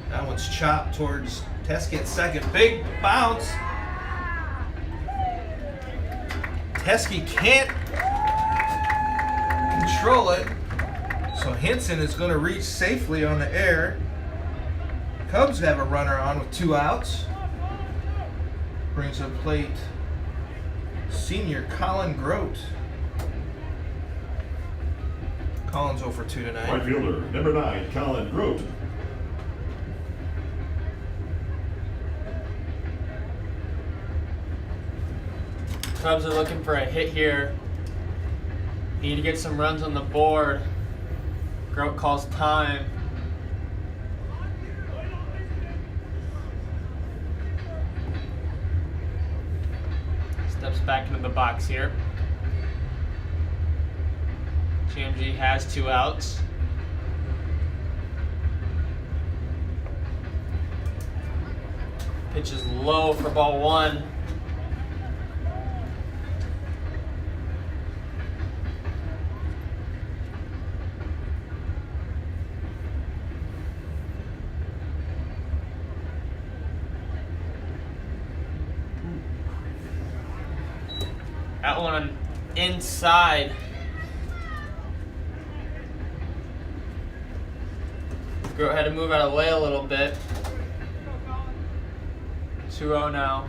That one's chopped towards Teskey at second. Big bounce. Teskey can't control it. So Hinson is going to reach safely on the air. Cubs have a runner on with 2 outs. Brings up plate senior Colin Grote. Colin's 0 for 2 tonight. Right fielder, number 9, Colin Grote. Cubs are looking for a hit here. Need to get some runs on the board. Grote calls time. Steps back into the box here. GMG has 2 outs. Pitch is low for ball 1. That one inside. Grote had to move out of the way a little bit. 2-0 now.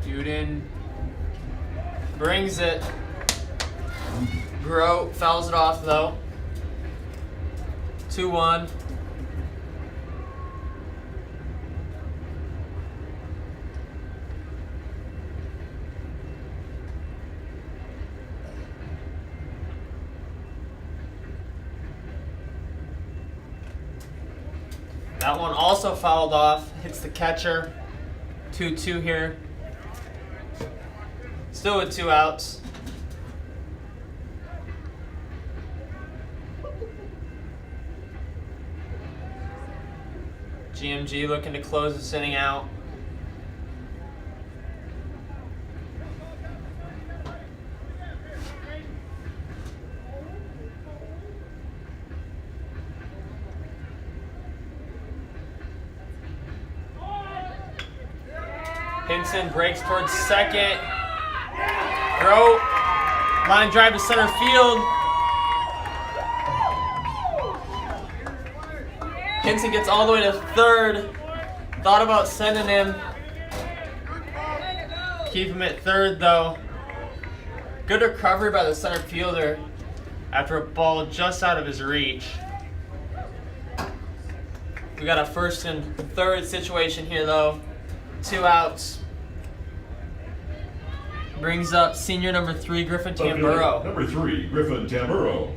Duden brings it. Grote fouls it off though. 2-1. That one also fouled off. Hits the catcher. 2-2 here. Still with 2 outs. GMG looking to close this inning out. Hinson breaks towards second. Grote. Line drive to center field. Hinson gets all the way to third. Thought about sending him. Keep him at third though. Good recovery by the center fielder after a ball just out of his reach. We got a first and third situation here though. 2 outs. Brings up senior number 3, Griffin Tamburo. Number 3, Griffin Tamburo.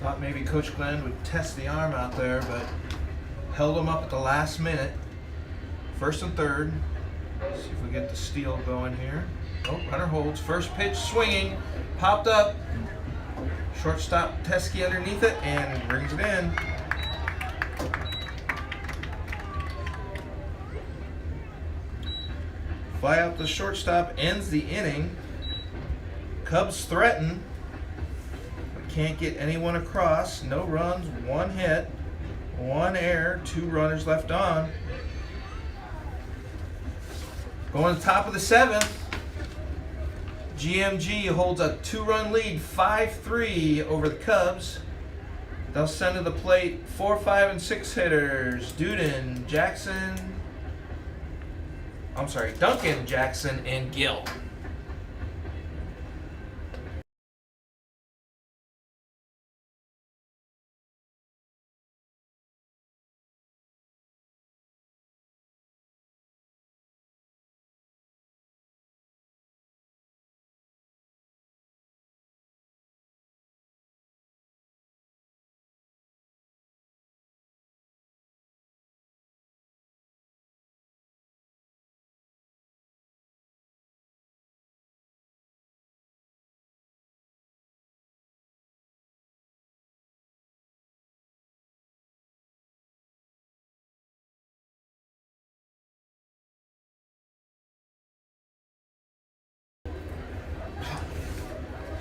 Thought maybe Coach Glenn would test the arm out there, but held him up at the last minute. First and third. See if we get the steal going here. Oh, runner holds. First pitch swinging. Popped up. Shortstop Teskey underneath it and brings it in. Fly out the shortstop ends the inning. Cubs threaten. Can't get anyone across. No runs, 1 hit, 1 error, 2 runners left on. Going to the top of the 7th. GMG holds a 2-run lead, 5-3 over the Cubs. They'll send to the plate 4, 5, and 6 hitters. Duncan, Jackson, and Gill.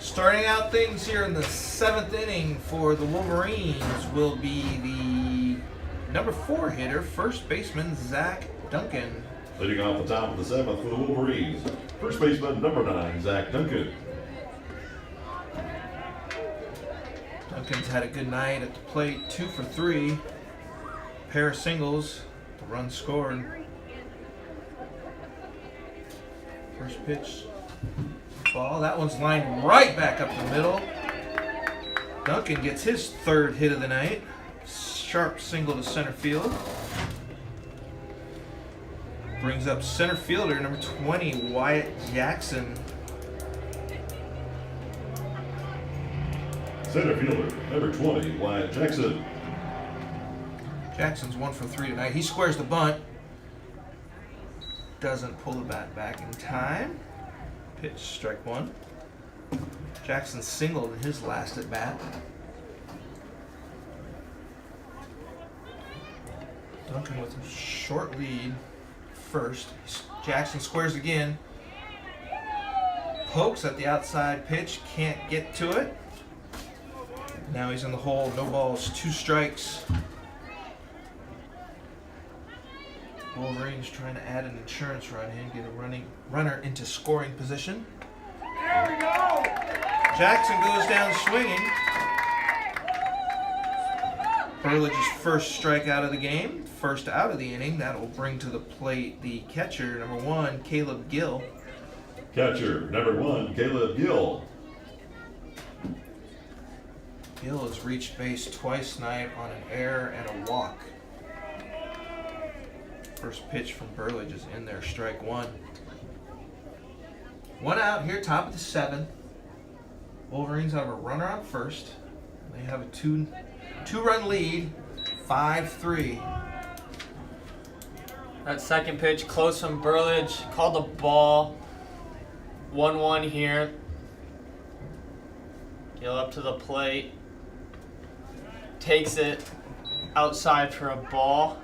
Starting out things here in the 7th inning for the Wolverines will be the number 4 hitter, first baseman Zach Duncan. Leading off the top of the 7th for the Wolverines, first baseman number 9, Zach Duncan. Duncan's had a good night at the plate, 2 for 3, pair of singles, the run scored. First pitch. Ball. That one's lined right back up the middle. Duncan gets his 3rd hit of the night. Sharp single to center field. Brings up center fielder number 20, Wyatt Jackson. Center fielder number 20, Wyatt Jackson. Jackson's 1 for 3 tonight. He squares the bunt. Doesn't pull the bat back in time. Pitch, strike 1. Jackson singled in his last at bat. Duncan with a short lead first. Jackson squares again. Pokes at the outside pitch, can't get to it. Now he's in the hole, no balls, 2 strikes. Wolverines trying to add an insurance run in, get a runner into scoring position. There we go! Jackson goes down swinging. Burlage's first strikeout of the game, first out of the inning. That will bring to the plate the catcher, number 1, Caleb Gill. Catcher number 1, Caleb Gill. Gill has reached base twice tonight on an error and a walk. First pitch from Burlage is in there, strike 1. 1 out here, top of the 7th. Wolverines have a runner on first. They have a two-run lead, 5-3. That second pitch, close from Burlage, called the ball. 1-1 here. Gill up to the plate. Takes it outside for a ball.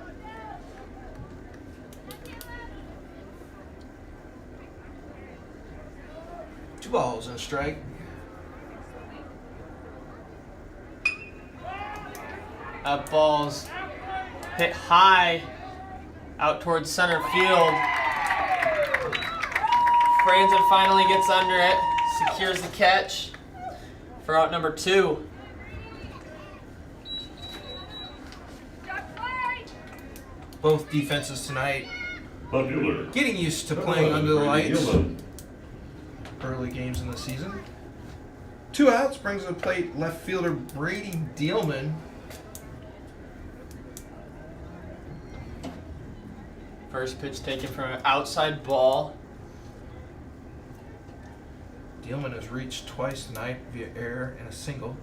Two balls and a strike. That ball's hit high out towards center field. Franzen finally gets under it, secures the catch for out number 2. Both defenses tonight Left fielder. getting used to Number playing 11, under the Brady lights. Gilman. Early games in the season. 2 outs brings to the plate left fielder Brady Dealman. First pitch taken from an outside ball. Dealman has reached twice tonight via error and a single.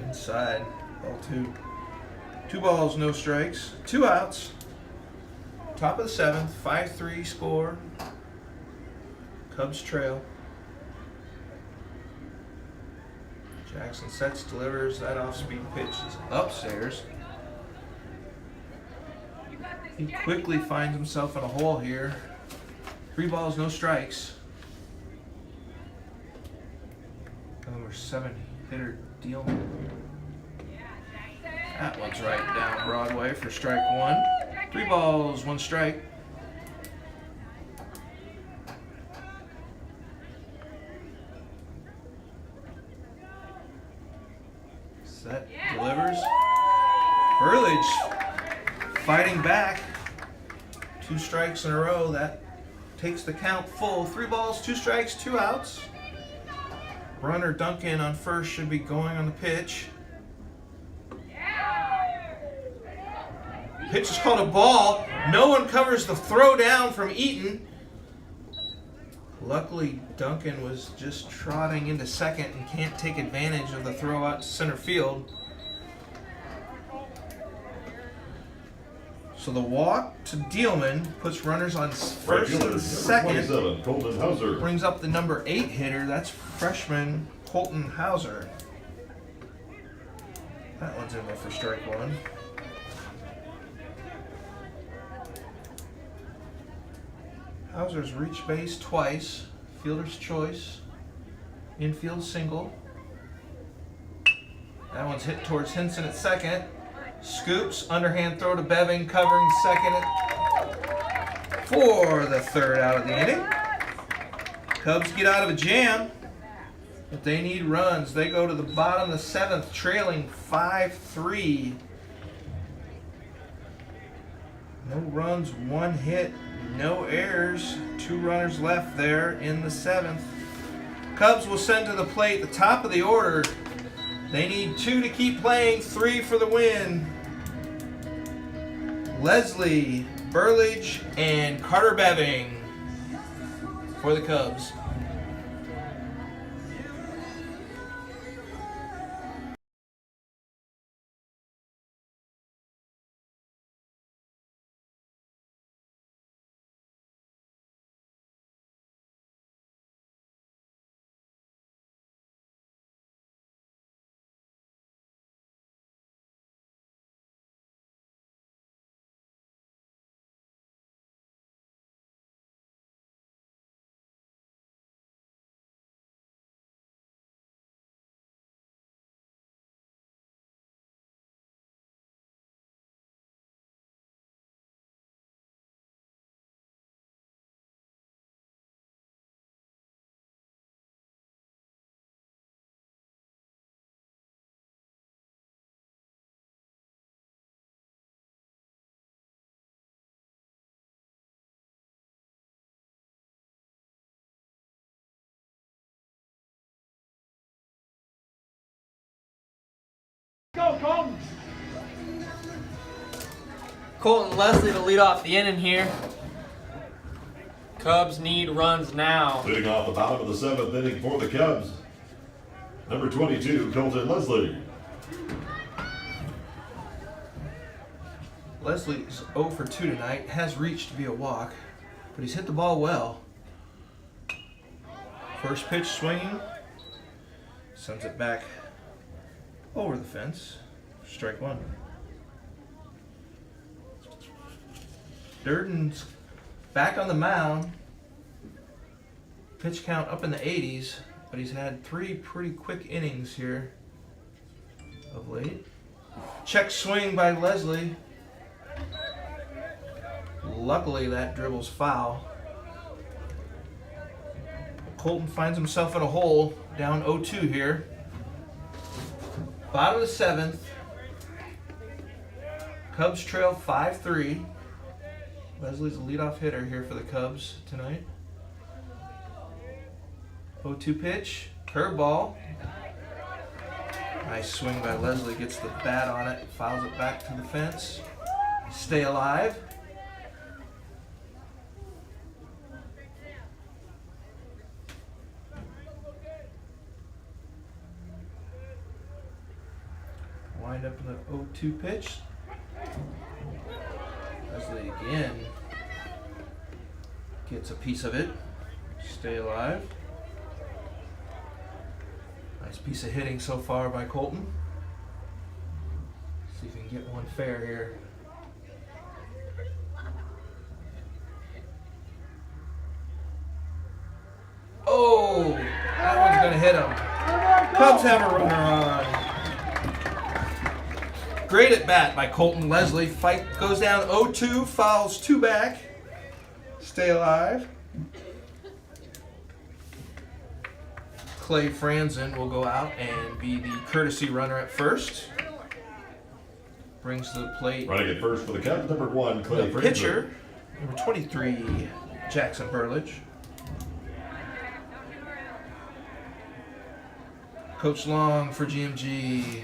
Inside, ball 2. 2 balls, no strikes. 2 outs. Top of the 7th, 5-3 score. Cubs trail. Jackson sets, delivers. That off-speed pitch is upstairs. He quickly finds himself in a hole here. 3 balls, no strikes. Number 7 hitter Dealman. That one's right down Broadway for strike 1. 3 balls, 1 strike. Set, delivers. Burlage fighting back. 2 strikes in a row. That takes the count full. 3 balls, 2 strikes, 2 outs. Runner Duncan on first should be going on the pitch. Pitch is called a ball. No one covers the throw down from Eaton. Luckily, Duncan was just trotting into second and can't take advantage of the throw out to center field. So the walk to Dealman puts runners on Right first fielder, and number second. 27, Colton Hauser. Brings up the number 8 hitter. That's freshman Colton Hauser. That one's in there for strike 1. Hauser's reached base twice. Fielder's choice. Infield single. That one's hit towards Hinson at second. Scoops, underhand throw to Beving, covering second for the 3rd out of the inning. Cubs get out of a jam, but they need runs. They go to the bottom of the 7th, trailing 5-3. No runs, 1 hit, no errors. 2 runners left there in the 7th. Cubs will send to the plate the top of the order. They need 2 to keep playing, 3 for the win. Leslie, Burlage, and Carter Beving for the Cubs. Go, Colton! Colton Leslie to lead off the inning here. Cubs need runs now. Leading off the bottom of the 7th inning for the Cubs. Number 22, Colton Leslie. Leslie's 0 for 2 tonight, has reached via walk, but he's hit the ball well. First pitch swinging, sends it back over the fence, strike one. Durden's back on the mound, pitch count up in the 80s, but he's had 3 pretty quick innings here of late. Check swing by Leslie. Luckily, that dribble's foul. Colton finds himself in a hole, down 0-2 here. Bottom of the 7th. Cubs trail 5-3. Leslie's the leadoff hitter here for the Cubs tonight. 0-2 pitch, curveball. Nice swing by Leslie, gets the bat on it, fouls it back to the fence. Stay alive. Wind up in the 0-2 pitch. Leslie again gets a piece of it. Stay alive. Nice piece of hitting so far by Colton. See if we can get one fair here. Oh, that one's gonna hit him. Cubs have a runner on. Great at bat by Colton Leslie. Fight goes down 0-2, fouls 2 back. Stay alive. Clay Franzen will go out and be the courtesy runner at first. Brings to the plate Running at first for the Cubs, number 1, Clay the Franzen. pitcher, number 23, Jackson Burlage. Coach Long for GMG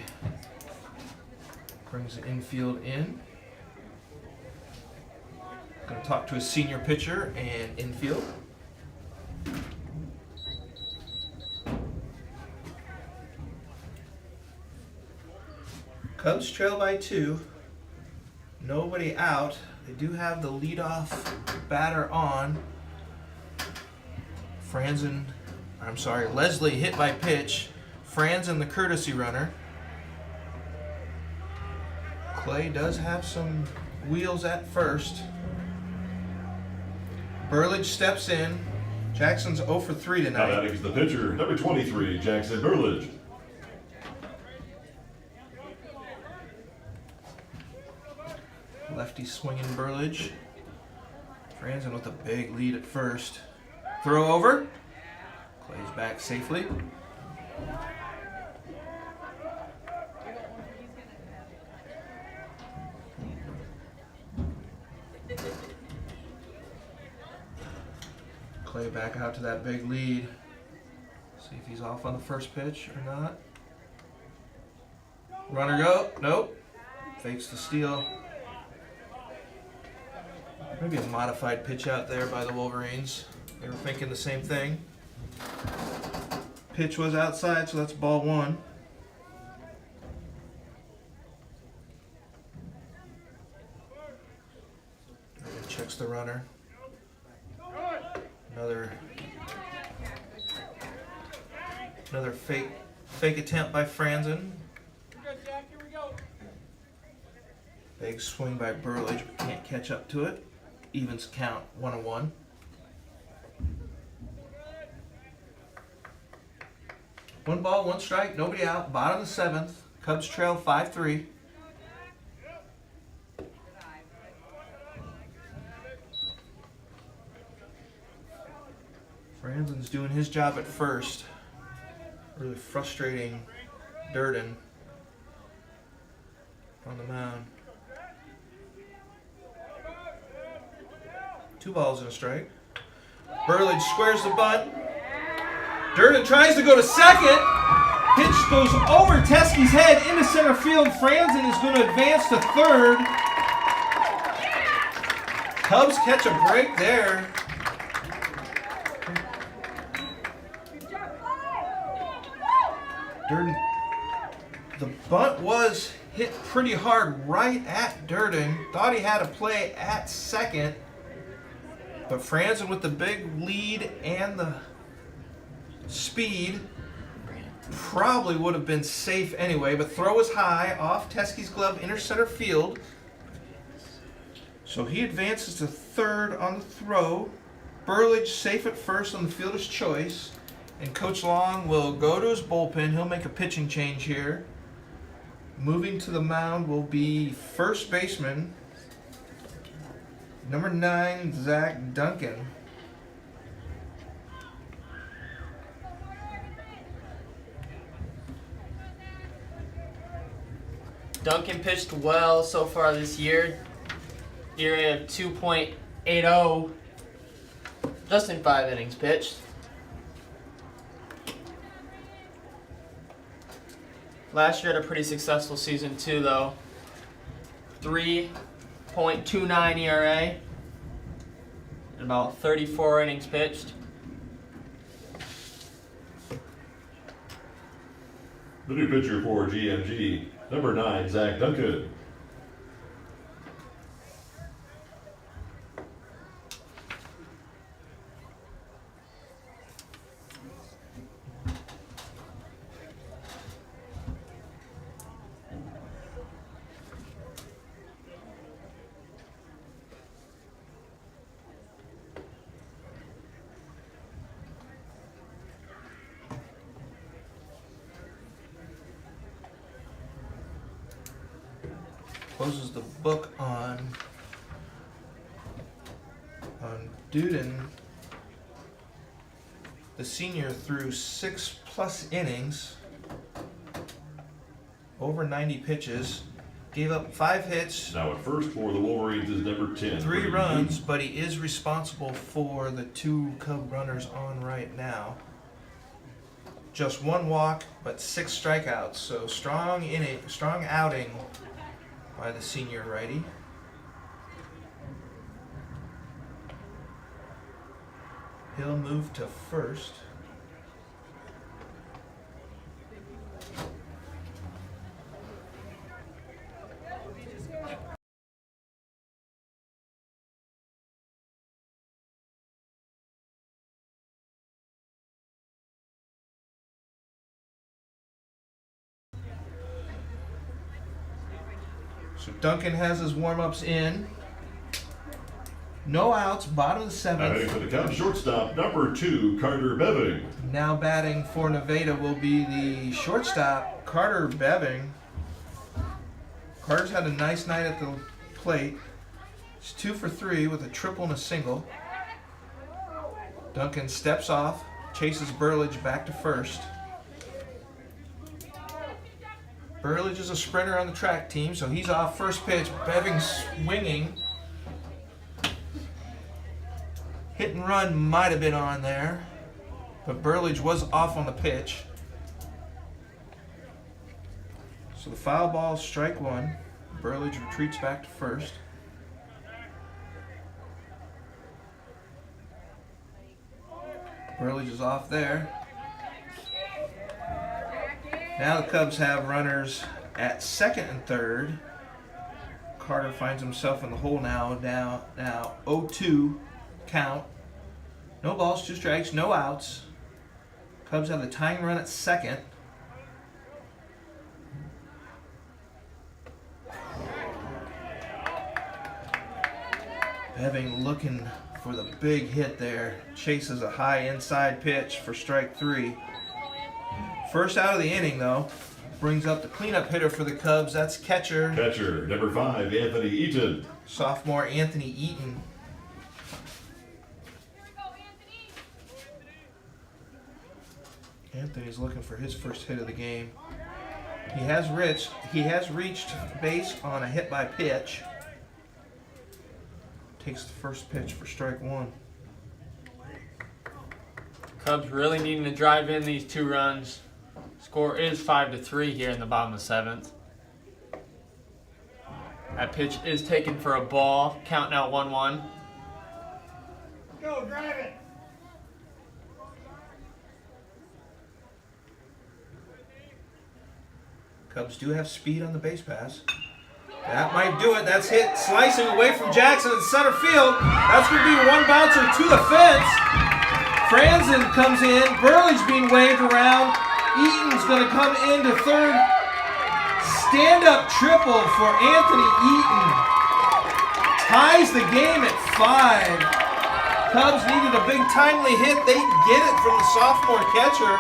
brings the infield in. Going to talk to his senior pitcher and infield. Cubs trail by 2. Nobody out. They do have the leadoff batter on. Leslie hit by pitch. Franzen the courtesy runner. Clay does have some wheels at first. Burlage steps in. Jackson's 0 for 3 Now tonight. batting is the pitcher, number 23, Jackson Burlage. Lefty swinging Burlage. Franzen with a big lead at first. Throw over. Clay's back safely. Clay back out to that big lead. See if he's off on the first pitch or not. Runner go. Nope. Fakes the steal. Maybe a modified pitch out there by the Wolverines. They were thinking the same thing. Pitch was outside, so that's ball 1. Checks the runner. Another fake attempt by Franzen. Big swing by Burlage, but can't catch up to it. Evens count 1-1. One ball, 1 strike, nobody out. Bottom of the 7th. Cubs trail 5-3. Franzen's doing his job at first. Really frustrating Durden on the mound. 2 balls and a strike. Burlage squares the bunt. Durden tries to go to second. Pitch goes over Teskey's head into center field. Franzen is going to advance to third. Cubs catch a break there. Durden. The bunt was hit pretty hard right at Durden. Thought he had a play at second. But Franzen with the big lead and the speed probably would have been safe anyway. But throw was high off Teskey's glove, inner center field. So he advances to third on the throw. Burlage safe at first on the fielder's choice. And Coach Long will go to his bullpen. He'll make a pitching change here. Moving to the mound will be first baseman, number 9, Zach Duncan. Duncan pitched well so far this year. ERA of 2.80, just in 5 innings pitched. Last year had a pretty successful season too, though. 3.29 ERA and about 34 innings pitched. The new pitcher for GMG, number 9, Zach Duncan. Closes the book on Duden. The senior threw 6+ innings, over 90 pitches, gave up 5 hits, Now at first for the Wolverines is number 10. 3 runs, but he is responsible for the 2 Cub runners on right now. Just 1 walk, but 6 strikeouts. So strong outing by the senior righty. He'll move to first. So Duncan has his warm-ups in. No outs, bottom of the Now heading 7th. for the Cubs, shortstop, number 2, Carter Beving. Now batting for Nevada will be the shortstop, Carter Beving. Carter's had a nice night at the plate. He's 2 for 3 with a triple and a single. Duncan steps off, chases Burlage back to first. Burlage is a sprinter on the track team, so he's off first pitch. Beving swinging. Hit and run might have been on there, but Burlage was off on the pitch. So the foul ball, strike 1. Burlage retreats back to first. Burlage is off there. Now the Cubs have runners at second and third. Carter finds himself in the hole now 0-2 count. No balls, 2 strikes, no outs. Cubs have the tying run at second. Beving looking for the big hit there. Chases a high inside pitch for strike 3. First out of the inning, though, brings up the cleanup hitter for the Cubs. That's catcher, Number 5, Anthony Eaton. sophomore Anthony Eaton. Anthony's looking for his first hit of the game. He has reached base on a hit by pitch. Takes the first pitch for strike 1. Cubs really needing to drive in these 2 runs. Score is 5-3 here in the bottom of the 7th. That pitch is taken for a ball. Count now 1-1. Go, drive it. Cubs do have speed on the base pass. That might do it. That's hit slicing away from Jackson in center field. That's going to be one bouncer to the fence. Franzen comes in. Burley's being waved around. Eaton's going to come into third. Stand-up triple for Anthony Eaton. Ties the game at 5. Cubs needed a big timely hit. They get it from the sophomore catcher.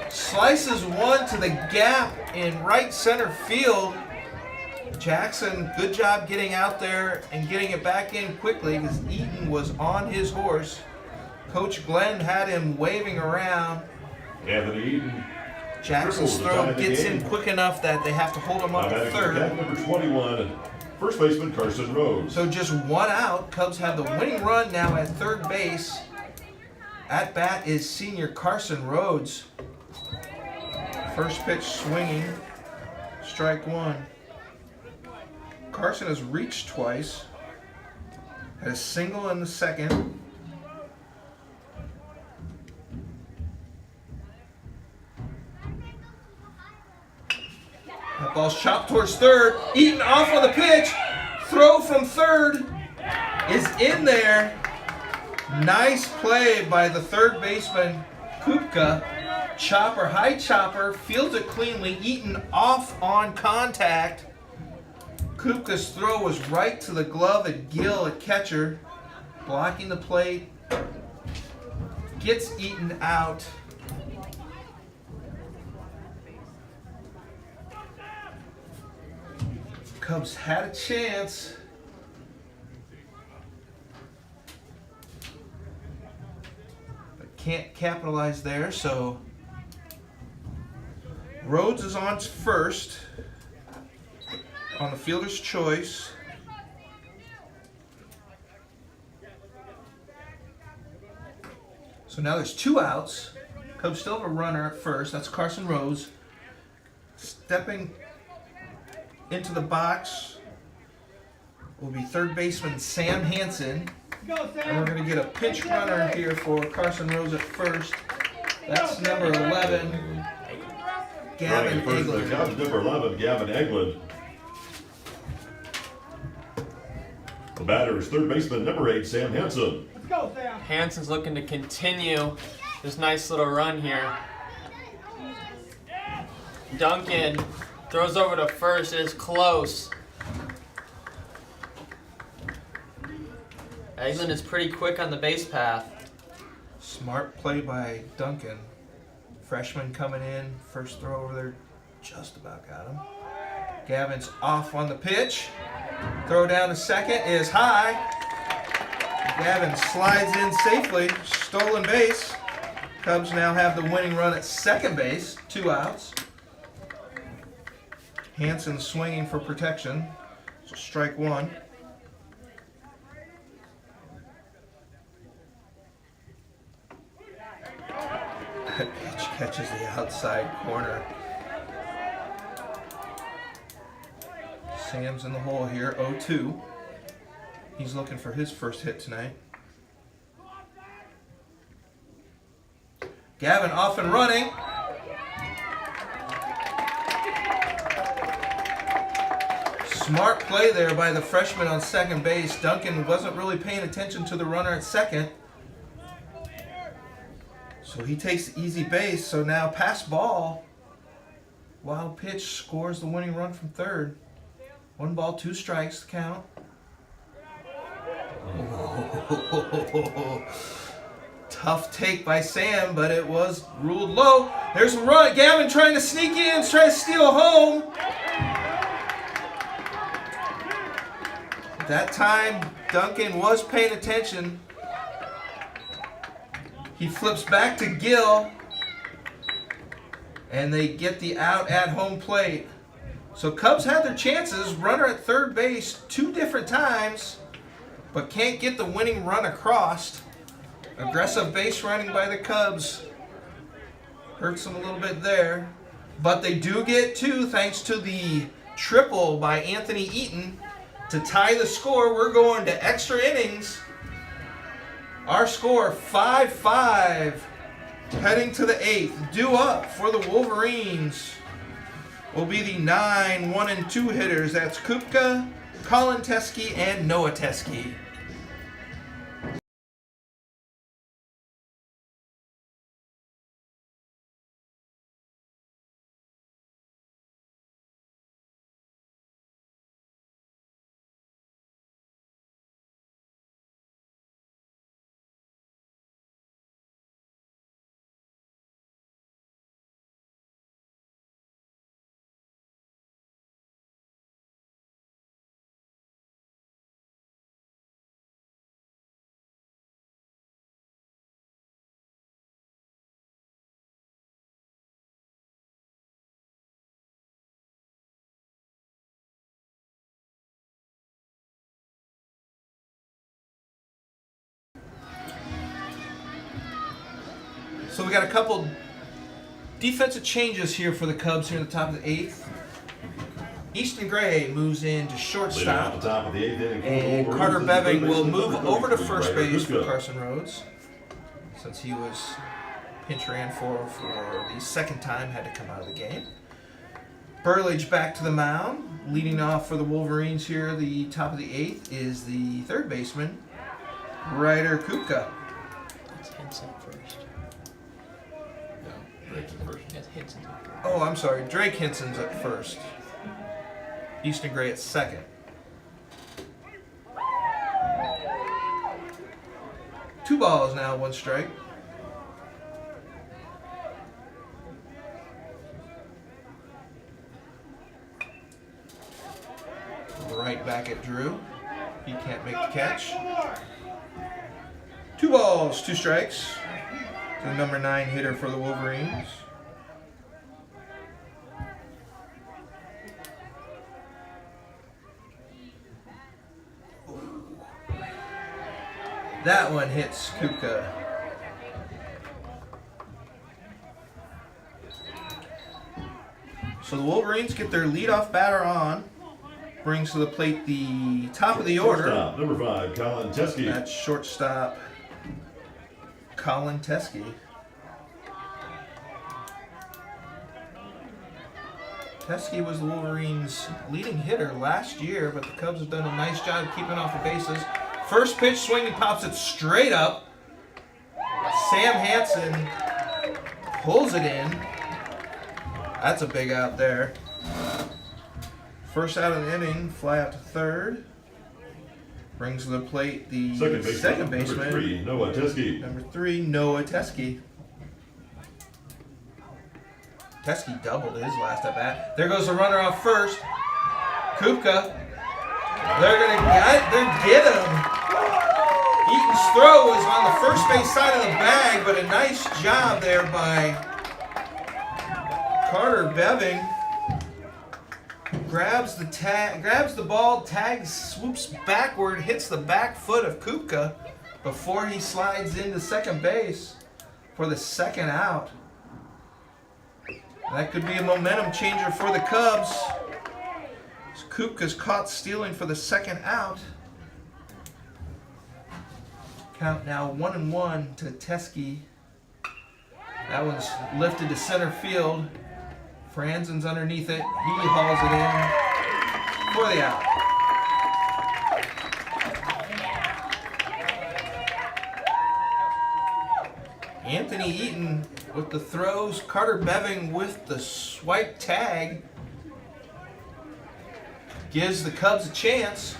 Slices one to the gap in right center field. Jackson, good job getting out there and getting it back in quickly because Eaton was on his horse. Coach Glenn had him waving around. Anthony Eaton. Jackson's throw gets in quick enough that they have to hold him up at third. Number 21, first baseman Carson Rhodes. So just one out. Cubs have the winning run now at third base. At bat is senior Carson Rhodes. First pitch swinging. Strike one. Carson has reached twice. Had a single in the second. That ball's chopped towards third. Eaton off on the pitch. Throw from third is in there. Nice play by the third baseman, Kupka. Chopper, high chopper, fields it cleanly. Eaton off on contact. Kupka's throw was right to the glove at Gill at catcher. Blocking the plate. Gets Eaton out. Cubs had a chance. But can't capitalize there, so Rhodes is on first on the fielder's choice. So now there's 2 outs. Cubs still have a runner at first. That's Carson Rhodes. Stepping into the box will be third baseman Sam Hansen. And we're going to get a pinch runner here for Carson Rhodes at first. That's number 11, Gavin Running first for the Cubs, Eglin. number 11, Gavin Eglin. The batter is third baseman number 8, Sam Hansen. Let's go, Sam. Hansen's looking to continue this nice little run here. Duncan throws over to first. It is close. Eglin is pretty quick on the base path. Smart play by Duncan. Freshman coming in, first throw over there, just about got him. Gavin's off on the pitch. Throw down to second is high. Gavin slides in safely, stolen base. Cubs now have the winning run at second base, 2 outs. Hansen swinging for protection, so strike one. That pitch catches the outside corner. Sam's in the hole here, 0-2. He's looking for his first hit tonight. Gavin off and running. Smart play there by the freshman on second base. Duncan wasn't really paying attention to the runner at second. So he takes the easy base. So now pass ball. Wild pitch scores the winning run from third. 1 ball, 2 strikes to count. Tough take by Sam, but it was ruled low. There's a run. Gavin trying to sneak in, trying to steal home. That time, Duncan was paying attention. He flips back to Gill, and they get the out at home plate. So Cubs had their chances. Runner at third base 2 different times, but can't get the winning run across. Aggressive base running by the Cubs hurts them a little bit there. But they do get 2 thanks to the triple by Anthony Eaton to tie the score. We're going to extra innings. Our score 5-5 heading to the 8th. Due up for the Wolverines. will be the 9 1 and 2 hitters. That's Kupka, Colin Teskey, and Noah Teskey. So we got a couple defensive changes here for the Cubs here in the top of the 8th. Easton Gray moves into Leading off shortstop. the top of the 8th inning for the And Wolverines Carter is the Beving third will baseman, move number over to 33, first Ryder base for Kupka. Carson Rhodes, since he was pinch ran for the second time, had to come out of the game. Burlage back to the mound. Leading off for the Wolverines here, the top of the 8th, is the third baseman, Ryder Kupka. That's Henson first. Yeah, Drake's at first. That's Henson. Oh, I'm sorry. Drake Hinson's at first. Easton Gray at second. Two balls now, one strike. Right back at Drew. He can't make the catch. 2 balls, 2 strikes. The number 9 hitter for the Wolverines. That one hits Kupka. So the Wolverines get their leadoff batter on. Brings to the plate the top of the order. Shortstop, number 5, Colin Teskey. That's shortstop Colin Teskey. Teskey was the Wolverines' leading hitter last year, but the Cubs have done a nice job of keeping off the bases. First pitch, swinging, pops it straight up. Sam Hansen pulls it in. That's a big out there. First out of the inning, fly out to third. Brings to the plate the second baseman. Number 3, Noah Teskey. Number 3, Noah Teskey. Teskey doubled his last at bat. There goes the runner off first. Kupka. They're gonna get him. Eaton's throw was on the first base side of the bag, but a nice job there by Carter Beving. Grabs the ball, tags, swoops backward, hits the back foot of Kupka before he slides into second base for the second out. That could be a momentum changer for the Cubs. Kupka's caught stealing for the second out. Count now 1-1 to Teskey. That one's lifted to center field. Franzen's underneath it. He hauls it in for the out. Anthony Eaton with the throws. Carter Beving with the swipe tag. Gives the Cubs a chance.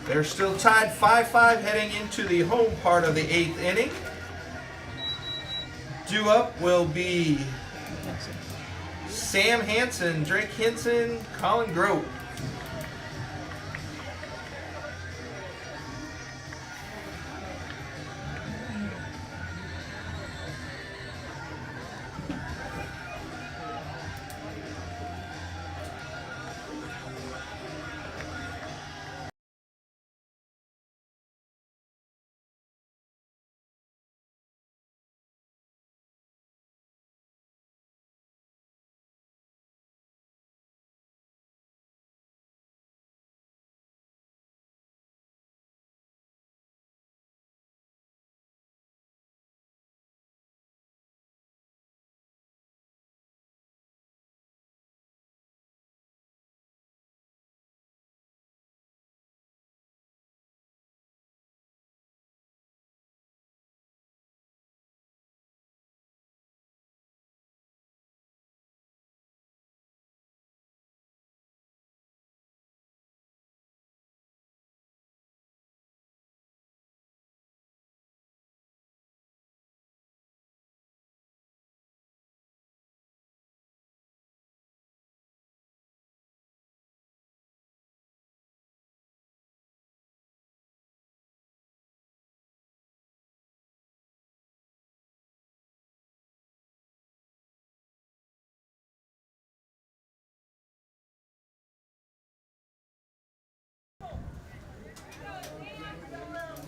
They're still tied 5-5 heading into the home part of the 8th inning. Due up will be Sam Hansen, Drake Hinson, Colin Grote.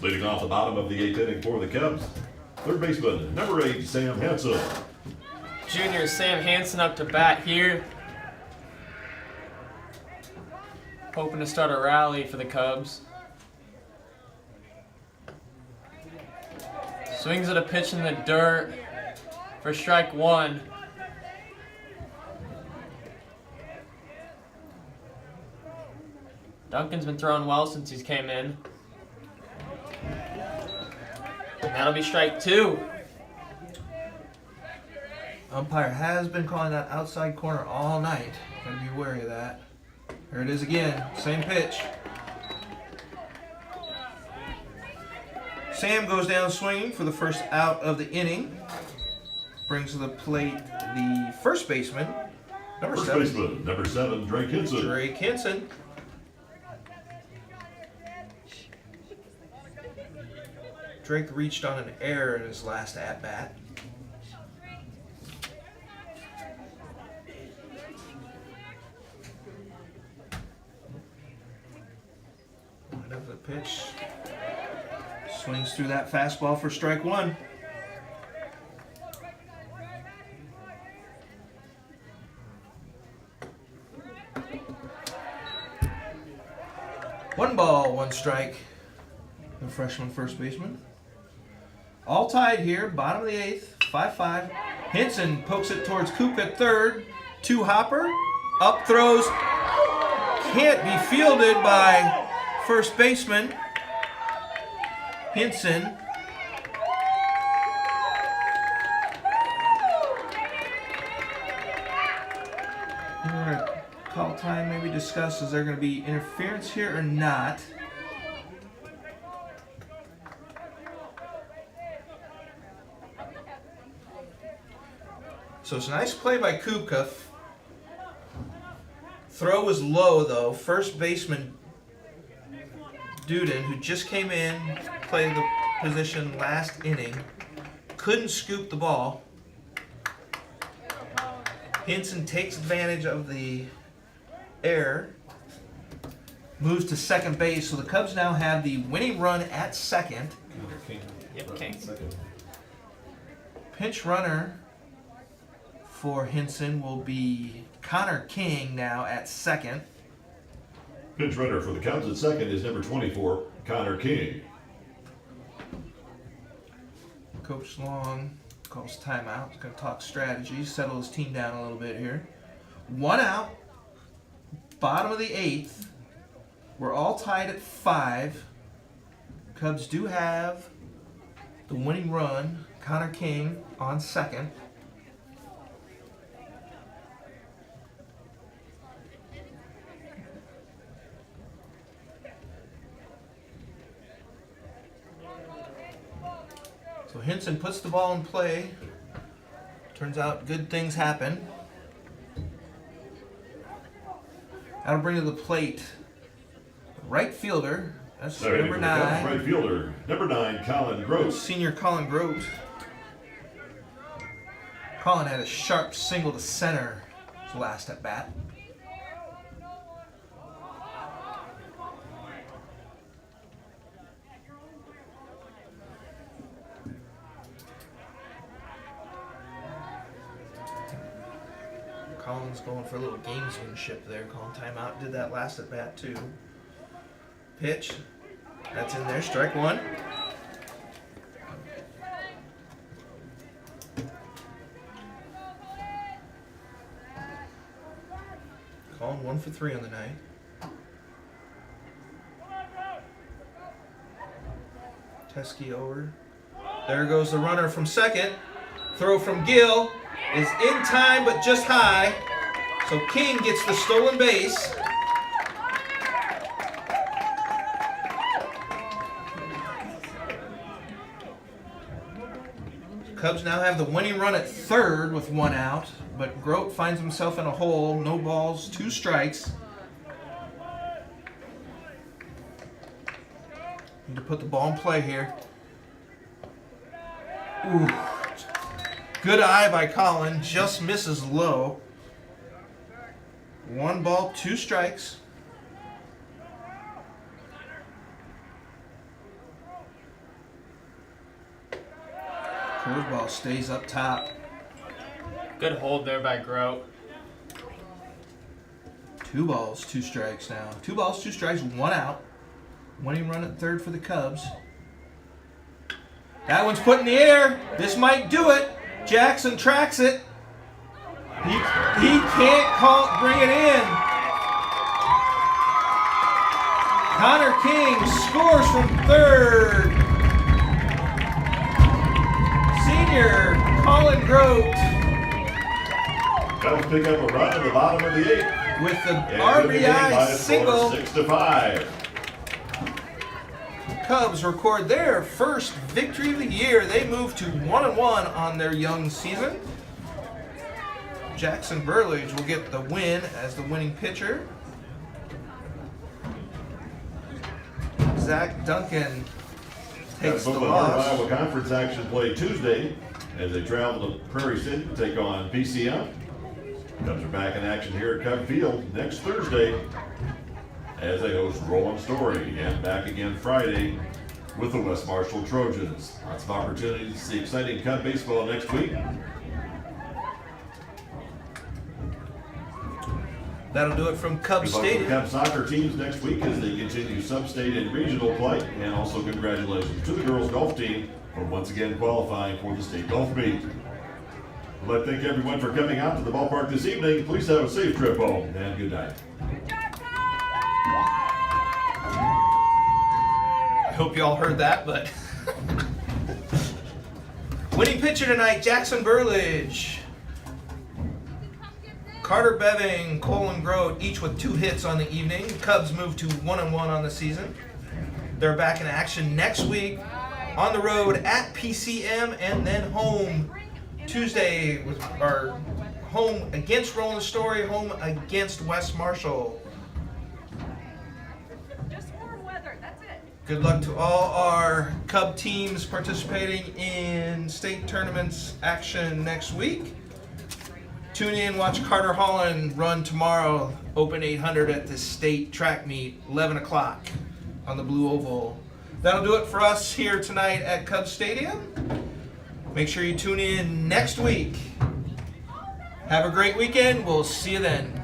Leading off the bottom of the 8th inning for the Cubs, third baseman, number 8, Sam Hansen. Junior Sam Hansen up to bat here. Hoping to start a rally for the Cubs. Swings at a pitch in the dirt for strike 1. Duncan's been throwing well since he's came in. And that'll be strike 2. Umpire has been calling that outside corner all night. Gotta be wary of that. Here it is again. Same pitch. Sam goes down swinging for the first out of the inning. Brings to the plate the first baseman, number First 7. baseman, number 7, Drake Hinson. Drake Hinson. Drake reached on an error in his last at-bat. Line up the pitch. Swings through that fastball for strike 1. One ball, one strike. The freshman first baseman. All tied here, bottom of the 8th, 5-5. Hinson pokes it towards Coop at third. 2 hopper, up throws. Can't be fielded by first baseman Hinson. We're going to call time, maybe discuss, is there going to be interference here or not? So it's a nice play by Kupka. Throw was low though. First baseman Duden, who just came in, played the position last inning, couldn't scoop the ball. Hinson takes advantage of the error, moves to second base, so the Cubs now have the winning run at second. Yep, King. Pinch runner for Hinson will be Connor King now at second. Pinch runner for the Cubs at second is number 24, Connor King. Coach Long calls timeout. He's going to talk strategy, settle his team down a little bit here. 1 out, bottom of the 8th. We're all tied at 5. Cubs do have the winning run, Connor King on second. So Hinson puts the ball in play. Turns out good things happen. That'll bring to the plate the right fielder. That's Starting number for the Cubs, 9. right fielder, number 9, Colin Gross. Senior Colin Grote. Colin had a sharp single to center his last at bat. Colin's going for a little gamesmanship there, calling timeout. Did that last at bat too. Pitch. That's in there. Strike 1. Colin 1 for 3 on the night. Teskey over. There goes the runner from second. Throw from Gill is in time but just high. So King gets the stolen base. Cubs now have the winning run at third with 1 out, but Grote finds himself in a hole. No balls, 2 strikes. Need to put the ball in play here. Ooh. Good eye by Colin, just misses low. 1 ball, 2 strikes. Curveball stays up top. Good hold there by Grote. 2 balls, 2 strikes now. 2 balls, 2 strikes, 1 out. Winning run at third for the Cubs. That one's put in the air. This might do it. Jackson tracks it. He can't bring it in. Connor King scores from third. Senior Colin Grote Cubs pick up a run in the bottom of the 8th. with the And win the game by RBI a score single. of 6-5. Cubs record their first victory of the year. They move to 1-1 on their young season. Jackson Burlage will get the win as the winning pitcher. Zach Duncan takes the Football loss. Iowa Conference action played Tuesday as they travel to Prairie City to take on PCM. Cubs are back in action here at Cub Field next Thursday as they host Roland Story, and back again Friday with the West Marshall Trojans. Lots of opportunities to see exciting Cub baseball next week. That'll do it from Cub Good luck to the Stadium. Cub soccer teams next week as they continue sub-state and regional play, and also congratulations to the girls golf team for once again qualifying for the state golf meet. I'd like to thank everyone for coming out to the ballpark this evening. Please have a safe trip home and good night. I hope you all heard that, but winning pitcher tonight, Jackson Burlage. Carter Beving, Colin Grote, each with 2 hits on the evening. The Cubs move to 1-1 on the season. They're back in action next week on the road at PCM and then home Tuesday with our home against Roland Story, home against West Marshall. Just warm weather, that's it. Good luck to all our Cub teams participating in state tournaments action next week. Tune in, watch Carter Holland run tomorrow, Open 800 at the state track meet, 11 o'clock on the Blue Oval. That'll do it for us here tonight at Cub Stadium. Make sure you tune in next week. Have a great weekend. We'll see you then.